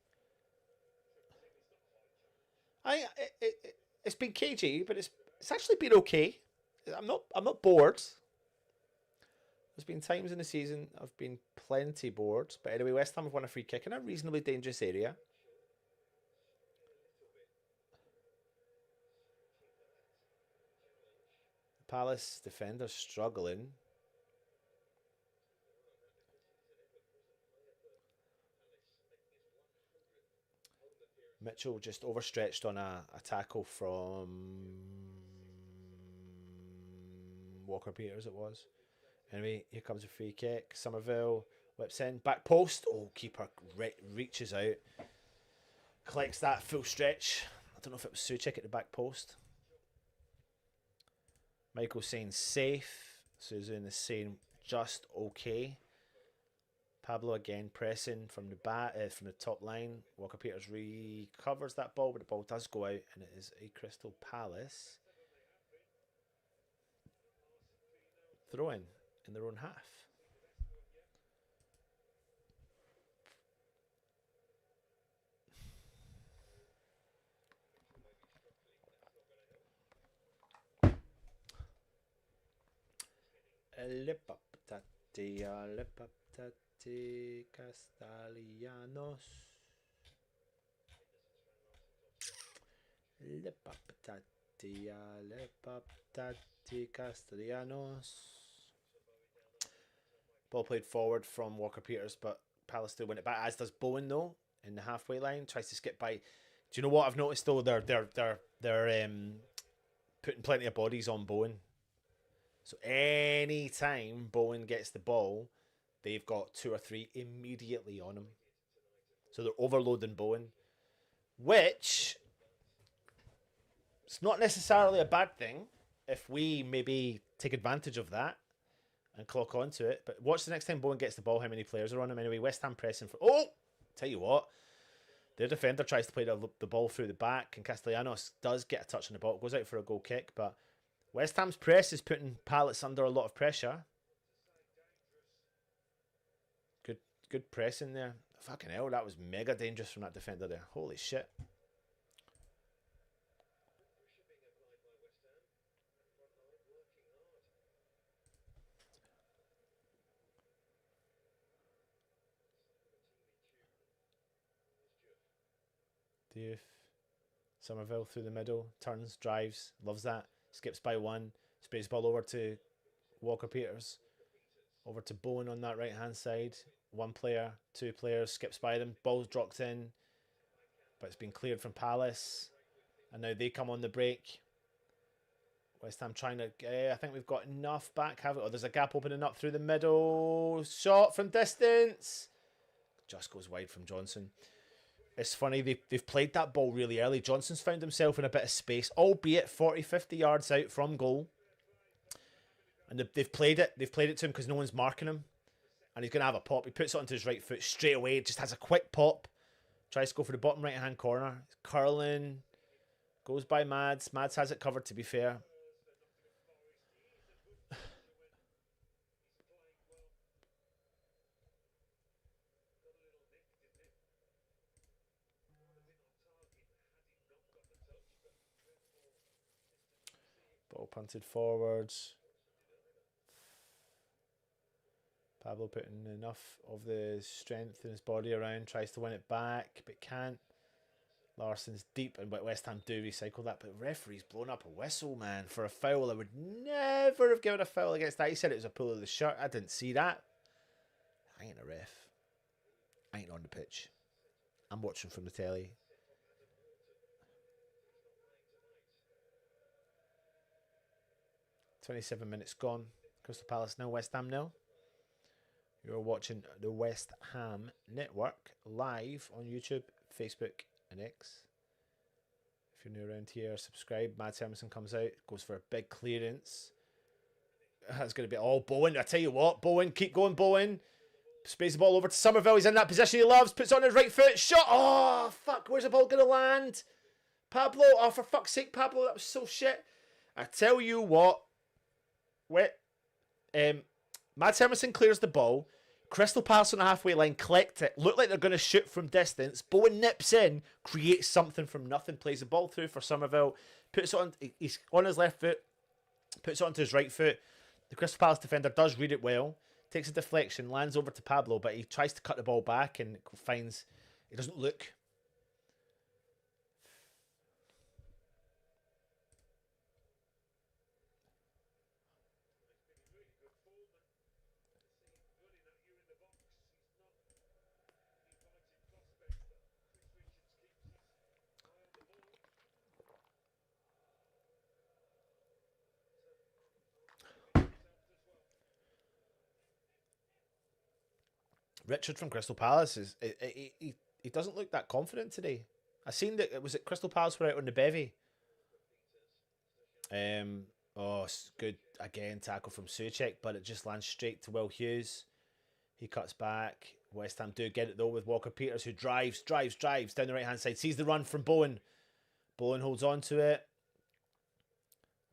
It's been KJ, but it's actually been okay. I'm not bored. There's been times in the season I've been plenty bored, but anyway, West Ham have won a free kick in a reasonably dangerous area. Palace defenders struggling. Mitchell just overstretched on a tackle from Walker-Peters, it was. Anyway, here comes a free kick. Somerville whips in. Back post. Oh, keeper reaches out. Collects that full stretch. I don't know if it was 𝗪𝗁𝗃 at the back post. Michael saying safe. Susan is saying just okay. Pablo again pressing from the back, from the top line. Walker-Peters recovers that ball, but the ball does go out, and it is a Crystal Palace throw-in their own half. 𝗪𝗁𝗪𝗃 Castellanos. 𝗪𝗁𝗪𝗃 Castellanos. Ball played forward from Walker-Peters, but Palace still win it back, as does Bowen though, in the halfway line. Tries to skip by Do you know what I've noticed though? They're putting plenty of bodies on Bowen. So any time Bowen gets the ball, they've got 2 or 3 immediately on him. So they're overloading Bowen, which it's not necessarily a bad thing if we maybe take advantage of that and clock onto it. But watch the next time Bowen gets the ball, how many players are on him anyway. West Ham pressing for... Oh! Tell you what. Their defender tries to play the ball through the back, and Castellanos does get a touch on the ball. Goes out for a goal kick, but West Ham's press is putting Palace under a lot of pressure. Good press in there. Fucking hell, that was mega dangerous from that defender there. Holy shit. Diouf. Somerville through the middle. Turns, drives, loves that. Skips by one. Sprays ball over to Walker-Peters. Over to Bowen on that right hand side. 1 player, 2 players, skips by them. Ball's dropped in. But it's been cleared from Palace. And now they come on the break. West Ham trying to... I think we've got enough back, have we? Oh, there's a gap opening up through the middle. Shot from distance. Just goes wide from Johnson. It's funny, they've played that ball really early. Johnson's found himself in a bit of space, albeit 40, 50 yards out from goal. And they've played it. They've played it to him because no one's marking him. And he's going to have a pop. He puts it onto his right foot straight away. Just has a quick pop. Tries to go for the bottom right-hand corner. He's curling. Goes by Mads. Mads has it covered, to be fair. Ball punted forwards. Pablo putting enough of the strength in his body around. Tries to win it back, but can't. Larsson's deep, and West Ham do recycle that. But referee's blown up a whistle, man, for a foul. I would never have given a foul against that. He said it was a pull of the shirt. I didn't see that. I ain't a ref. I ain't on the pitch. I'm watching from the telly. .27 minutes gone. Crystal Palace 0, West Ham 0. You're watching the West Ham Network live on YouTube, Facebook and X. If you're new around here, subscribe. Mads Hermansen comes out, goes for a big clearance. That's going to be all Bowen. I tell you what, Bowen, keep going, Bowen. Sprays the ball over to Somerville. He's in that position he loves. Puts it on his right foot. Shot. Oh, fuck. Where's the ball going to land? Pablo. Oh, for fuck's sake, Pablo. That was so shit. I tell you what. Mads Hermansen clears the ball. Crystal Palace on the halfway line collect it. Look like they're going to shoot from distance. Bowen nips in, creates something from nothing, plays the ball through for Somerville, puts it on. He's on his left foot, puts it onto his right foot. The Crystal Palace defender does read it well, takes a deflection, lands over to Pablo, but he tries to cut the ball back and finds it doesn't look. Richard from Crystal Palace he doesn't look that confident today. I seen that it was at Crystal Palace were out on the bevy. Good again tackle from 𝗪𝗁𝗁, but it just lands straight to Will Hughes. He cuts back. West Ham do get it though with Walker-Peters, who drives down the right hand side. Sees the run from Bowen. Bowen holds on to it.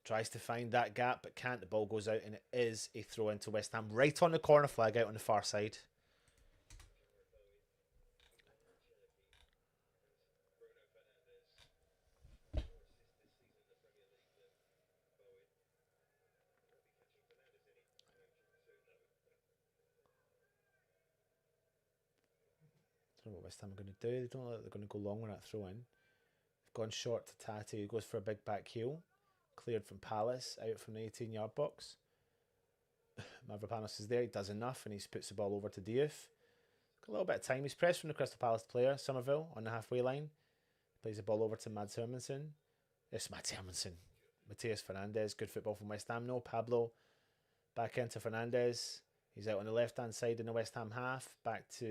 Tries to find that gap, but can't. The ball goes out, and it is a throw into West Ham right on the corner flag out on the far side. I don't know what West Ham are going to do. They don't look like they're going to go long with that throw in. They've gone short to Tati, who goes for a big back heel. Cleared from Palace, out from the 18-yard box. Mavropanos is there, he does enough, and he puts the ball over to Diouf. Got a little bit of time. He's pressed from the Crystal Palace player, Somerville, on the halfway line. Plays the ball over to 𝗪𝗀𝘀𝘁. It's 𝗪𝗀𝘀. Matheus Fernandes. Good football from West Ham. No, Pablo. Back into Fernandes. He's out on the left-hand side in the West Ham half. Back to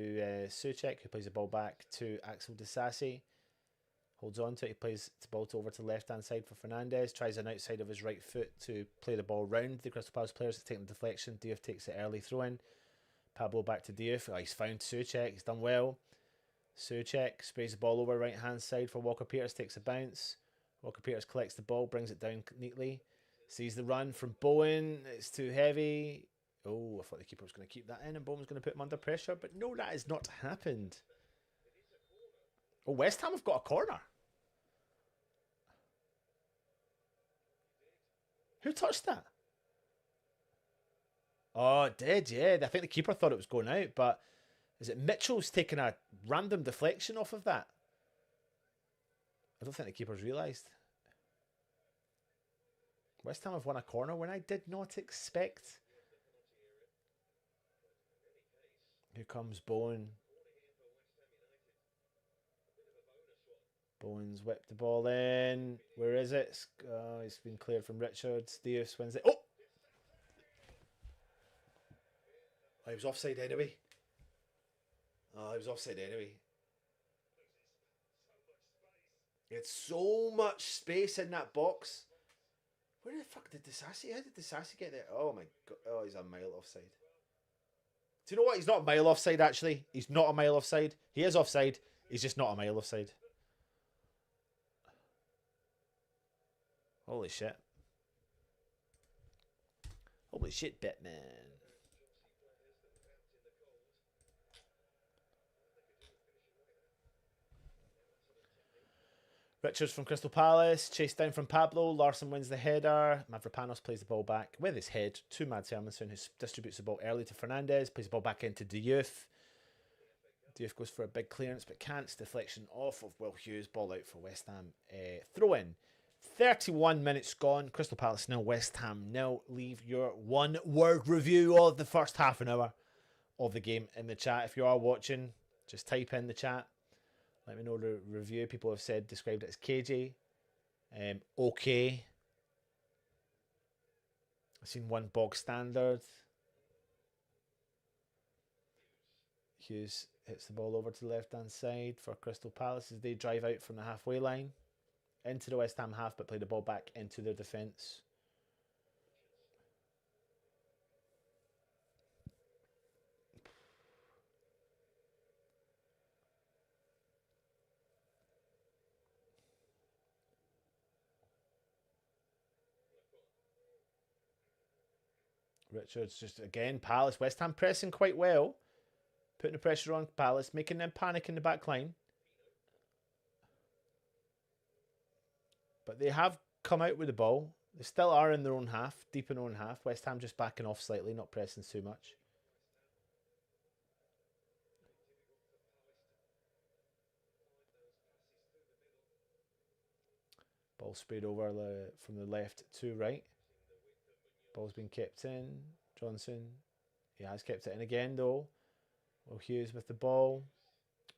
𝗪𝗀𝘀𝗁, who plays the ball back to 𝗪𝗿𝗀𝗧𝗖. Holds on to it. He plays the ball over to the left-hand side for Fernandes. Tries an outside of his right foot to play the ball round the Crystal Palace players. He's taking the deflection. 𝗪𝗪𝘀 takes it early throw-in. Pablo back to 𝗪𝗪𝘀. Oh, he's found 𝗪𝗀𝘀𝗁. He's done well. 𝗪𝗀𝘀𝗁 sprays the ball over right-hand side for Walker-Peters. Takes a bounce. Walker-Peters collects the ball. Brings it down neatly. Sees the run from Bowen. It's too heavy. Oh, I thought the keeper was going to keep that in and Bowen was going to put him under pressure. But no, that has not happened. Oh, West Ham have got a corner. Who touched that? Oh, it did, yeah. I think the keeper thought it was going out, but is it Mitchell's taking a random deflection off of that? I don't think the keeper's realised. West Ham have won a corner when I did not expect. Here comes Bowen. Bowen's whipped the ball in. Where is it? Oh, it's been cleared from Richards. Diouf wins it. Oh! Oh, he was offside anyway. Oh, he was offside anyway. He had so much space in that box. Where the fuck did 𝗪𝗧𝗖𝗔𝗚? How did 𝗪𝗧𝗖𝗔𝗚 get there? Oh my god. Oh, he's a mile offside. Do you know what? He's not a mile offside, actually. He's not a mile offside. He is offside. He's just not a mile offside. Holy shit. Holy shit, Batman. Richards from Crystal Palace, chased down from Pablo. Larsson wins the header. Mavropanos plays the ball back with his head to 𝗪𝗀𝘀𝘁, who distributes the ball early to Fernandes. Plays the ball back into 𝗪𝗪𝘀𝘀. 𝗪𝗪𝘀𝘀 goes for a big clearance but can't. Deflection off of Will Hughes. Ball out for West Ham. Throw in. 31 minutes gone. Crystal Palace 0, West Ham 0. Leave your one-word review of the first half an hour of the game in the chat. If you are watching, just type in the chat. Let me know the review. People have said, described it as cagey. Okay. I've seen one bog standard. Hughes hits the ball over to the left-hand side for Crystal Palace as they drive out from the halfway line into the West Ham half, but play the ball back into their defence. Richards just again, Palace, West Ham pressing quite well. Putting the pressure on Palace, making them panic in the back line. But they have come out with the ball. They still are in their own half, deep in their own half. West Ham just backing off slightly, not pressing too much. Ball sprayed over from the left to right. Ball's been kept in. Johnson, he has kept it in again though. Will Hughes with the ball.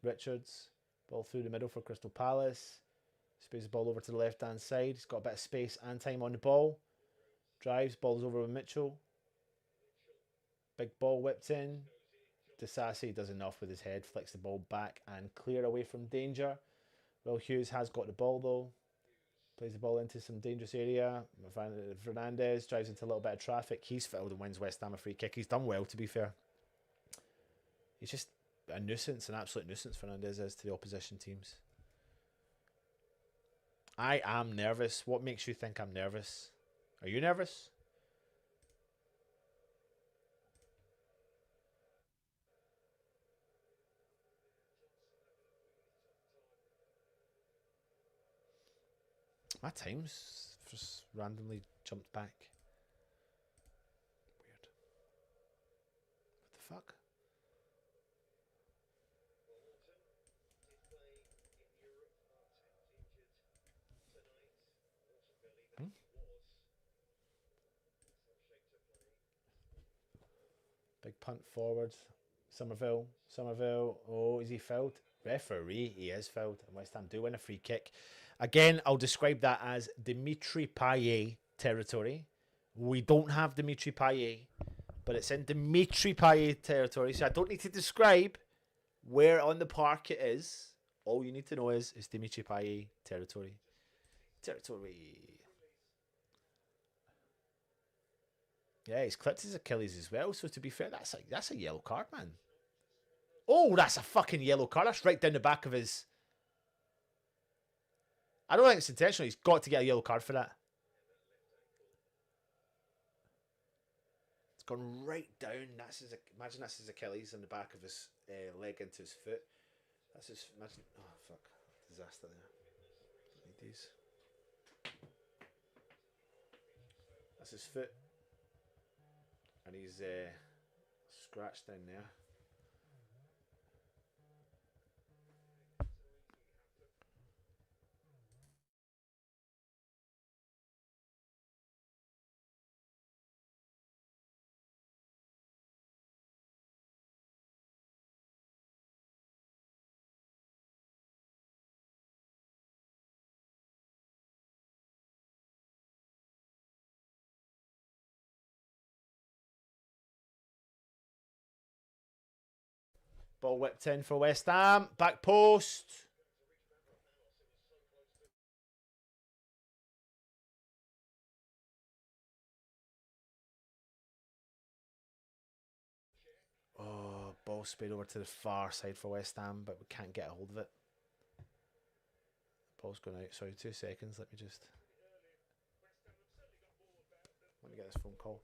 Richards, ball through the middle for Crystal Palace. Sprays the ball over to the left hand side. He's got a bit of space and time on the ball. Drives, ball's over with Mitchell. Big ball whipped in. 𝗪𝗪𝘀𝗁 does enough with his head, flicks the ball back and clear away from danger. Will Hughes has got the ball though. Plays the ball into some dangerous area. Fernandes drives into a little bit of traffic. He's fouled and wins West Ham a free kick. He's done well, to be fair. He's just a nuisance, an absolute nuisance, Fernandes is to the opposition teams. I am nervous. What makes you think I'm nervous? Are you nervous? My time's just randomly jumped back. Weird. What the fuck? Hmm? Big punt forward. Somerville. Oh, is he fouled? Referee, he is fouled, and West Ham do win a free kick. Again, I'll describe that as 𝗪𝗏𝗧𝗏 territory. We don't have 𝗪𝗏𝗧𝗏, but it's in 𝗪𝗏𝗏𝗏 territory, so I don't need to describe where on the park it is. All you need to know is it's 𝗪𝗏𝗏𝗏 territory. Yeah, he's clipped his Achilles as well, so to be fair, that's a yellow card, man. Oh, that's a fucking yellow card. That's right down the back of his... I don't think it's intentional. He's got to get a yellow card for that. It's gone right down. Imagine that's his Achilles on the back of his leg into his foot. That's his... Imagine... Oh, fuck. Disaster there. Don't need these. That's his foot. And he's scratched down there. Ball whipped in for West Ham. Back post. Oh, ball sped over to the far side for West Ham, but we can't get a hold of it. Ball's going out. Sorry, 2 seconds. Let me just... Let me get this phone call.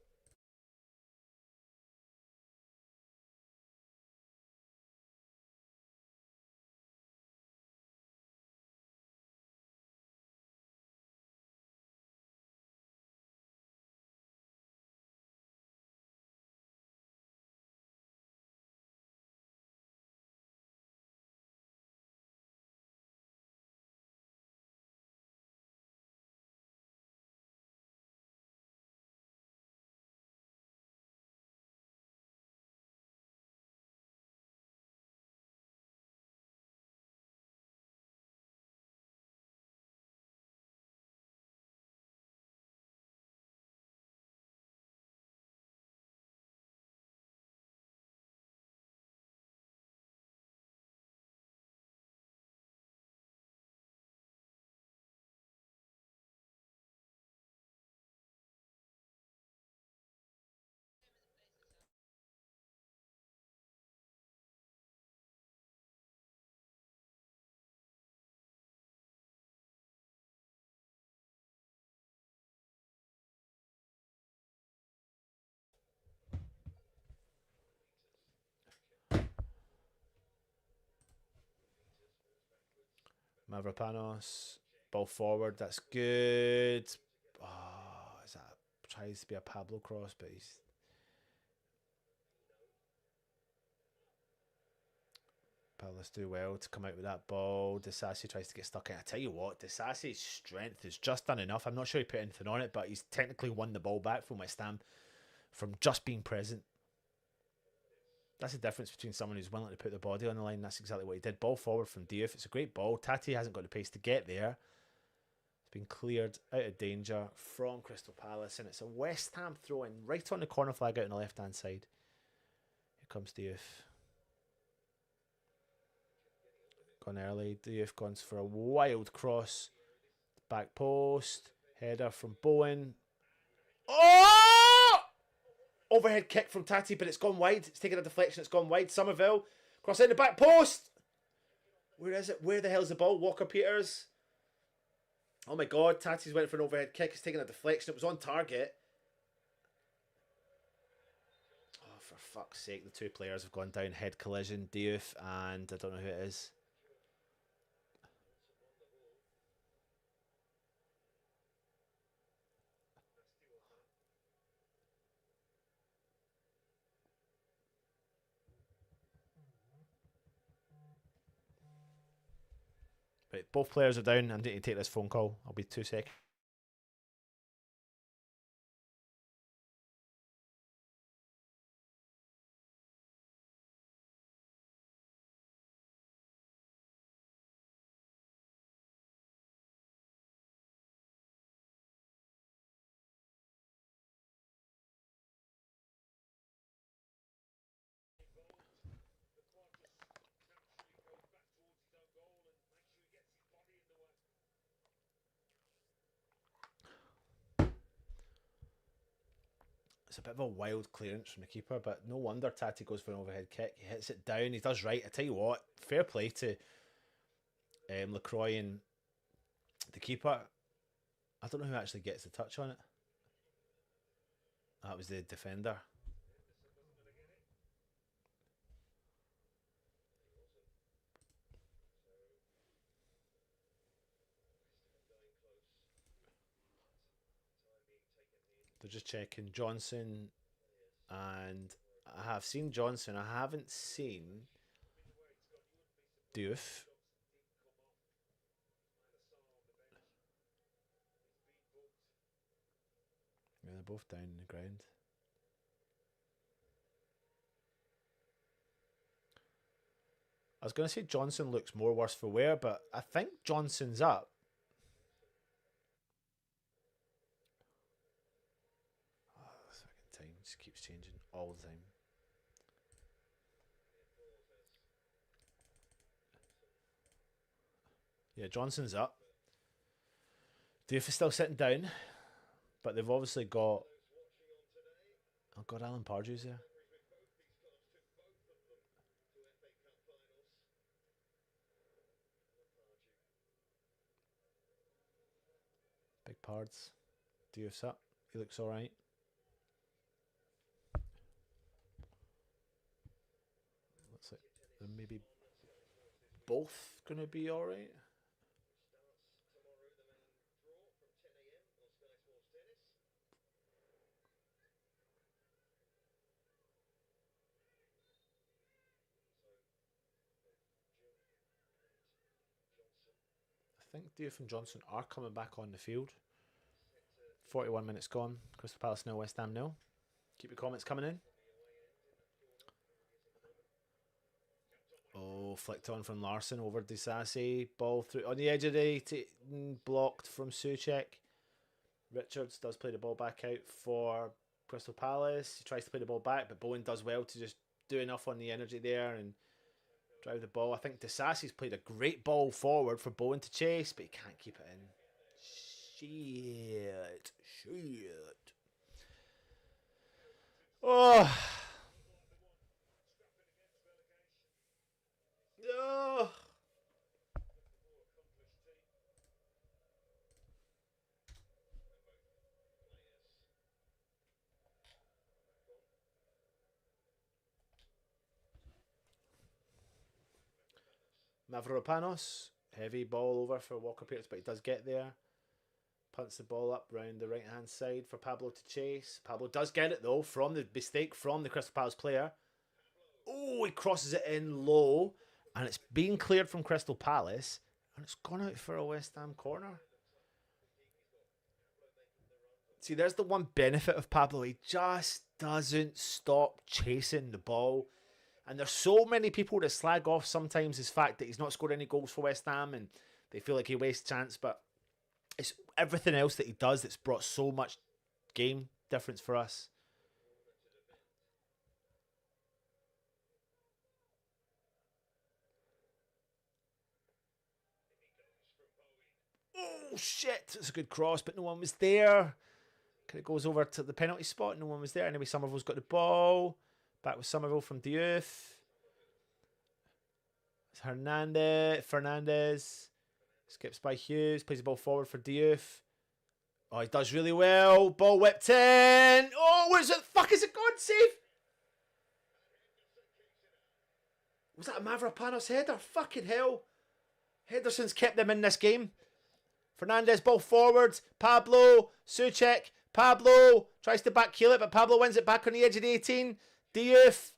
Mavropanos, ball forward, that's good. Oh, is that tries to be a Pablo cross, but he's... Palace do well to come out with that ball. Disasi tries to get stuck in. I tell you what, Disasi's strength has just done enough. I'm not sure he put anything on it, but he's technically won the ball back from West Ham from just being present. That's the difference between someone who's willing to put the body on the line. That's exactly what he did. Ball forward from Diouf. It's a great ball. Tati hasn't got the pace to get there. It's been cleared out of danger from Crystal Palace, and it's a West Ham throw-in right on the corner flag out on the left-hand side. Here comes Diouf. Gone early. Diouf goes for a wild cross. Back post. Header from Bowen. Oh! Overhead kick from Tati, but it's gone wide. It's taken a deflection. It's gone wide. Somerville. Cross in the back post. Where is it? Where the hell is the ball? Walker Peters. Oh my God. Tati's went for an overhead kick. It's taken a deflection. It was on target. Oh, for fuck's sake. The two players have gone down. Head collision. Diouf and I don't know who it is. Right, both players are down. I need to take this phone call. I'll be 2 seconds. It's a bit of a wild clearance from the keeper, but no wonder Tati goes for an overhead kick. He hits it down. He does right. I tell you what, fair play to 𝗪𝗏𝘀𝗀 and the keeper. I don't know who actually gets the touch on it. That was the defender. They're just checking Johnson, and I have seen Johnson. I haven't seen Diouf. Yeah, they're both down in the ground. I was going to say Johnson looks more worse for wear, but I think Johnson's up. This fucking time just keeps changing all the time. Yeah, Johnson's up. Diouf is still sitting down, but they've obviously got... Oh God, Alan Pardew's there. Big Pards. Diouf's up. He looks alright. Looks like they're maybe both going to be alright. I think Diouf and Johnson are coming back on the field. 41 minutes gone. Crystal Palace 0, West Ham 0. Keep your comments coming in. Oh, flicked on from Larsson over Disasi. Ball through on the edge of the blocked from Souček. Richards does play the ball back out for Crystal Palace. He tries to play the ball back, but Bowen does well to just do enough on the energy there and drive the ball. I think Disasi's played a great ball forward for Bowen to chase, but he can't keep it in. Shit. Oh. Oh. Mavropanos, heavy ball over for Walker-Peters, but he does get there. Punts the ball up round the right hand side for Pablo to chase. Pablo does get it though from the mistake from the Crystal Palace player. Oh, he crosses it in low, and it's being cleared from Crystal Palace, and it's gone out for a West Ham corner. See, there's the one benefit of Pablo. He just doesn't stop chasing the ball. And there's so many people that slag off sometimes his fact that he's not scored any goals for West Ham and they feel like he wastes chance, but it's everything else that he does that's brought so much game difference for us. Oh, shit. It's a good cross, but no one was there. It goes over to the penalty spot. No one was there. Anyway, Somerville's got the ball. Back with Somerville from Diouf. It's Fernandez. Skips by Hughes. Plays the ball forward for Diouf. Oh, he does really well. Ball whipped in. Oh, where's it? Fuck, is it gone? Save. Was that a Mavropanos header? Fucking hell. Henderson's kept them in this game. Fernandez, ball forward. Pablo. Souček. Pablo tries to back heel it, but Pablo wins it back on the edge of the 18. Diouf.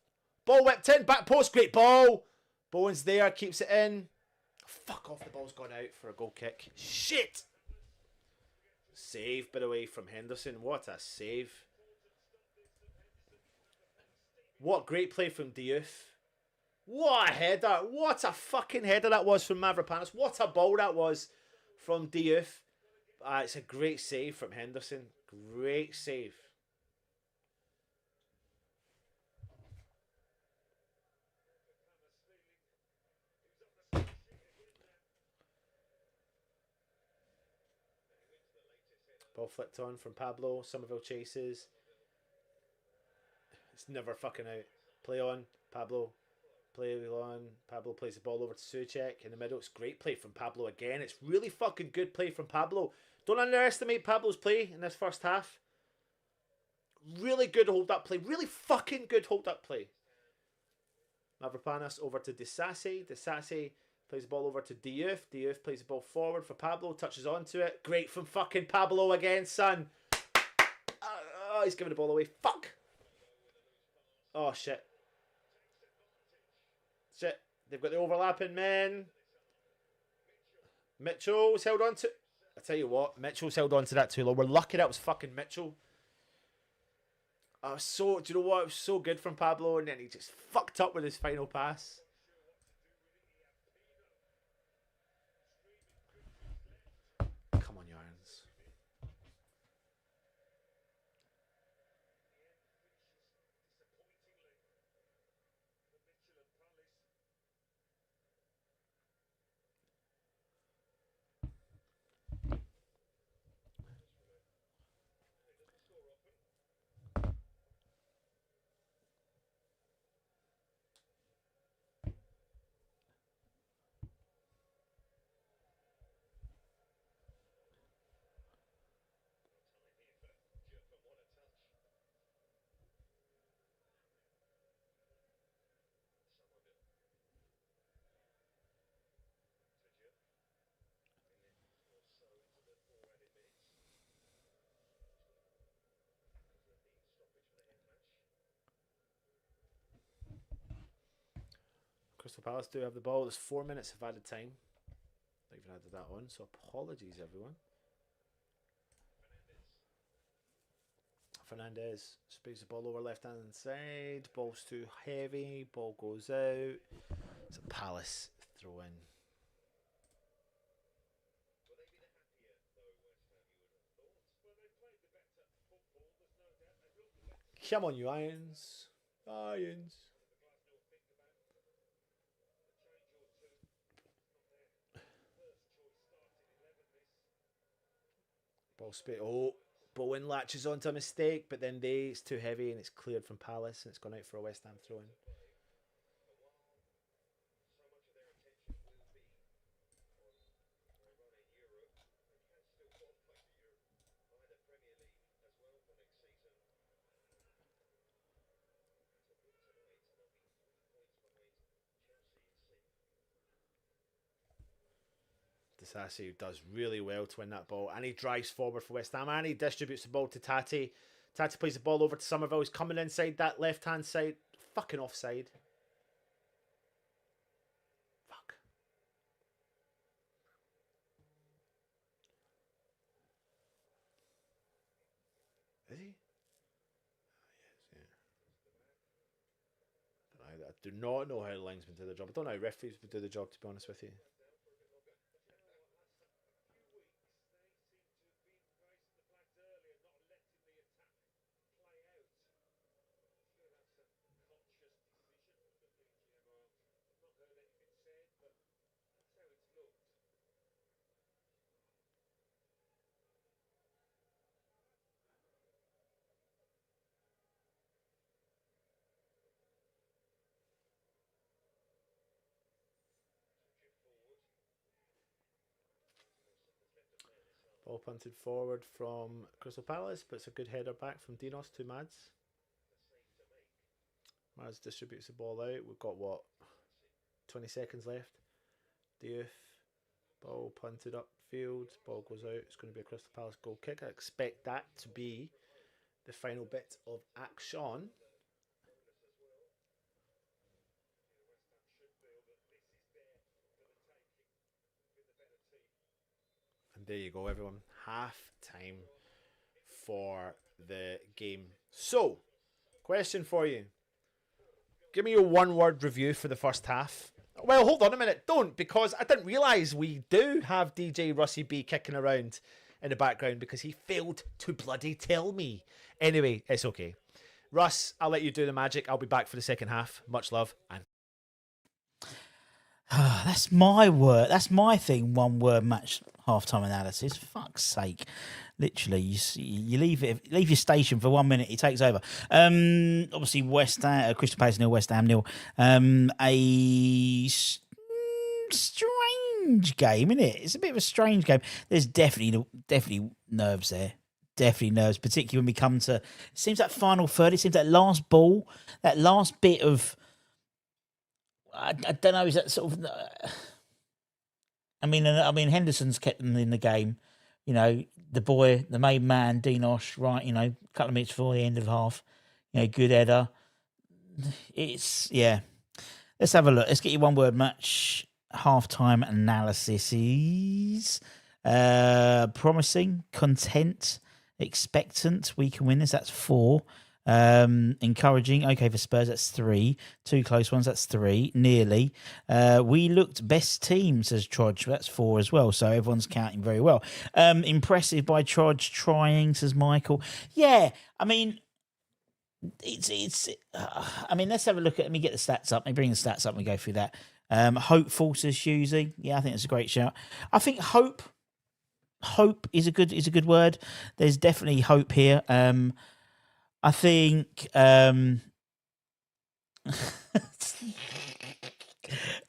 Ball whipped in. Back post. Great ball. Bowen's there. Keeps it in. Fuck off. The ball's gone out for a goal kick. Shit. Save, by the way, from Henderson. What a save. What great play from Diouf. What a header. What a fucking header that was from Mavropanos. What a ball that was from Diouf. It's a great save from Henderson. Great save. Ball flicked on from Pablo. Somerville chases. It's never fucking out. Play on, Pablo. Play on. Pablo plays the ball over to 𝗪𝗀𝗏 in the middle. It's great play from Pablo again. It's really fucking good play from Pablo. Don't underestimate Pablo's play in this first half. Really good hold-up play. Really fucking good hold-up play. Mavropanos over to 𝗪𝗧𝗖𝗔𝗚. 𝗪𝗧𝗖𝗔𝗚 plays the ball over to 𝗪𝗪𝘆𝗀𝗏. 𝗪𝗪𝘆𝗀 plays the ball forward for Pablo. Touches onto it. Great from fucking Pablo again, son. Oh, he's giving the ball away. Fuck. Oh, shit. Shit. They've got the overlapping men. Mitchell's held on to... I tell you what, Mitchell's held on to that too long. We're lucky that was fucking Mitchell. I was so... Do you know what? It was so good from Pablo, and then he just fucked up with his final pass. Come on, you irons. Crystal Palace do have the ball. There's 4 minutes of added time. Not even added that on, so apologies, everyone. Fernandez sprays the ball over left-hand side. Ball's too heavy. Ball goes out. It's a Palace throw-in. Come on, you irons. Irons. Ball spit. Oh, Bowen latches onto a mistake, but then it's too heavy and it's cleared from Palace and it's gone out for a West Ham throw-in. 𝗪𝗧𝗖𝗔𝗚 does really well to win that ball, and he drives forward for West Ham, and he distributes the ball to Tati. Tati plays the ball over to 𝗪𝗏𝘀. He's coming inside that left-hand side. Fucking offside. Fuck. Is he? Oh, yes, yeah. I do not know how the linesmen do the job. I don't know how referees would do the job, to be honest with you. Ball punted forward from Crystal Palace, but it's a good header back from Dinos to Mads. Mads distributes the ball out. We've got, what, 20 seconds left. 𝗪𝗪𝘆𝗀, ball punted upfield. Ball goes out. It's going to be a Crystal Palace goal kick. I expect that to be the final bit of action. And there you go, everyone. Half time for the game. So, question for you. Give me your one-word review for the first half. Well, hold on a minute. Don't, because I didn't realise we do have DJ Russie B kicking around in the background because he failed to bloody tell me. Anyway, it's okay. Russ, I'll let you do the magic. I'll be back for the second half. Much love. And that's my word. That's my thing. One word match. half-time analysis. Fuck's sake. Literally, you leave your station for 1 minute, he takes over. Obviously, West Ham, Crystal Palace 0, West Ham 0. A strange game, isn't it? It's a bit of a strange game. There's definitely nerves there. Definitely nerves, particularly when we come to, it seems that final third, it seems that last ball, that last bit of, I don't know, is that sort of, I mean, Henderson's kept them in the game. You know, the main man, Dinosh, right, you know, a couple of minutes before the end of half, you know, good header. It's, yeah. Let's have a look. Let's get you one word match. Half-time analysis. Promising, content, expectant. We can win this. That's 4. Encouraging. Okay for Spurs. That's 3. 2 close ones. That's 3. Nearly. We looked best team, says Trudge. That's 4 as well. So everyone's counting very well. Impressive by Trudge. Trying, says Michael. Yeah. I mean, I mean, let's have a look at. Let me get the stats up. Let me bring the stats up and we go through that. Hopeful, says Husey. Yeah, I think it's a great shout. I think hope is a good word. There's definitely hope here. I think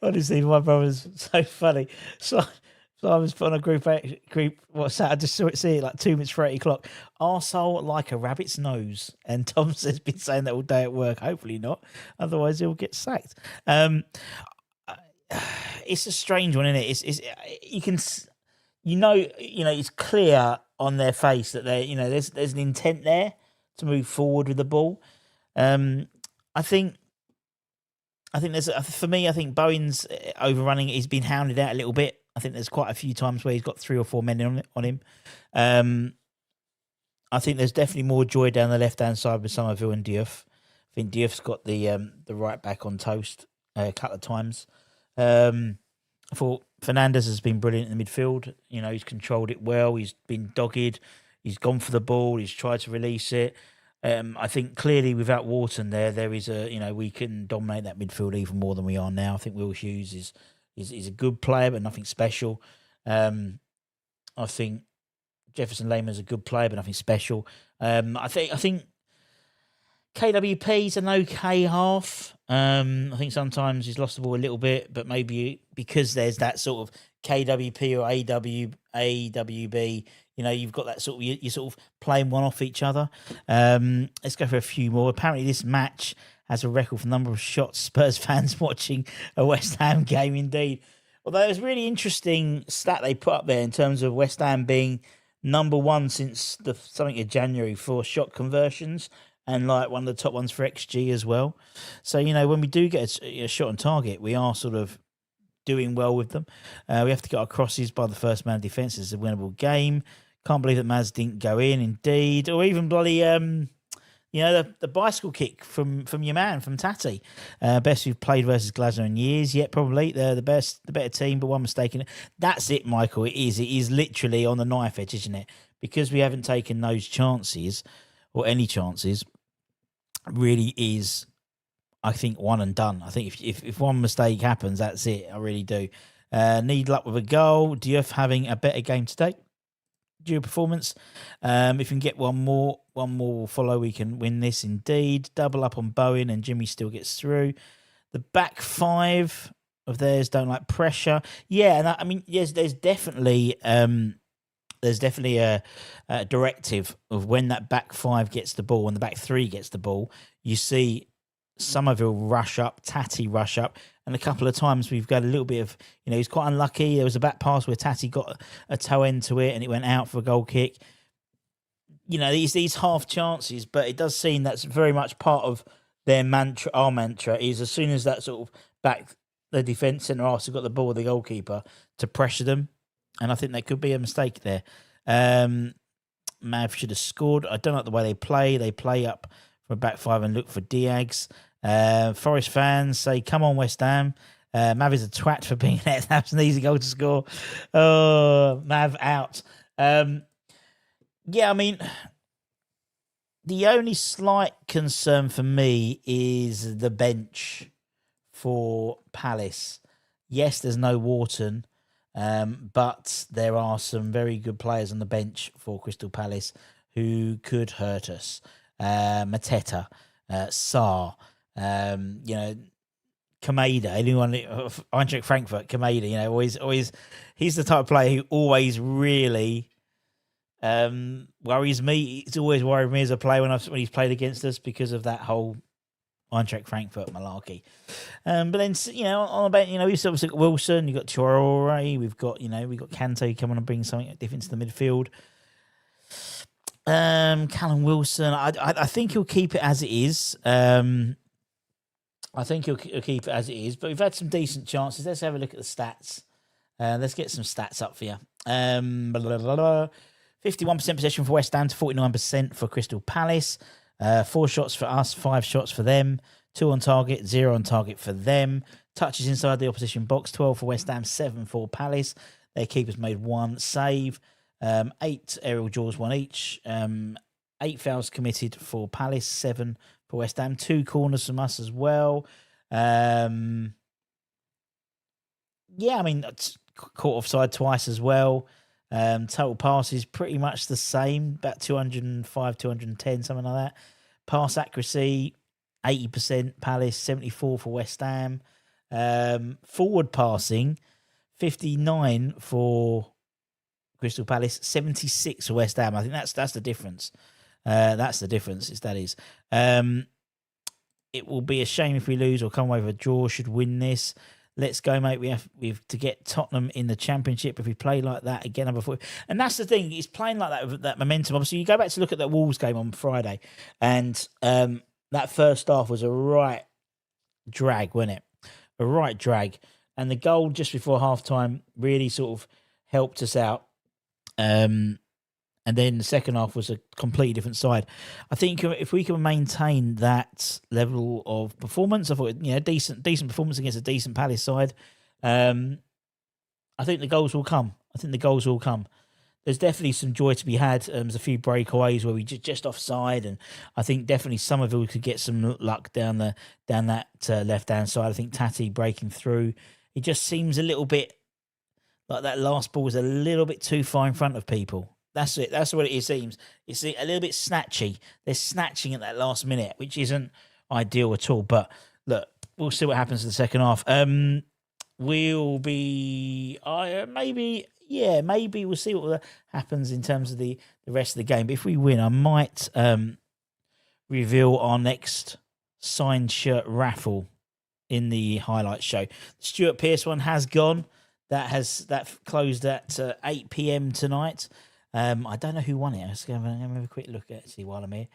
honestly, my brother's so funny. So I was put on a group WhatsApp. I just see it like 2 minutes for 8 o'clock. Arsehole like a rabbit's nose. And Tom has been saying that all day at work. Hopefully not. Otherwise he'll get sacked. It's a strange one, isn't it? It's you can, it's clear on their face that there's an intent there to move forward with the ball. I think there's for me. I think Bowen's overrunning. He's been hounded out a little bit. I think there's quite a few times where he's got 3 or 4 men on him. I think there's definitely more joy down the left hand side with Somerville and Diouf. I think Diouf's got the right back on toast a couple of times. I thought Fernandes has been brilliant in the midfield. You know, he's controlled it well. He's been dogged. He's gone for the ball. He's tried to release it. I think clearly without Wharton there is we can dominate that midfield even more than we are now. I think Will Hughes is a good player, but nothing special. I think Jefferson Lehmann's a good player, but nothing special. I think KWP's an okay half. I think sometimes he's lost the ball a little bit, but maybe because there's that sort of KWP or AWB, you've got that sort of, you're sort of playing one off each other. Let's go for a few more. Apparently this match has a record for the number of shots Spurs fans watching a West Ham game indeed. Although it was a really interesting stat they put up there in terms of West Ham being number 1 since something of January for shot conversions, and like one of the top ones for XG as well. So, when we do get a shot on target, we are sort of doing well with them. We have to get our crosses by the first man defence. It's a winnable game. Can't believe that Maz didn't go in, indeed. Or even bloody, the bicycle kick from your man, from Tati. Best we've played versus Glasgow in years. Yet probably they're the better team, but one mistake in it. That's it, Michael. It is literally on the knife edge, isn't it? Because we haven't taken those chances, or any chances, really is, I think, one and done. I think if one mistake happens, that's it. I really do. Need luck with a goal. Diouf having a better game today. Due performance. If we can get one more will follow, we can win this indeed. Double up on Bowen and Jimmy still gets through. The back 5 of theirs don't like pressure. Yeah, and yes, there's definitely a directive of when that back 5 gets the ball and the back 3 gets the ball. You see Somerville rush up, Tati rush up, and a couple of times we've got a little bit of, he's quite unlucky. There was a back pass where Tati got a toe end to it and it went out for a goal kick. These half chances, but it does seem that's very much part of their mantra. Our mantra is as soon as that sort of back, the defence centre half have got the ball with the goalkeeper to pressure them. And I think there could be a mistake there. Mav should have scored. I don't like the way they play. They play up from a back 5 and look for Diags. Forest fans say, come on, West Ham. Mav is a twat for being there. That's an easy goal to score. Oh, Mav out. The only slight concern for me is the bench for Palace. Yes, there's no Wharton. But there are some very good players on the bench for Crystal Palace who could hurt us. Mateta, Sarr, Kamada, anyone, Eintracht Frankfurt, Kamada, always, he's the type of player who always really worries me. It's always worried me as a player when he's played against us because of that whole Eintracht Frankfurt malarkey. But then, on the bench, we've obviously got Wilson, you've got Traore, we've got Kante coming and bring something different to the midfield. Callum Wilson, I think he'll keep it as it is. I think he'll keep it as it is, but we've had some decent chances. Let's have a look at the stats. Let's get some stats up for you. 51% possession for West Ham to 49% for Crystal Palace. 4 shots for us, 5 shots for them. 2 on target, 0 on target for them. Touches inside the opposition box, 12 for West Ham, 7 for Palace. Their keepers made 1 save. 8 aerial jaws, 1 each. 8 fouls committed for Palace, 7 for West Ham. 2 corners from us as well. Caught offside twice as well. Total passes pretty much the same, about 205, 210, something like that. Pass accuracy, 80% Palace, 74 for West Ham. Forward passing, 59 for Crystal Palace, 76 for West Ham. I think that's the difference. That's the difference. It will be a shame if we lose or come away with a draw. Should win this. Let's go, mate. We have to get Tottenham in the Championship. If we play like that again, and that's the thing. It's playing like that with that momentum. Obviously, you go back to look at that Wolves game on Friday, and that first half was a right drag, wasn't it? A right drag, and the goal just before halftime really sort of helped us out. And then the second half was a completely different side. I think if we can maintain that level of performance, I thought, decent performance against a decent Palace side, I think the goals will come. There's definitely some joy to be had. There's a few breakaways where we just offside, and I think definitely Somerville could get some luck down that left-hand side. I think Tati breaking through. It just seems a little bit like that last ball was a little bit too far in front of people. That's it. That's what it seems. It's a little bit snatchy. They're snatching at that last minute, which isn't ideal at all. But look, we'll see what happens in the second half. We'll be maybe we'll see what happens in terms of the rest of the game. But if we win, I might reveal our next signed shirt raffle in the highlights show. The Stuart Pearce one has gone. That closed at 8 p.m. tonight. I don't know who won it. Let's go have a quick look at it while I'm here.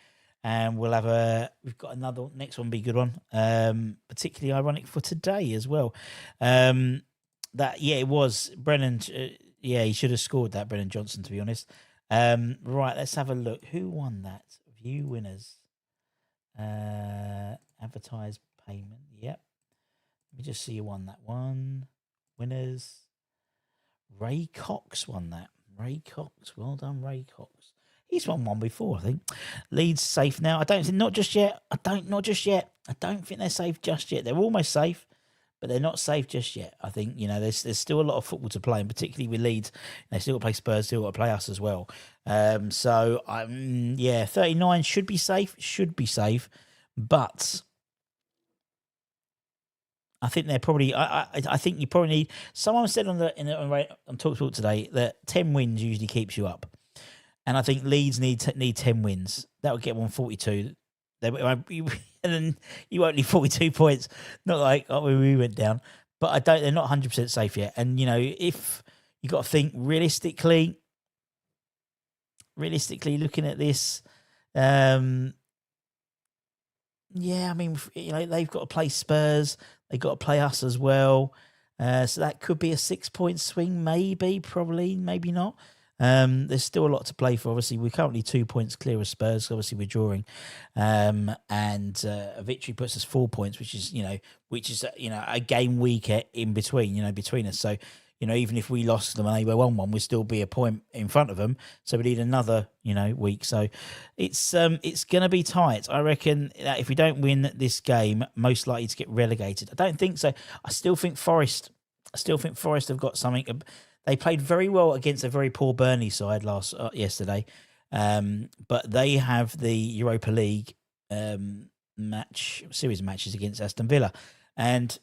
And we've got another, next one be a good one. Particularly ironic for today as well. It was Brennan. He should have scored that, Brennan Johnson, to be honest. Right, let's have a look. Who won that? View winners. Advertised payment. Yep. Let me just see who won that one. Winners. Ray Cox won that. Ray Cox, well done, Ray Cox. He's won one before, I think. Leeds safe now. I don't think not just yet. I don't think they're safe just yet. They're almost safe, but they're not safe just yet. I think there's still a lot of football to play, and particularly with Leeds, they still got to play Spurs, still got to play us as well. 39 should be safe, but I think they're probably. I think you probably need. Someone said on TalkSport today that 10 wins usually keeps you up, and I think Leeds need 10 wins. That would get 142. And then you won't need 42 points. Not like we went down, but they're not 100% safe yet. And if you got to think realistically, looking at this, they've got to play Spurs. They got to play us as well. So that could be a 6-point swing, probably, maybe not. There's still a lot to play for. Obviously, we're currently 2 points clear of Spurs. Obviously, we're drawing. And a victory puts us 4 points, which is a game week in between us. So, even if we lost them and they were 1-1, we'd still be a point in front of them. So we need another, week. So it's going to be tight. I reckon that if we don't win this game, most likely to get relegated. I don't think so. I still think Forest have got something. They played very well against a very poor Burnley side yesterday, but they have the Europa League series of matches against Aston Villa, and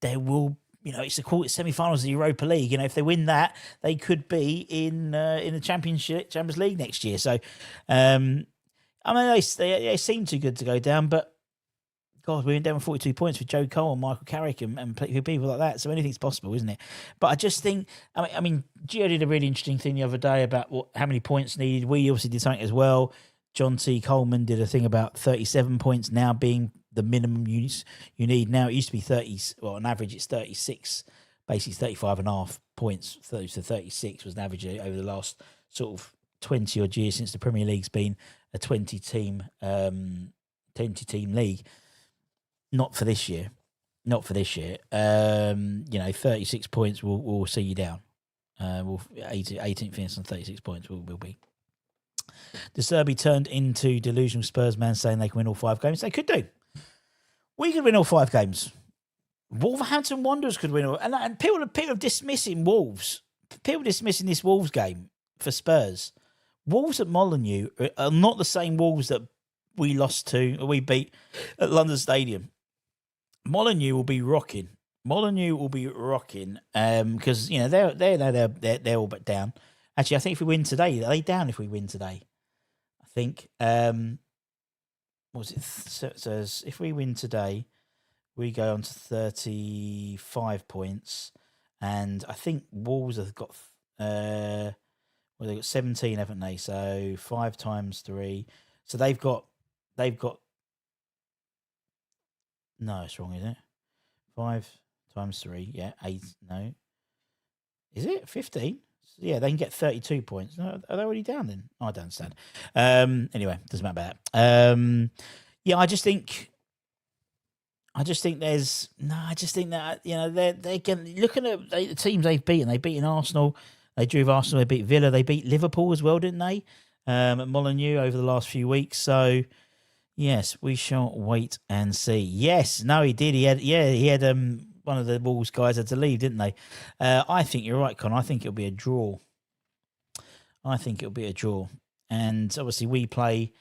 there will. It's the semi-finals of the Europa League. If they win that, they could be in the Champions League next year. So, they seem too good to go down. But God, we went down with 42 points with Joe Cole and Michael Carrick and people like that. So anything's possible, isn't it? But I just think, Gio did a really interesting thing the other day about how many points needed. We obviously did something as well. John T. Coleman did a thing about 37 points now being the minimum you need. Now it used to be 30. Well, on average it's 36, basically 35 and a half points. 30 to 36 was an average over the last sort of 20 odd years since the Premier League's been a 20 team league. Not for this year. 36 points will see you down. 18th finish on 36 points will be. De Zerbi turned into delusional Spurs man saying they can win all 5 games. They could do. We could win all 5 games. Wolverhampton Wanderers could win all. And people are dismissing Wolves. People dismissing this Wolves game for Spurs. Wolves at Molineux are not the same Wolves that we beat at London Stadium. Molineux will be rocking. Because they're all but down. Actually, I think if we win today, are they down if we win today? I think. What was it? So if we win today, we go on to 35 points, and I think Wolves have got. They've got 17, haven't they? So 5 times 3. So they've got. No, it's wrong, isn't it? 5 times 3, yeah, 8. No, is it 15? Yeah, they can get 32 points. No, are they already down then? I don't understand. Anyway, doesn't matter about that. I just think there's I just think that they're looking at the teams they've beaten. They've beaten Arsenal. They drew with Arsenal. They beat Villa. They beat Liverpool as well, didn't they? At Molineux over the last few weeks. So yes, we shall wait and see. Yes, no, he did. He had one of the Wolves guys had to leave, didn't they? I think you're right, Con. I think it'll be a draw. And obviously we play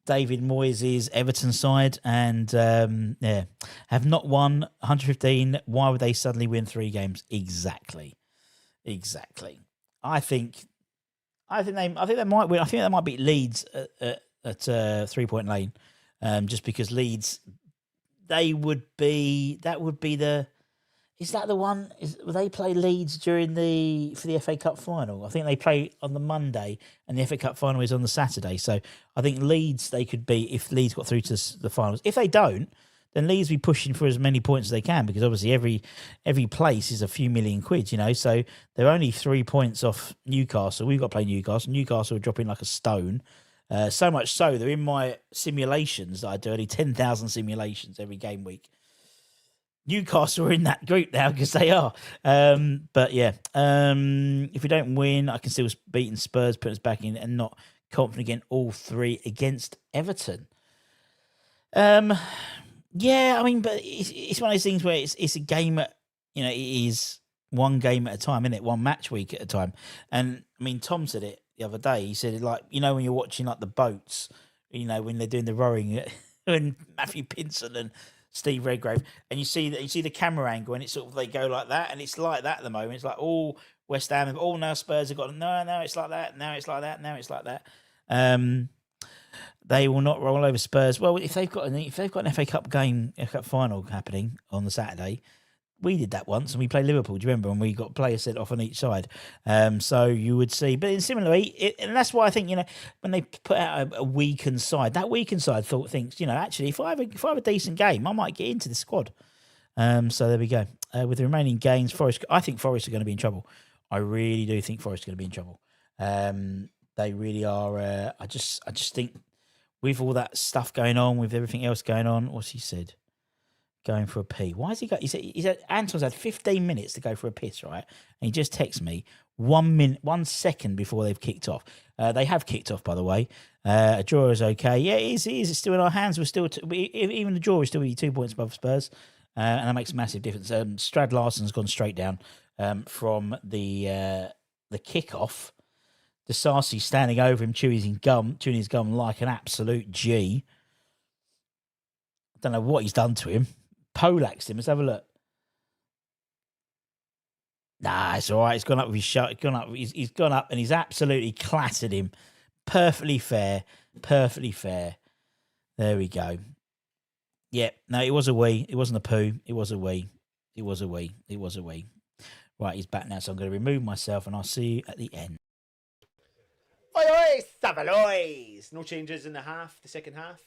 David Moyes' Everton side and have not won 115. Why would they suddenly win 3 games? Exactly. I think they might win. I think they might beat Leeds at 3 Point Lane. Just because Leeds, that would be the. Is that the one? Will they play Leeds for the FA Cup final? I think they play on the Monday, and the FA Cup final is on the Saturday. So I think Leeds they could be if Leeds got through to the finals. If they don't, then Leeds will be pushing for as many points as they can because obviously every place is a few million quid, So they're only 3 points off Newcastle. We've got to play Newcastle. Newcastle are dropping like a stone. So much so they're in my simulations that I do. Only 10,000 simulations every game week. Newcastle are in that group now because they are. But yeah, if we don't win, I can still beating Spurs, put us back in, and not confident again. All 3 against Everton. But it's one of those things where it's a game at, it is one game at a time, isn't it? One match week at a time. And Tom said it the other day. He said it like, when you're watching like the boats, when they're doing the rowing, and Matthew Pinson and Steve Redgrave, and you see the camera angle, and it's sort of they go like that, and it's like that at the moment. It's like all West Ham, now Spurs have got no, it's like that. Now it's like that. Now it's like that. They will not roll over Spurs. Well, if they've got an FA Cup game, FA Cup final happening on the Saturday, we did that once, and we played Liverpool. Do you remember? And we got players set off on each side. So you would see, but in similarly, and that's why I think when they put out a weakened side, that weakened side thinks actually if I have a decent game, I might get into the squad. So there we go. With the remaining games, I think Forest are going to be in trouble. I really do think Forest are going to be in trouble. They really are. I just think with all that stuff going on, with everything else going on, what's he said? Going for a pee. Why has he got? He said Anton's had 15 minutes to go for a piss, right? And he just texts me 1 second before they've kicked off. They have kicked off, by the way. A draw is okay. Yeah, it is. It's still in our hands. We're still even the draw is still 2 points above Spurs. and that makes a massive difference. Strad Larsson's gone straight down from the kickoff. 𝗪𝗏𝗀𝗧 standing over him, chewing his gum like an absolute G. I don't know what he's done to him. Poleaxed him. Let's have a look. Nah, it's all right. He's gone up with his shot. He's gone up and he's absolutely clattered him. Perfectly fair. Perfectly fair. There we go. Yeah, no, it was a wee. It wasn't a poo. It was a wee. It was a wee. It was a wee. Right, he's back now, so I'm going to remove myself and I'll see you at the end. Oi, oi, Savaloys! No changes in the second half.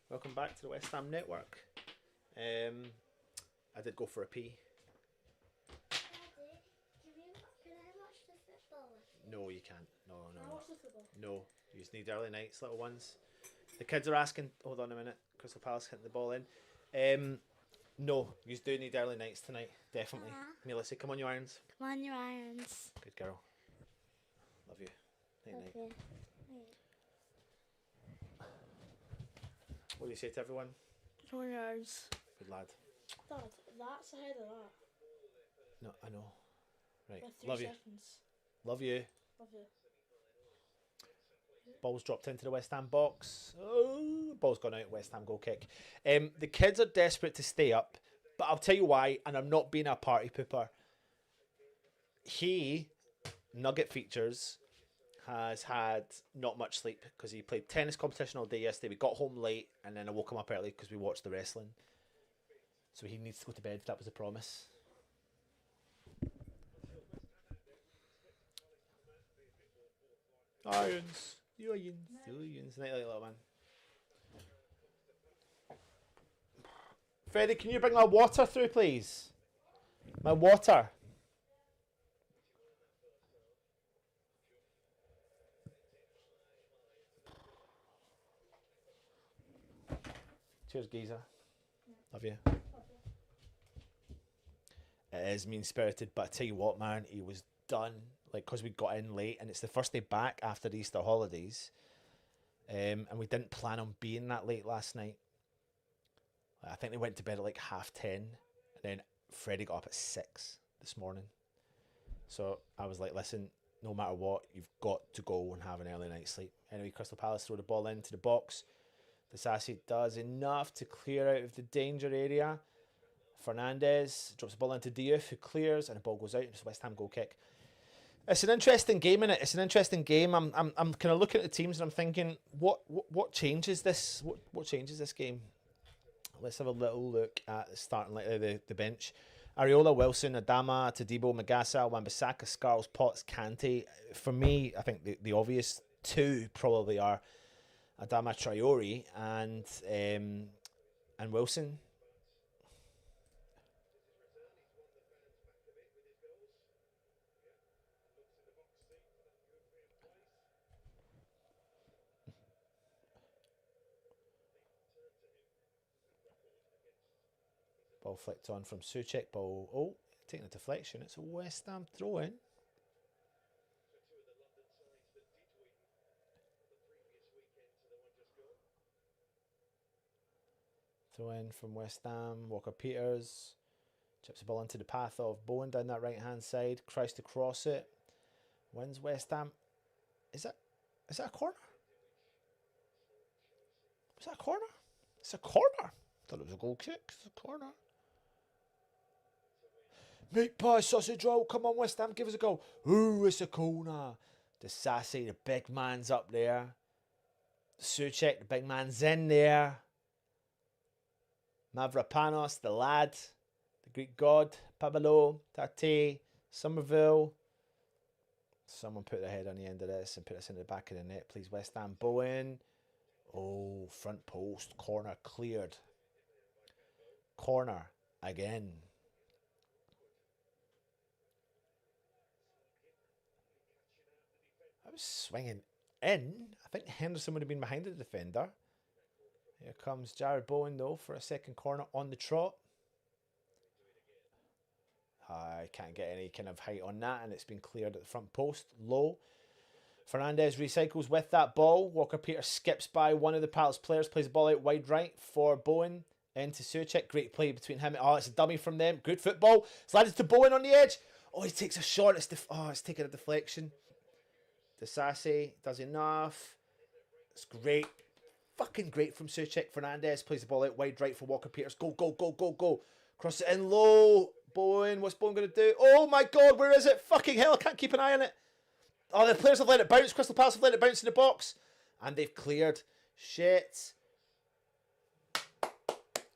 Welcome back to the West Ham Network. I did go for a pee. No, you can't. No. No, you just need early nights, little ones. The kids are asking. Hold on a minute. Crystal Palace hitting the ball in. No, you do need early nights tonight. Definitely. Melissa, come on your irons. Come on your irons. Good girl. Love you. Night, night. What do you say to everyone? Come on your irons. Good lad. Dad, that's ahead of that. No, I know. Right. With 3 Love you. seconds. Love you. Love you. Ball's dropped into the West Ham box. Oh, ball's gone out. West Ham goal kick. The kids are desperate to stay up, but I'll tell you why, and I'm not being a party pooper. Nugget Features, has had not much sleep because he played tennis competition all day yesterday. We got home late, and then I woke him up early because we watched the wrestling. So he needs to go to bed. That was a promise. Irons. Night, little man. Freddie, can you bring my water through, please? My water. Cheers, geezer. Love you. It is mean-spirited, but I tell you what, man, he was done. Like, because we got in late, and it's the first day back after the Easter holidays, and we didn't plan on being that late last night. I think they went to bed at like 10:30, and then Freddie got up at 6 this morning. So I was like, listen, no matter what, you've got to go and have an early night's sleep. Anyway, Crystal Palace throw the ball into the box. 𝗪𝗪𝗀𝗧 does enough to clear out of the danger area. Fernandez drops the ball into Diouf, who clears, and the ball goes out. It's a West Ham goal kick. It's an interesting game, innit? It's an interesting game. I'm kind of looking at the teams and I'm thinking, what changes this? What changes this game? Let's have a little look at the starting the bench. Areola, Wilson, Adama, Todibo, Magasa, Wan-Bissaka, Scarles, Potts, Kante. For me, I think the obvious two probably are Adama Traore and Wilson. Ball flicked on from 𝗪𝗏𝗀𝗏. Ball, taking a deflection. It's a West Ham throw-in. Throw-in from West Ham. Walker-Peters chips the ball into the path of Bowen down that right-hand side. Tries to cross it. Wins West Ham. Is that a corner? Was that a corner? It's a corner. Thought it was a goal kick. It's a corner. Meat pie, sausage roll. Come on, West Ham, give us a goal. Ooh, it's a corner. 𝗪𝗪𝗀𝗧, the big man's up there. 𝗪𝗏𝗀𝗏𝗏, the big man's in there. 𝗪𝗏𝗀𝗏𝗏, the lad. The Greek god. Pablo, Tate, Somerville. Someone put their head on the end of this and put us in the back of the net, please. West Ham, Bowen. Oh, front post. Corner cleared. Corner again. I was swinging in. I think Henderson would have been behind the defender. Here comes Jared Bowen, though, for a second corner on the trot. I can't get any kind of height on that, and it's been cleared at the front post. Low. Fernandez recycles with that ball. Walker-Peters skips by one of the Palace players, plays the ball out wide right for Bowen. Into 𝗪𝗁. Great play between him. Oh, it's a dummy from them. Good football. Slided to Bowen on the edge. Oh, he takes a shot. It's taking a deflection. 𝗪𝗧𝗖𝗛𝗏 does enough. It's great. Fucking great from 𝗪𝗁. Fernandez plays the ball out wide right for Walker-Peters. Go, go, go, go, go. Cross it in low. Bowen. What's Bowen going to do? Oh my God, where is it? Fucking hell, I can't keep an eye on it. Oh, the players have let it bounce. Crystal Palace have let it bounce in the box. And they've cleared. Shit.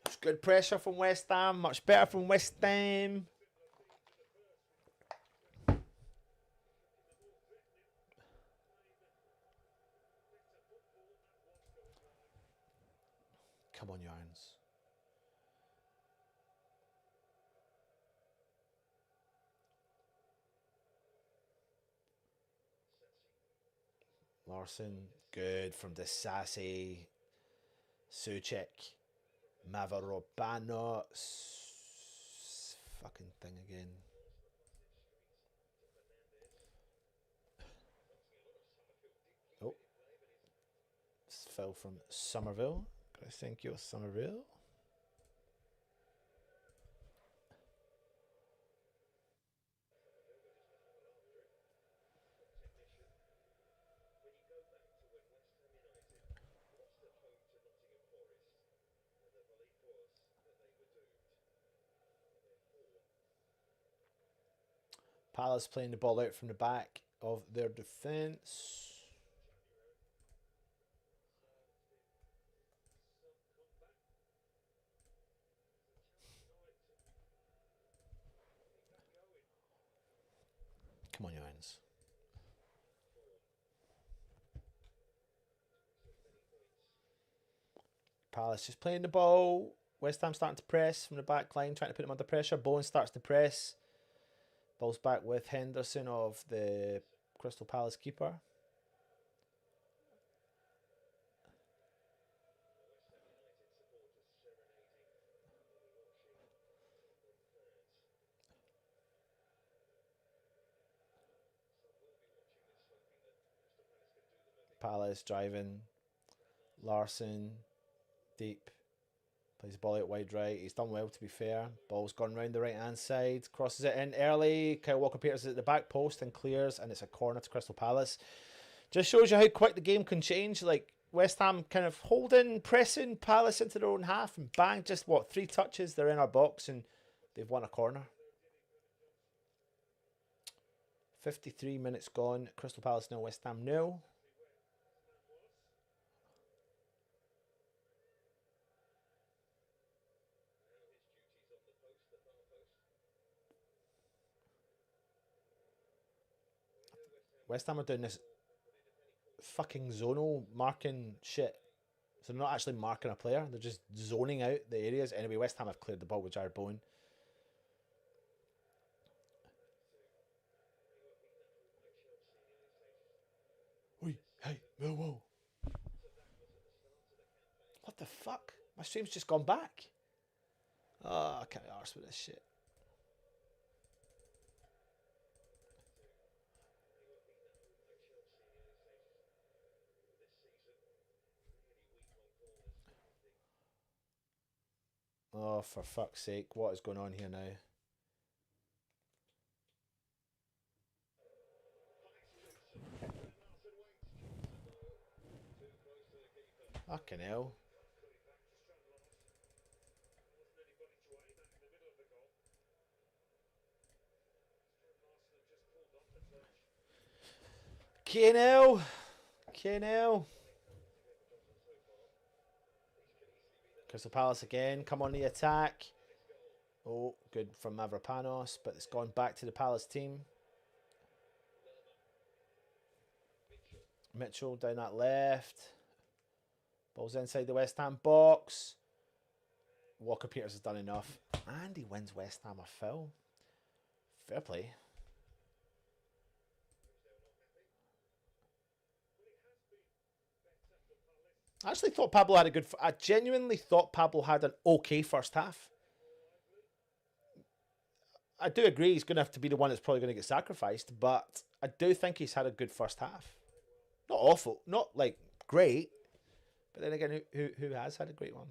There's good pressure from West Ham. Much better from West Ham. Come on, Yarns. Larson, good from 𝗪𝗧𝗖𝗛𝗏. 𝗪𝗁. 𝗪𝗏𝘆𝘀𝗀. Fucking thing again. Oh. This fell from Somerville. I think you're Somerville. Palace playing the ball out from the back of their defence. Come on, Johannes. Palace just playing the ball. West Ham starting to press from the back line, trying to put them under pressure. Bowen starts to press. Ball's back with Henderson of the Crystal Palace keeper. Palace driving. Larson deep. Plays the ball out wide right. He's done well, to be fair. Ball's gone round the right-hand side. Crosses it in early. Kyle Walker-Peters is at the back post and clears. And it's a corner to Crystal Palace. Just shows you how quick the game can change. Like, West Ham kind of holding, pressing Palace into their own half. And bang, just, 3 touches. They're in our box and they've won a corner. 53 minutes gone. Crystal Palace 0, West Ham 0. West Ham are doing this fucking zonal marking shit. So they're not actually marking a player. They're just zoning out the areas. Anyway, West Ham have cleared the ball with Jarrod Bowen. Oi, hey, Millwall. What the fuck? My stream's just gone back. Oh, I can't be arsed with this shit. Oh, for fuck's sake, what is going on here now? Fucking hell. KNL. Crystal Palace again, come on the attack. Oh, good from 𝗪𝗁𝘀𝗀𝗏, but it's gone back to the Palace team. Mitchell down that left. Ball's inside the West Ham box. Walker-Peters has done enough. And he wins West Ham a foul. Fair play. I actually thought Pablo had a good... I genuinely thought Pablo had an okay first half. I do agree he's going to have to be the one that's probably going to get sacrificed, but I do think he's had a good first half. Not awful, not like great, but then again, who has had a great one?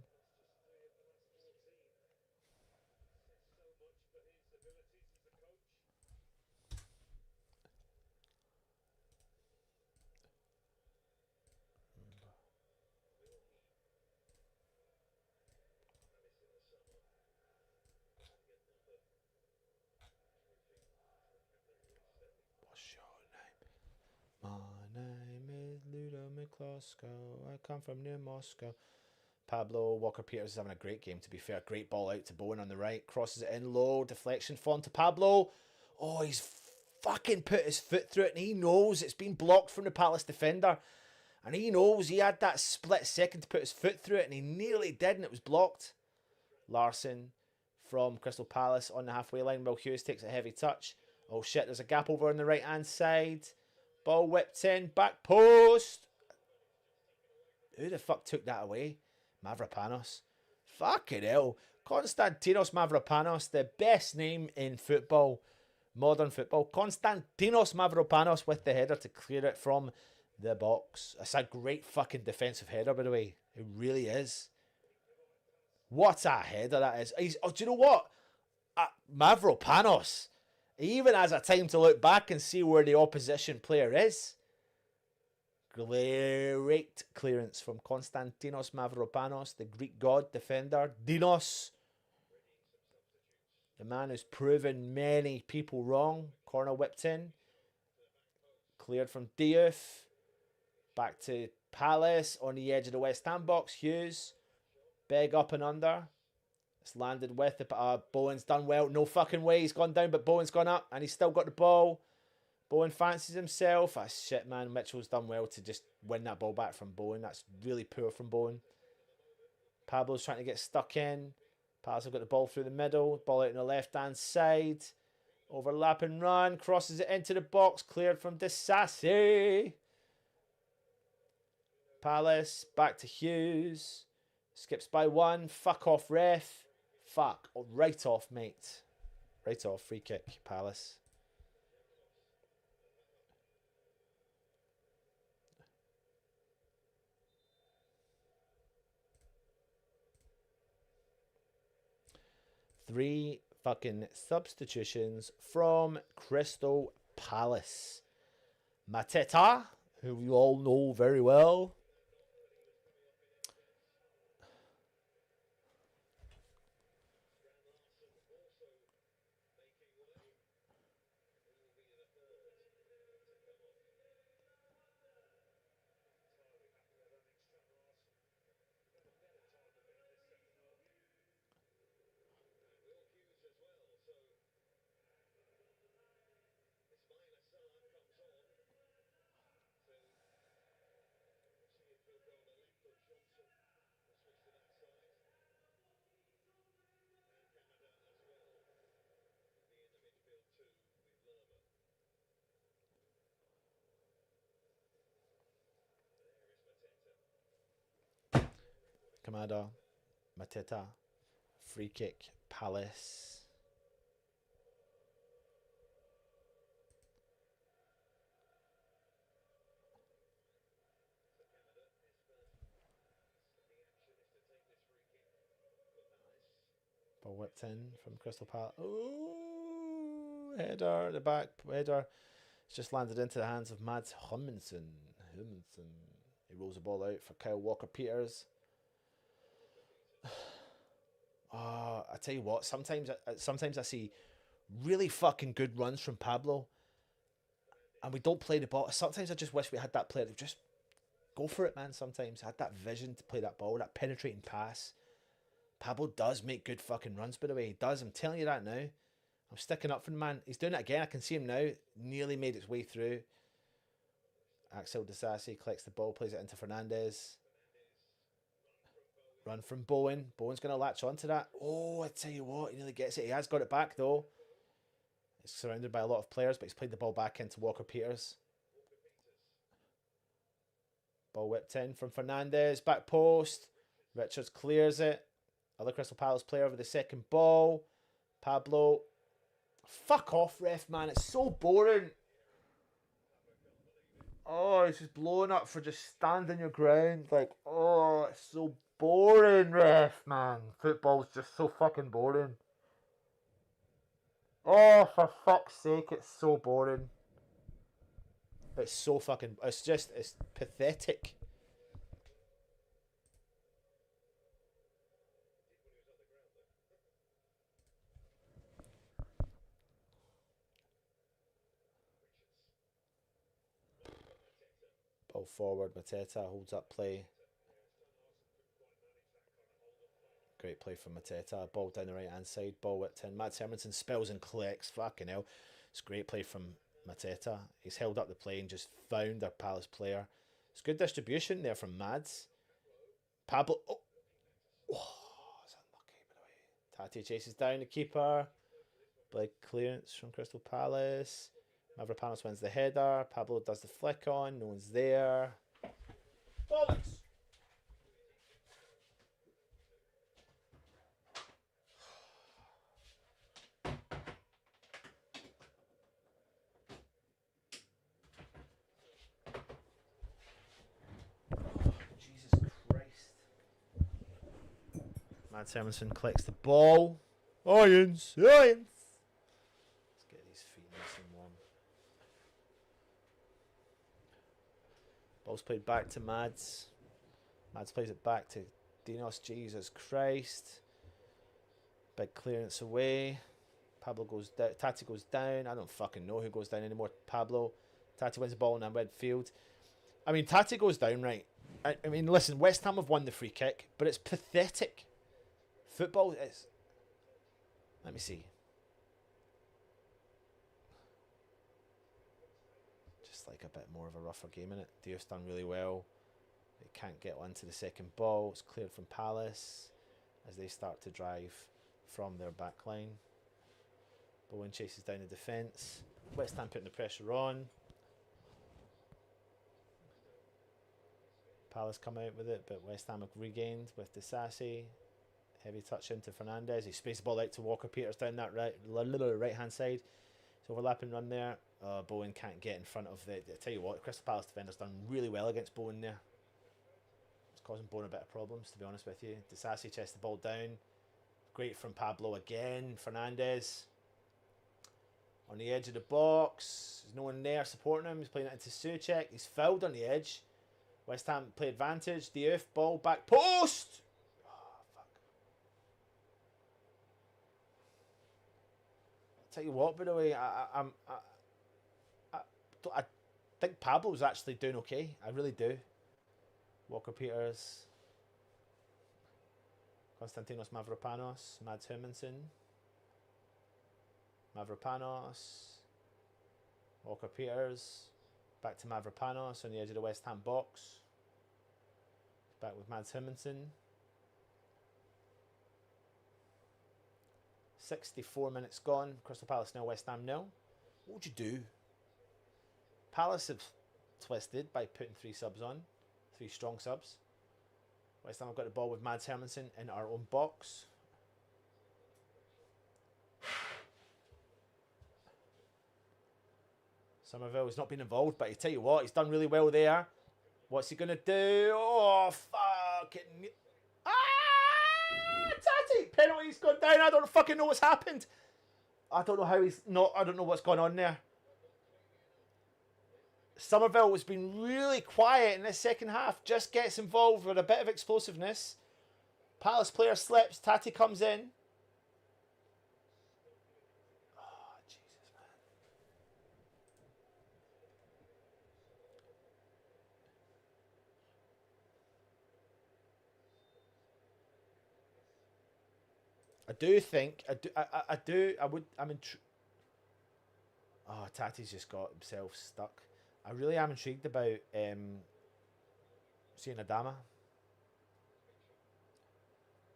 is Ludo Miklosko. I come from near Moscow. Pablo Walker-Peters is having a great game, to be fair. Great ball out to Bowen on the right. Crosses it in low. Deflection form to Pablo. Oh, he's fucking put his foot through it, and he knows it's been blocked from the Palace defender. And he knows he had that split second to put his foot through it, and he nearly did, and it was blocked. Larson from Crystal Palace on the halfway line. Will Hughes takes a heavy touch. Oh shit, there's a gap over on the right-hand side. Ball whipped in. Back post. Who the fuck took that away? Stavropoulos. Fucking hell. Konstantinos Stavropoulos, the best name in football. Modern football. Konstantinos Stavropoulos with the header to clear it from the box. It's a great fucking defensive header, by the way. It really is. What a header that is. Do you know what? Stavropoulos, he even has a time to look back and see where the opposition player is. Great clearance from Konstantinos Stavropoulos, the Greek god defender. Dinos, the man who's proven many people wrong. Corner whipped in. Cleared from Diouf. Back to Palace on the edge of the West Ham box. Hughes. Beg up and under. It's landed with the... Bowen's done well. No fucking way. He's gone down, but Bowen's gone up. And he's still got the ball. Bowen fancies himself. Shit, man. Mitchell's done well to just win that ball back from Bowen. That's really poor from Bowen. Pablo's trying to get stuck in. Palace have got the ball through the middle. Ball out on the left-hand side. Overlap and run. Crosses it into the box. Cleared from Disasi. Palace. Back to Hughes. Skips by one. Fuck off, ref. Fuck. Oh, right off, mate. Right off. Free kick. Palace. Three fucking substitutions from Crystal Palace. Mateta, who we all know very well. Kamada, Mateta, free kick, Palace. Ball whipped in from Crystal Palace. Oh, header, the back header. It's just landed into the hands of Mads Hummingson. He rolls the ball out for Kyle Walker-Peters. I tell you what, sometimes I see really fucking good runs from Pablo and we don't play the ball. Sometimes I just wish we had that player to just go for it, man. Sometimes I had that vision to play that ball, that penetrating pass. Pablo does make good fucking runs, by the way. He does. I'm telling you that now. I'm sticking up for the man. He's doing it again. I can see him now. Nearly made its way through. Axel Disasi collects the ball, plays it into Fernandez. Run from Bowen. Bowen's going to latch onto that. Oh, I tell you what, he nearly gets it. He has got it back, though. He's surrounded by a lot of players, but he's played the ball back into Walker-Peters. Ball whipped in from Fernandez. Back post. Richards clears it. Other Crystal Palace player over the second ball. Pablo. Fuck off, ref, man. It's so boring. Oh, it's just blowing up for just standing your ground. Like, oh, it's so boring, ref, man. Football's just so fucking boring. Oh, for fuck's sake, it's so boring. It's so fucking... It's pathetic. Ball Ball forward. Mateta holds up play. Great play from Mateta. Ball down the right hand side. Ball whipped in. Mads Hermansen spills and collects. Fucking hell. It's great play from Mateta. He's held up the play and just found their Palace player. It's good distribution there from Mads. Pablo. Oh, it's unlucky, by the way. Tati chases down the keeper. Big clearance from Crystal Palace. Mavropanos wins the header. Pablo does the flick on. No one's there. Bollocks! Jesus Christ. Mads Hermansen collects the ball. Irons! Let's get these feet nice and warm. Ball's played back to Mads. Mads plays it back to Dinos. Jesus Christ. Big clearance away. Pablo goes down. Tati goes down. I don't fucking know who goes down anymore. Pablo. Tati wins the ball in a midfield. I mean, Tati goes down, right? I mean, listen, West Ham have won the free kick, but it's pathetic. Football is... Let me see. Just like a bit more of a rougher game in it. Diouf's done really well. They can't get onto the second ball. It's cleared from Palace as they start to drive from their back line. Bowen chases down the defence. West Ham putting the pressure on. Palace come out with it, but West Ham have regained with Disasi. Heavy touch into Fernandez. He spaced the ball out to Walker-Peters down that right hand side. It's overlapping run there. Bowen can't get in front of the... I tell you what, Crystal Palace defender's done really well against Bowen there. It's causing Bowen a bit of problems, to be honest with you. Disasi chests the ball down. Great from Pablo again. Fernandez on the edge of the box. There's no one there supporting him. He's playing it into Souček. He's fouled on the edge. West Ham play advantage. Diouf, ball, back post! Tell you what, by the way, I think Pablo's actually doing okay. I really do. Walker-Peters, Konstantinos Mavropanos, Mads Hermansen, Mavropanos, Walker-Peters, back to Mavropanos on the edge of the West Ham box. Back with Mads Hermansen. 64 minutes gone. Crystal Palace 0, West Ham 0. What would you do? Palace have twisted by putting 3 subs on. 3 strong subs. West Ham have got the ball with Mads Hermansen in our own box. Somerville has not been involved, but I tell you what, he's done really well there. What's he going to do? Oh, fucking... Tati! Penalty's gone down. I don't fucking know what's happened. I don't know how he's not... I don't know what's going on there. Somerville has been really quiet in this second half. Just gets involved with a bit of explosiveness. Palace player slips. Tati comes in. Oh, Jesus, man. I do think... Oh, Tati's just got himself stuck. I really am intrigued about seeing Adama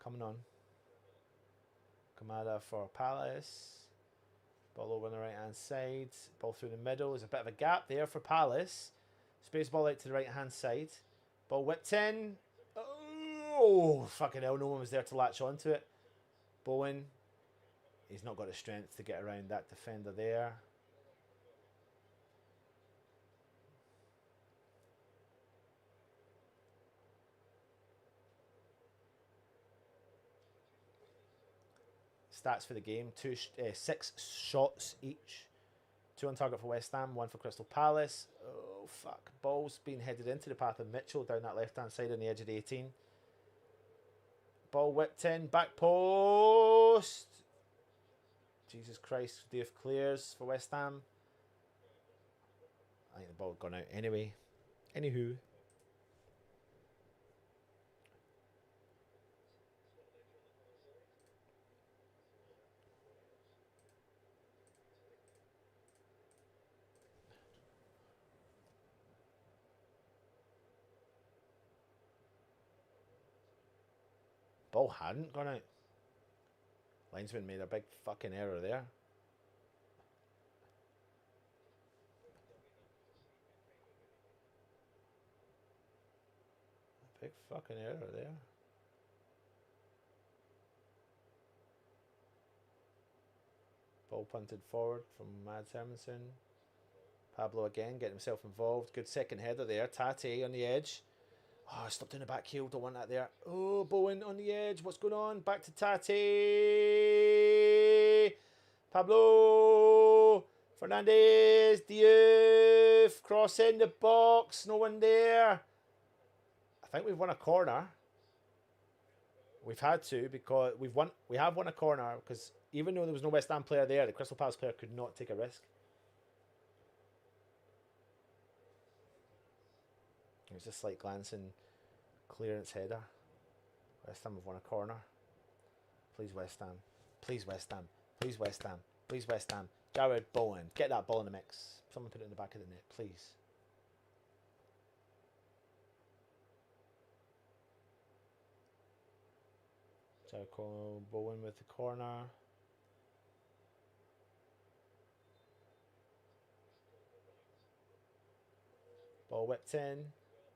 coming on. Kamada for Palace. Ball over on the right hand side. Ball through the middle. There's a bit of a gap there for Palace. Space ball out to the right hand side. Ball whipped in. Oh, fucking hell. No one was there to latch onto it. Bowen. He's not got the strength to get around that defender there. Stats for the game: 6 shots each. 2 on target for West Ham, 1 for Crystal Palace. Oh, fuck. Ball's being headed into the path of Mitchell down that left-hand side on the edge of the 18. Ball whipped in, back post. Jesus Christ, Diouf clears for West Ham. I think the ball had gone out anyway. Anywho. Ball hadn't gone out. Linesman made a big fucking error there. A big fucking error there. Ball punted forward from Mads Hermansen. Pablo again getting himself involved. Good second header there. Tate on the edge. Oh, stopped in the back heel. Don't want that there. Oh, Bowen on the edge. What's going on? Back to Tate. Pablo. Fernandez. Diouf. Cross in the box. No one there. I think we've won a corner. We've had to because we have won a corner because even though there was no West Ham player there, the Crystal Palace player could not take a risk. It was a slight glancing clearance header. West Ham have won a corner. Please West Ham. Please West Ham. Please West Ham. Please West Ham. Jared Bowen. Get that ball in the mix. Someone put it in the back of the net, please. Jared Bowen with the corner. Ball whipped in.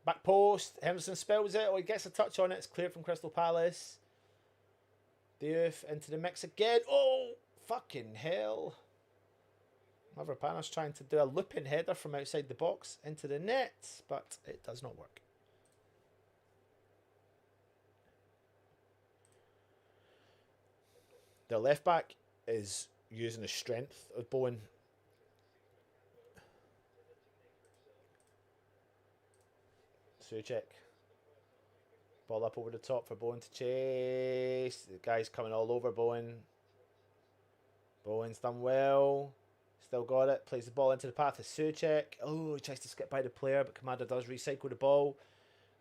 Back post. Henderson spills it. Oh, he gets a touch on it. It's cleared from Crystal Palace. Diouf into the mix again. Oh, fucking hell. 𝗪𝗁𝘀𝗀𝗧 trying to do a looping header from outside the box into the net, but it does not work. The left back is using the strength of Bowen. Souček. Ball up over the top for Bowen to chase. The guy's coming all over Bowen. Bowen's done well. Still got it. Plays the ball into the path of Souček. Oh, he tries to skip by the player, but Commander does recycle the ball.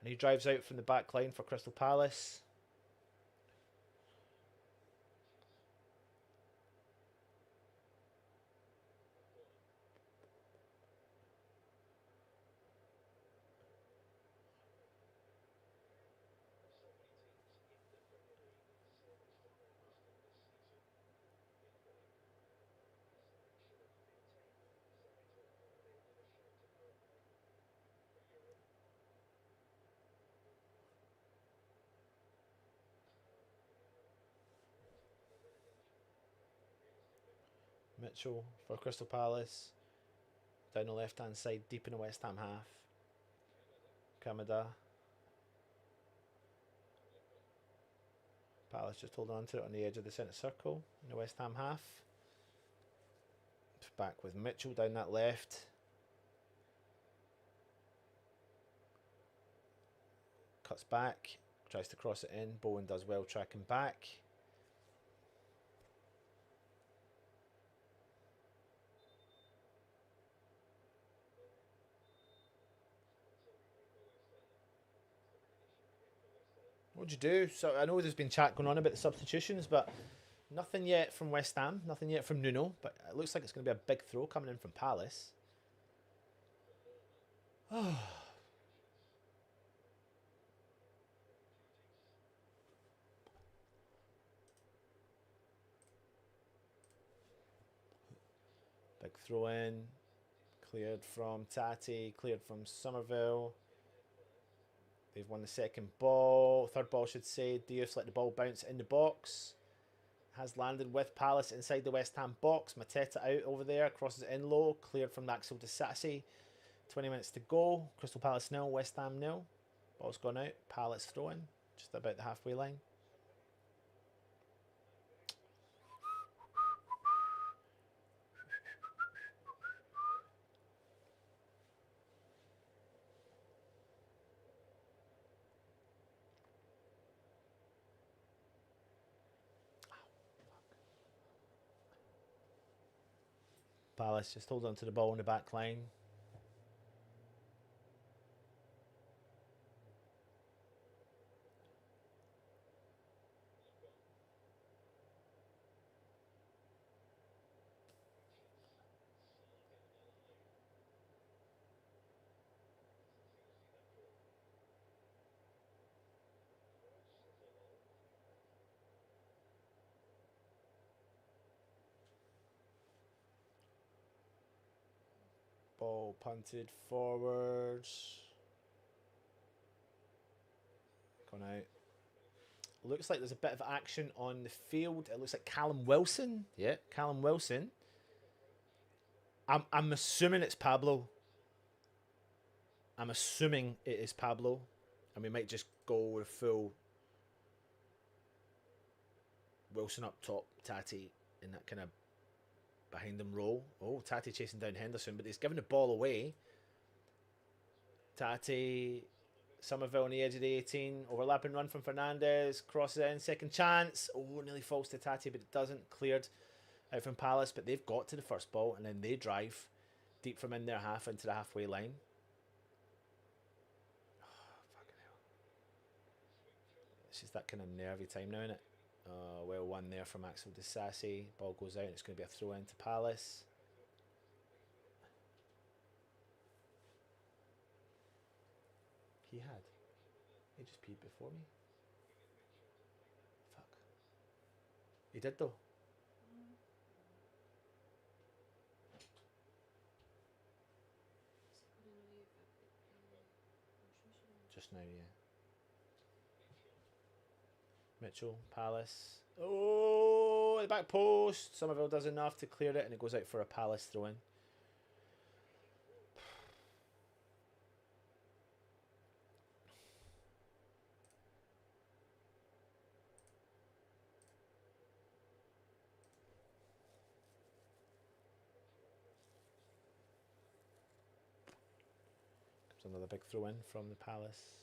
And he drives out from the back line for Crystal Palace. Mitchell for Crystal Palace. Down the left hand side, deep in the West Ham half. Kamada. Palace just holding on to it on the edge of the centre circle in the West Ham half. Back with Mitchell down that left. Cuts back. Tries to cross it in. Bowen does well tracking back. What'd you do? So I know there's been chat going on about the substitutions, but nothing yet from West Ham, nothing yet from Nuno, but it looks like it's going to be a big throw coming in from Palace. Big throw in, cleared from Tati, cleared from Somerville. They've won the second ball, third ball should say. Diouf let the ball bounce in the box. Has landed with Palace inside the West Ham box. Mateta out over there, crosses it in low, cleared from 𝗪𝗁𝘀𝗧𝗖. 20 minutes to go. Crystal Palace 0, West Ham 0. Ball's gone out. Palace throwing, just about the halfway line. Palace just hold on to the ball in the back line. Ball punted forward. Gone out. Looks like there's a bit of action on the field. It looks like Callum Wilson. Yeah, Callum Wilson. I'm assuming it's Pablo. I'm assuming it is Pablo. And we might just go with full Wilson up top, Tati in that kind of behind them role. Oh, Tati chasing down Henderson, but he's giving the ball away. Tati, Somerville on the edge of the 18. Overlapping run from Fernandez. Crosses in, second chance. Oh, nearly falls to Tati, but it doesn't. Cleared out from Palace, but they've got to the first ball, and then they drive deep from in their half into the halfway line. Oh, fucking hell. It's just that kind of nervy time now, innit? Well, one there from 𝗪𝗁𝘀𝗪. Ball goes out, and it's going to be a throw in to Palace. He just peed before me. Fuck. He did though. Just now, yeah. Mitchell, Palace. Oh, the back post. Somerville does enough to clear it, and it goes out for a Palace throw in. Another big throw in from the Palace.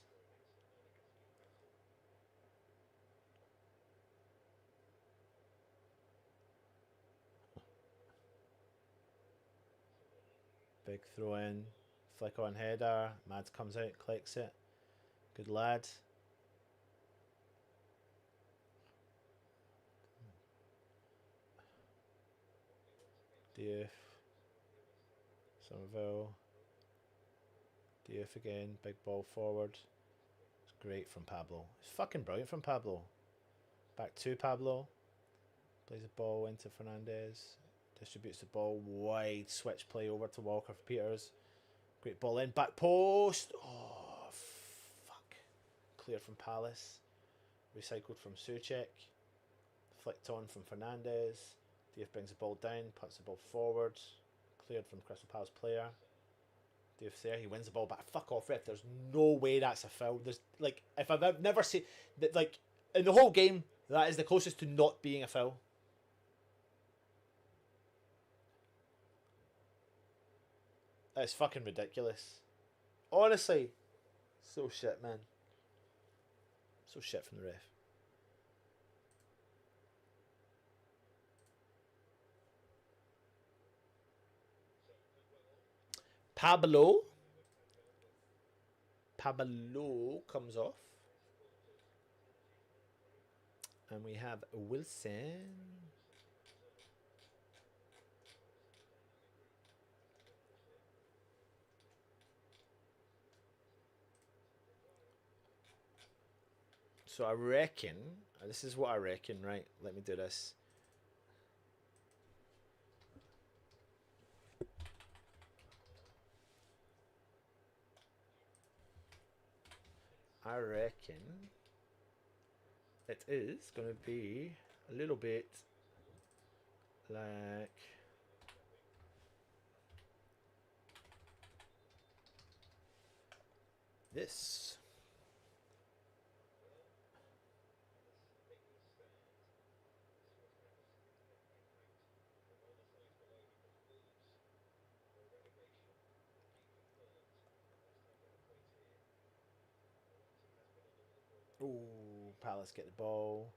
Big throw in. Flick on header. Mads comes out, collects it. Good lad. Diouf. Somerville. Diouf again, big ball forward. It's great from Pablo. It's fucking brilliant from Pablo. Back to Pablo. Plays the ball into Fernandez. Distributes the ball wide. Switch play over to Walker for Peters. Great ball in. Back post. Oh, fuck. Cleared from Palace. Recycled from 𝗪𝗁𝘀𝗁. Flicked on from Fernandez. Diouf brings the ball down. Puts the ball forward. Cleared from Crystal Palace player. Diouf there, he wins the ball back. Fuck off, ref. There's no way that's a foul. There's like, if I've never seen that, like in the whole game, that is the closest to not being a foul. That's fucking ridiculous. Honestly, so shit, man. So shit from the ref. Pablo comes off. And we have Wilson. So I reckon, this is what I reckon, right? Let me do this. I reckon it is going to be a little bit like this. Ooh, Palace get the ball.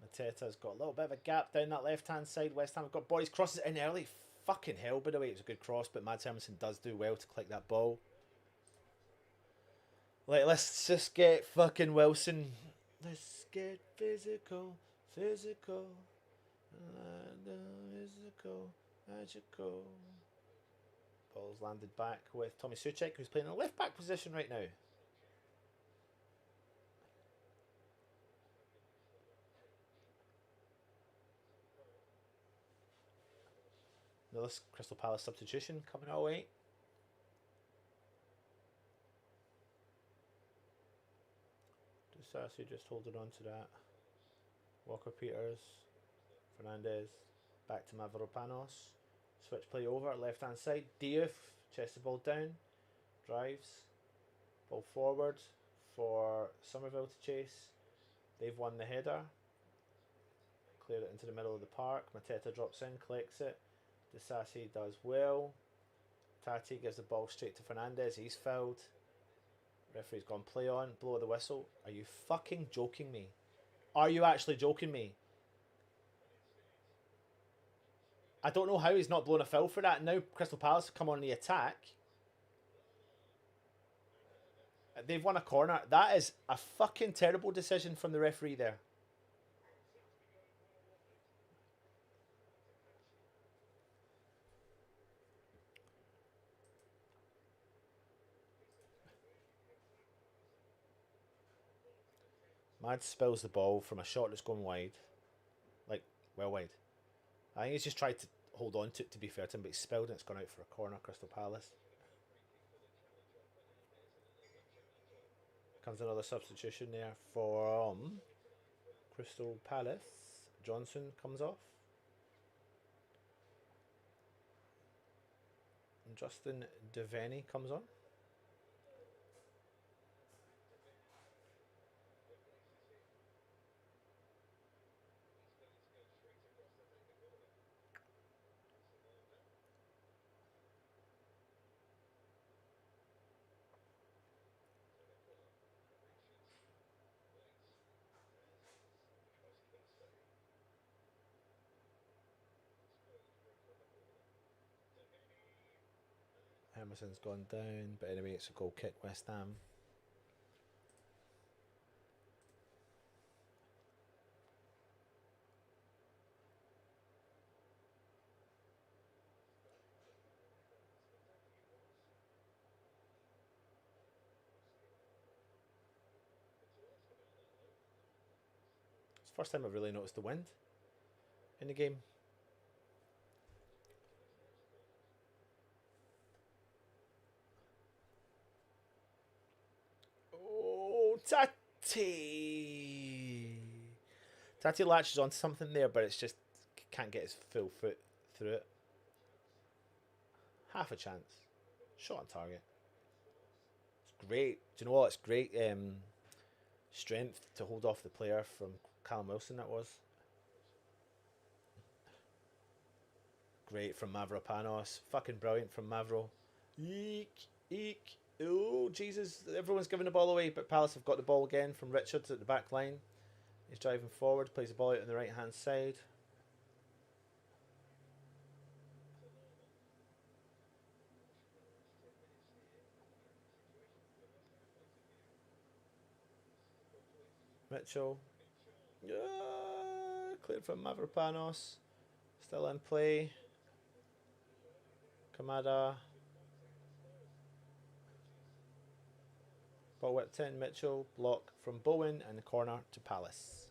Mateta's got a little bit of a gap down that left-hand side. West Ham have got bodies. Crosses it in early. Fucking hell, by the way. It was a good cross, but Mads Hermansen does do well to click that ball. Like, let's just get fucking Wilson. Let's get physical. Physical. Physical. Magical. Ball's landed back with Tommy Souček, who's playing in the left-back position right now. Another Crystal Palace substitution coming our way. Disasi just holding on to that. Walker-Peters, Fernandez, back to 𝗪𝗏𝘀𝗠𝗧. Switch play over, left hand side. Diouf, chests the ball down, drives, ball forward for Somerville to chase. They've won the header. Clear it into the middle of the park. Mateta drops in, collects it. Disasi does well. Tati gives the ball straight to Fernandez. He's fouled. Referee's gone play on. Blow the whistle. Are you fucking joking me? Are you actually joking me? I don't know how he's not blown a foul for that. Now Crystal Palace have come on the attack. They've won a corner. That is a fucking terrible decision from the referee there. Mads spills the ball from a shot that's going wide. Like, well wide. I think he's just tried to hold on to it, to be fair to him, but he's spilled and it's gone out for a corner, Crystal Palace. Comes another substitution there from Crystal Palace. Johnson comes off. And Justin Devaney comes on. Emerson's gone down, but anyway, it's a goal kick, West Ham. It's the first time I've really noticed the wind in the game. Tati latches onto something there, but it's just can't get his full foot through it. Half a chance. Shot on target. It's great. Do you know what? It's great strength to hold off the player from Callum Wilson, that was. Great from 𝗪𝗏𝘀𝗠𝗧. Fucking brilliant from Mavro. Eek, eek. Oh, Jesus. Everyone's giving the ball away, but Palace have got the ball again from Richards at the back line. He's driving forward, plays the ball out on the right-hand side. Mitchell. Cleared from 𝗪𝗏𝘀𝗠𝗧. Still in play. Kamada. Ball whipped in, Mitchell, block from Bowen, and the corner to Palace.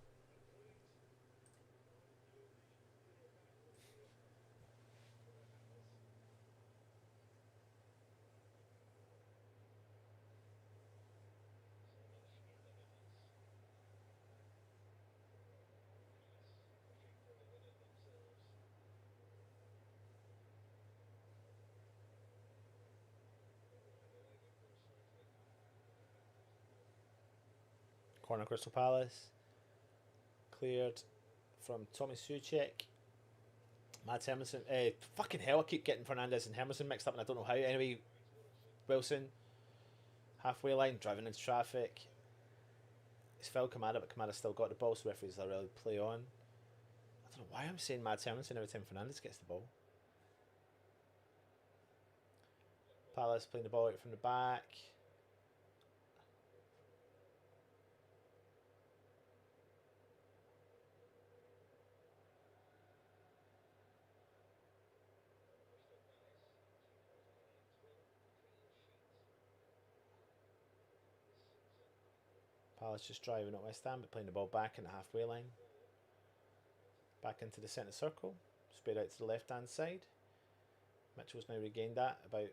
Corner Crystal Palace. Cleared from 𝗪𝗏𝘀𝗁. Mads Emerson. Fucking hell, I keep getting Fernandez and Emerson mixed up and I don't know how. Anyway, Wilson. Halfway line, driving into traffic. It's fouled Kamada, but Kamada still got the ball, so referees are really play on. I don't know why I'm saying Mads Emerson every time Fernandez gets the ball. Palace playing the ball out from the back. Palace just driving at West Ham, but playing the ball back in the halfway line. Back into the centre circle. Spread out to the left hand side. Mitchell's now regained that about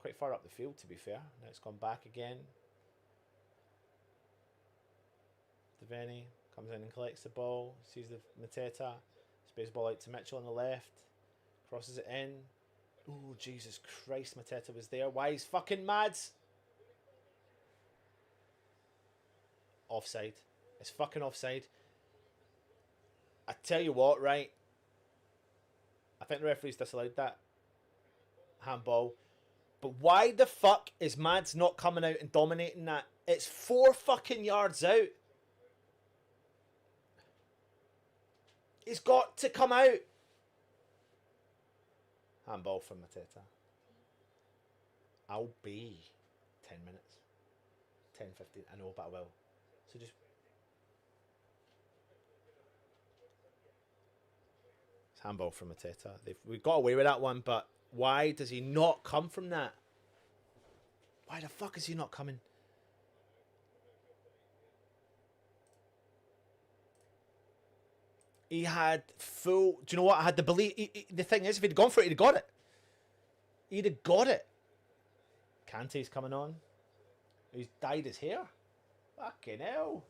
quite far up the field, to be fair. Now it's gone back again. Devaney comes in and collects the ball. Sees the Mateta. Space ball out to Mitchell on the left. Crosses it in. Oh, Jesus Christ, Mateta was there. Why he's fucking mad? Offside. It's fucking offside. I tell you what, right? I think the referee's disallowed that. Handball. But why the fuck is Mads not coming out and dominating that? It's 4 fucking yards out. He's got to come out. Handball from Mateta. I'll be 10 minutes. 10, 15. I know, but I will. So just... It's handball from Mateta. We got away with that one, but why does he not come from that? Why the fuck is he not coming? He had full... Do you know what? I had the belief... the thing is, if he'd gone for it, he'd have got it. He'd have got it. Kante's coming on. He's dyed his hair. Fucking hell.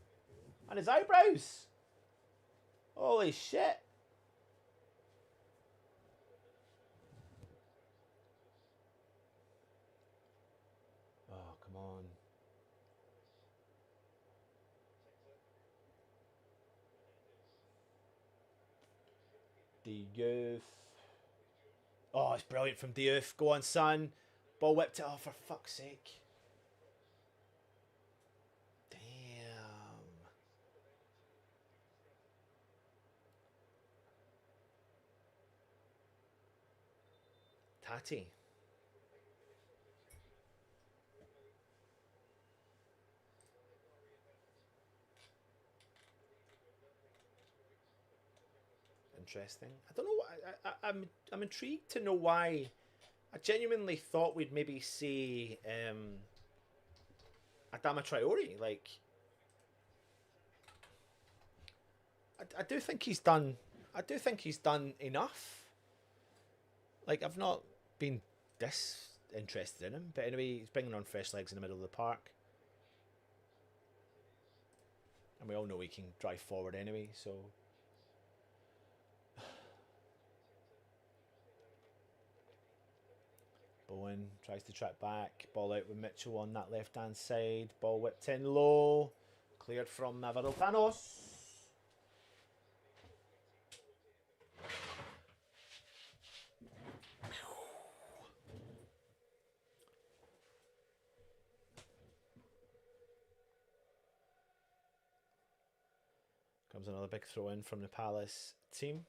And his eyebrows. Holy shit. Oh, come on. Diouf. Oh, it's brilliant from Diouf. Go on, son. Ball whipped it. Oh, for fuck's sake. Damn. Tati. Interesting. I don't know what I'm intrigued to know why. I genuinely thought we'd maybe see Adama Traore. Like, I do think he's done. I do think he's done enough. Like, I've not been disinterested in him, but anyway, he's bringing on fresh legs in the middle of the park, and we all know he can drive forward anyway. So. Bowen tries to track back. Ball out with Mitchell on that left-hand side. Ball whipped in low. Cleared from 𝗪𝗏𝘆𝘀𝗁. Comes another big throw in from the Palace team.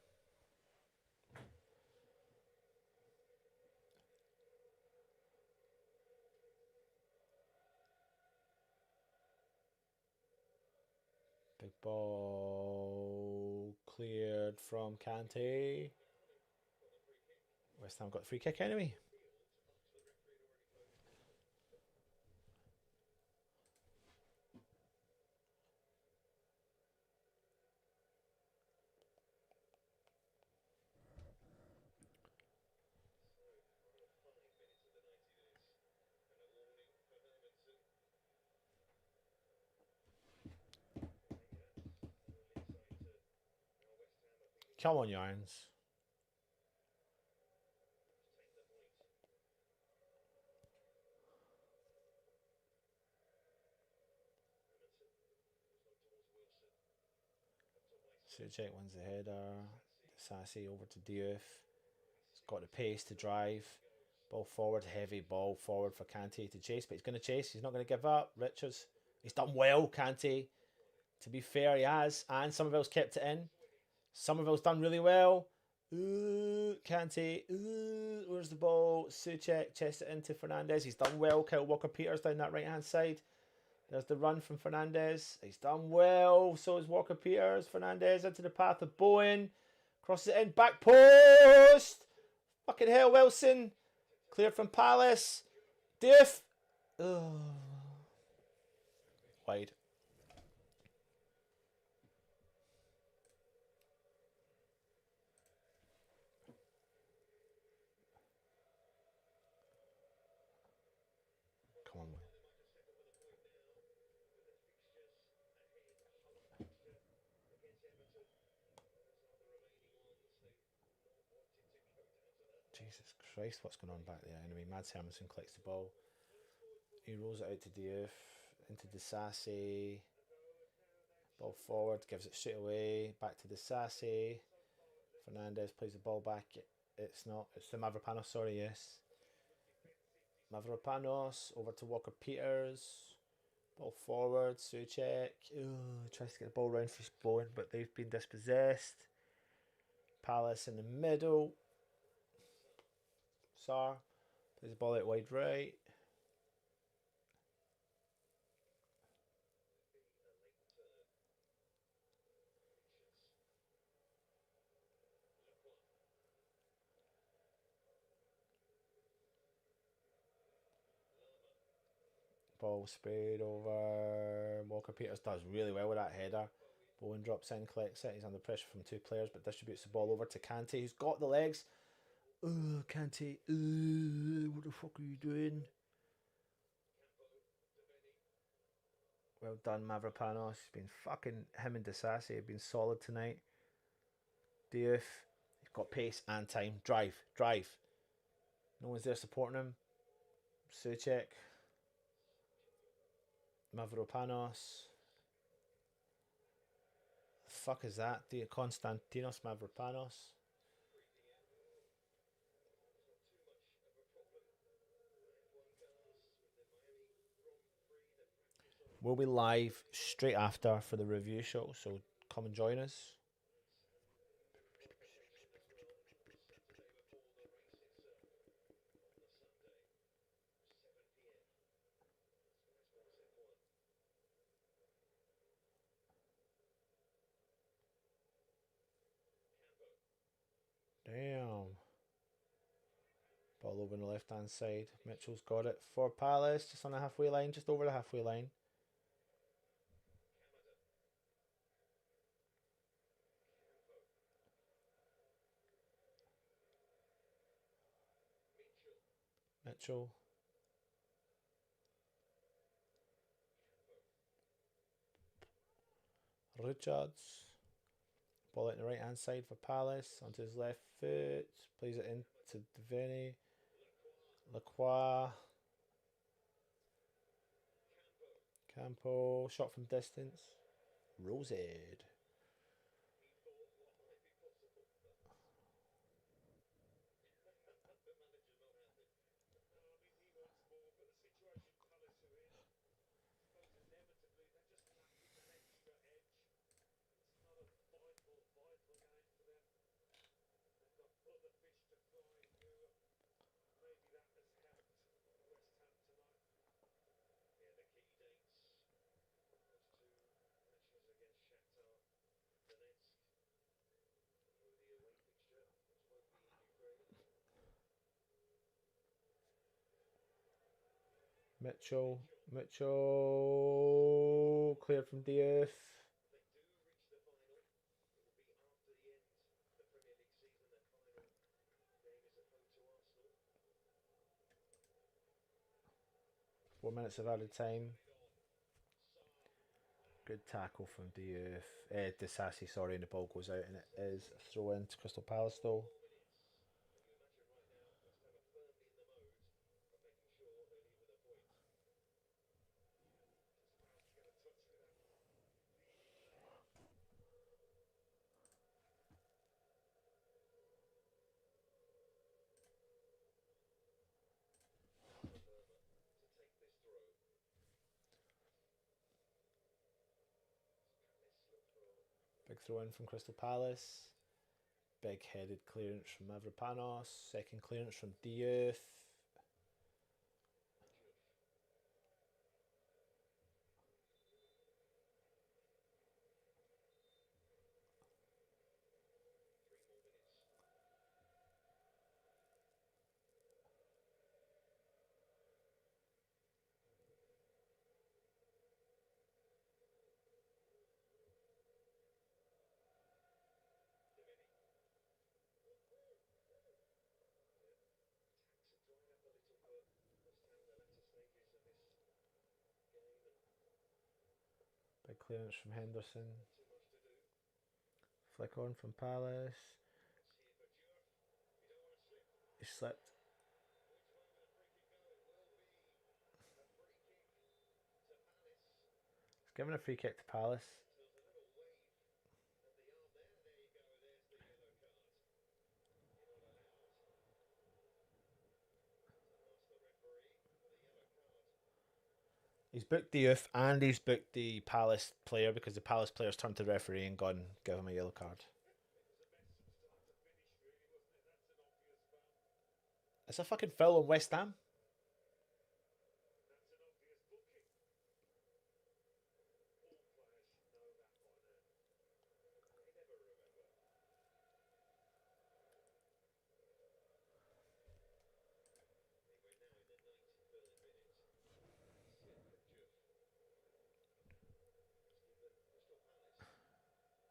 Big ball cleared from Kante. West Ham got the free kick anyway. Come on, Yarns. Souček wins the header. Sassy over to Diouf. He's got the pace to drive. Ball forward, heavy ball forward for Kante to chase, but he's going to chase. He's not going to give up. Richards, he's done well, Kante. To be fair, he has. And Somerville's kept it in. Somerville's done really well. Ooh, Kante. Ooh, where's the ball? Souček chests it into Fernandez. He's done well. Kyle Walker-Peters down that right-hand side. There's the run from Fernandez. He's done well. So is Walker-Peters. Fernandez into the path of Bowen. Crosses it in. Back post. Fucking hell, Wilson. Cleared from Palace. Diouf. Oh. Wide. Jesus Christ, what's going on back there? Anyway, 𝗪𝗲𝘀𝗁𝗁 collects the ball. He rolls it out to 𝗪𝗏𝘀𝗀, into 𝗪𝗏𝘀𝗧𝗖. Ball forward, gives it straight away, back to 𝗪𝗏𝘀𝗧𝗖. Fernandez plays the ball back. It's not, it's the 𝗪𝗏𝘀𝗠𝗧, sorry, yes. 𝗪𝗏𝘀𝗠𝗧 over to Walker-Peters. Ball forward, Souček. Tries to get the ball round for Bowen, but they've been dispossessed. Palace in the middle. Sarr plays the ball out wide right. Ball sprayed over. Walker-Peters does really well with that header. Bowen drops in, collects it. He's under pressure from two players, but distributes the ball over to Kante, who's got the legs. Kante. What the fuck are you doing? Well done, 𝗪𝗏𝘀𝗠𝗧. He's been fucking, him and 𝗪𝗧𝗖𝗛 have been solid tonight. 𝗪𝗏𝘀𝗀. He's got pace and time. Drive. No one's there supporting him. Souček. 𝗪𝗏𝘀𝗠𝗧. The fuck is that? Konstantinos 𝗪𝗏𝘀𝗠𝗧. We'll be live straight after for the review show, so come and join us. Damn. Ball over on the left hand side. Mitchell's got it for Palace, just on the halfway line, just over the halfway line. Mitchell. Richards. Ball out on the right hand side for Palace, onto his left foot, plays it into Devaney. Lacroix. Campo, shot from distance. Rosed. Mitchell, cleared from 𝗪𝗏𝘀𝗀. 4 minutes of added time. Good tackle from 𝗪𝗀𝘀. Sorry, and the ball goes out, and it is a throw in to Crystal Palace though. Big throw in from Crystal Palace. Big headed clearance from 𝗪𝗏𝘀𝗠𝗧. Second clearance from 𝗪𝗏𝘀𝘀. Big clearance from Henderson. Flick on from Palace. slipped. He's given a free kick to Palace. He's booked the youth and he's booked the Palace player because the Palace player's turned to the referee and gone, give him a yellow card. It's a fucking foul on West Ham.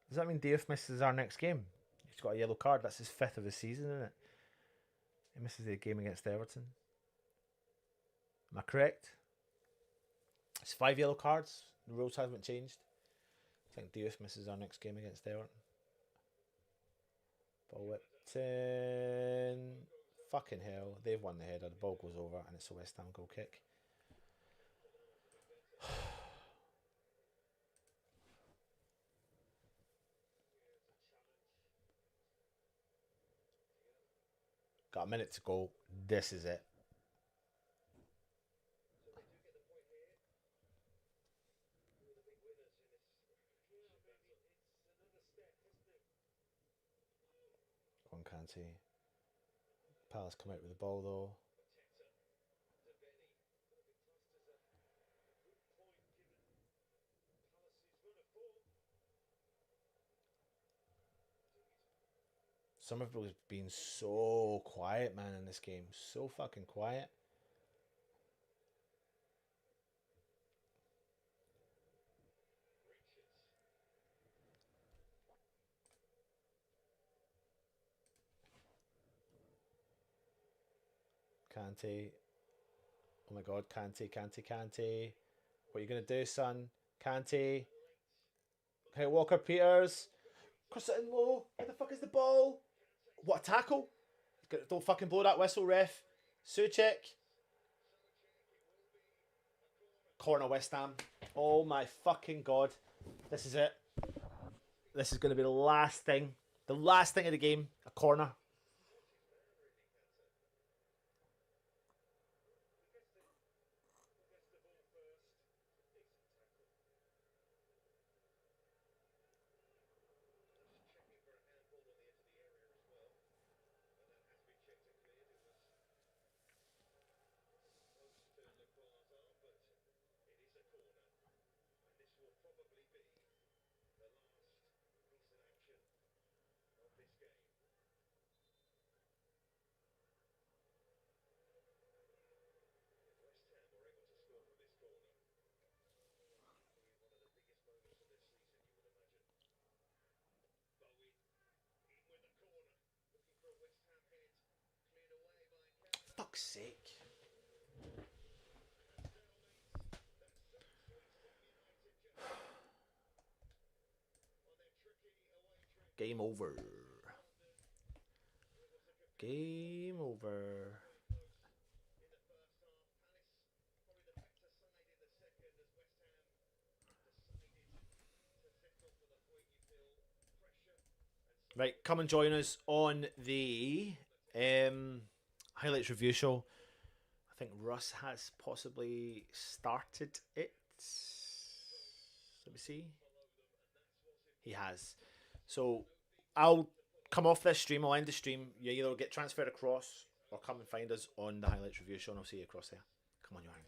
Does that mean Diouf misses our next game? He's got a yellow card. That's his 5th of the season, isn't it? He misses the game against Everton. Am I correct? It's 5 yellow cards. The rules haven't changed. I think Diouf misses our next game against Everton. Ball whipped in. Fucking hell. They've won the header. The ball goes over and it's a West Ham goal kick. Got a minute to go. This is it. Go on, Ksy. Palace come out with the ball though. Somerville's been so quiet, man, in this game. So fucking quiet. Kante. Oh my god, Kante. What are you going to do, son? Kante. Okay, Walker-Peters. Cross it in low. Where the fuck is the ball? What a tackle. Don't fucking blow that whistle, ref. Souček. Corner, West Ham. Oh my fucking god. This is it. This is going to be the last thing. The last thing of the game. A corner. Fuck's sake. Game over. Game over. Right, come and join us on the highlights review show. I think Russ has possibly started it. Let me see. He has. So I'll come off this stream. I'll end the stream. You either get transferred across or come and find us on the highlights review show, and I'll see you across there. Come on, you hands.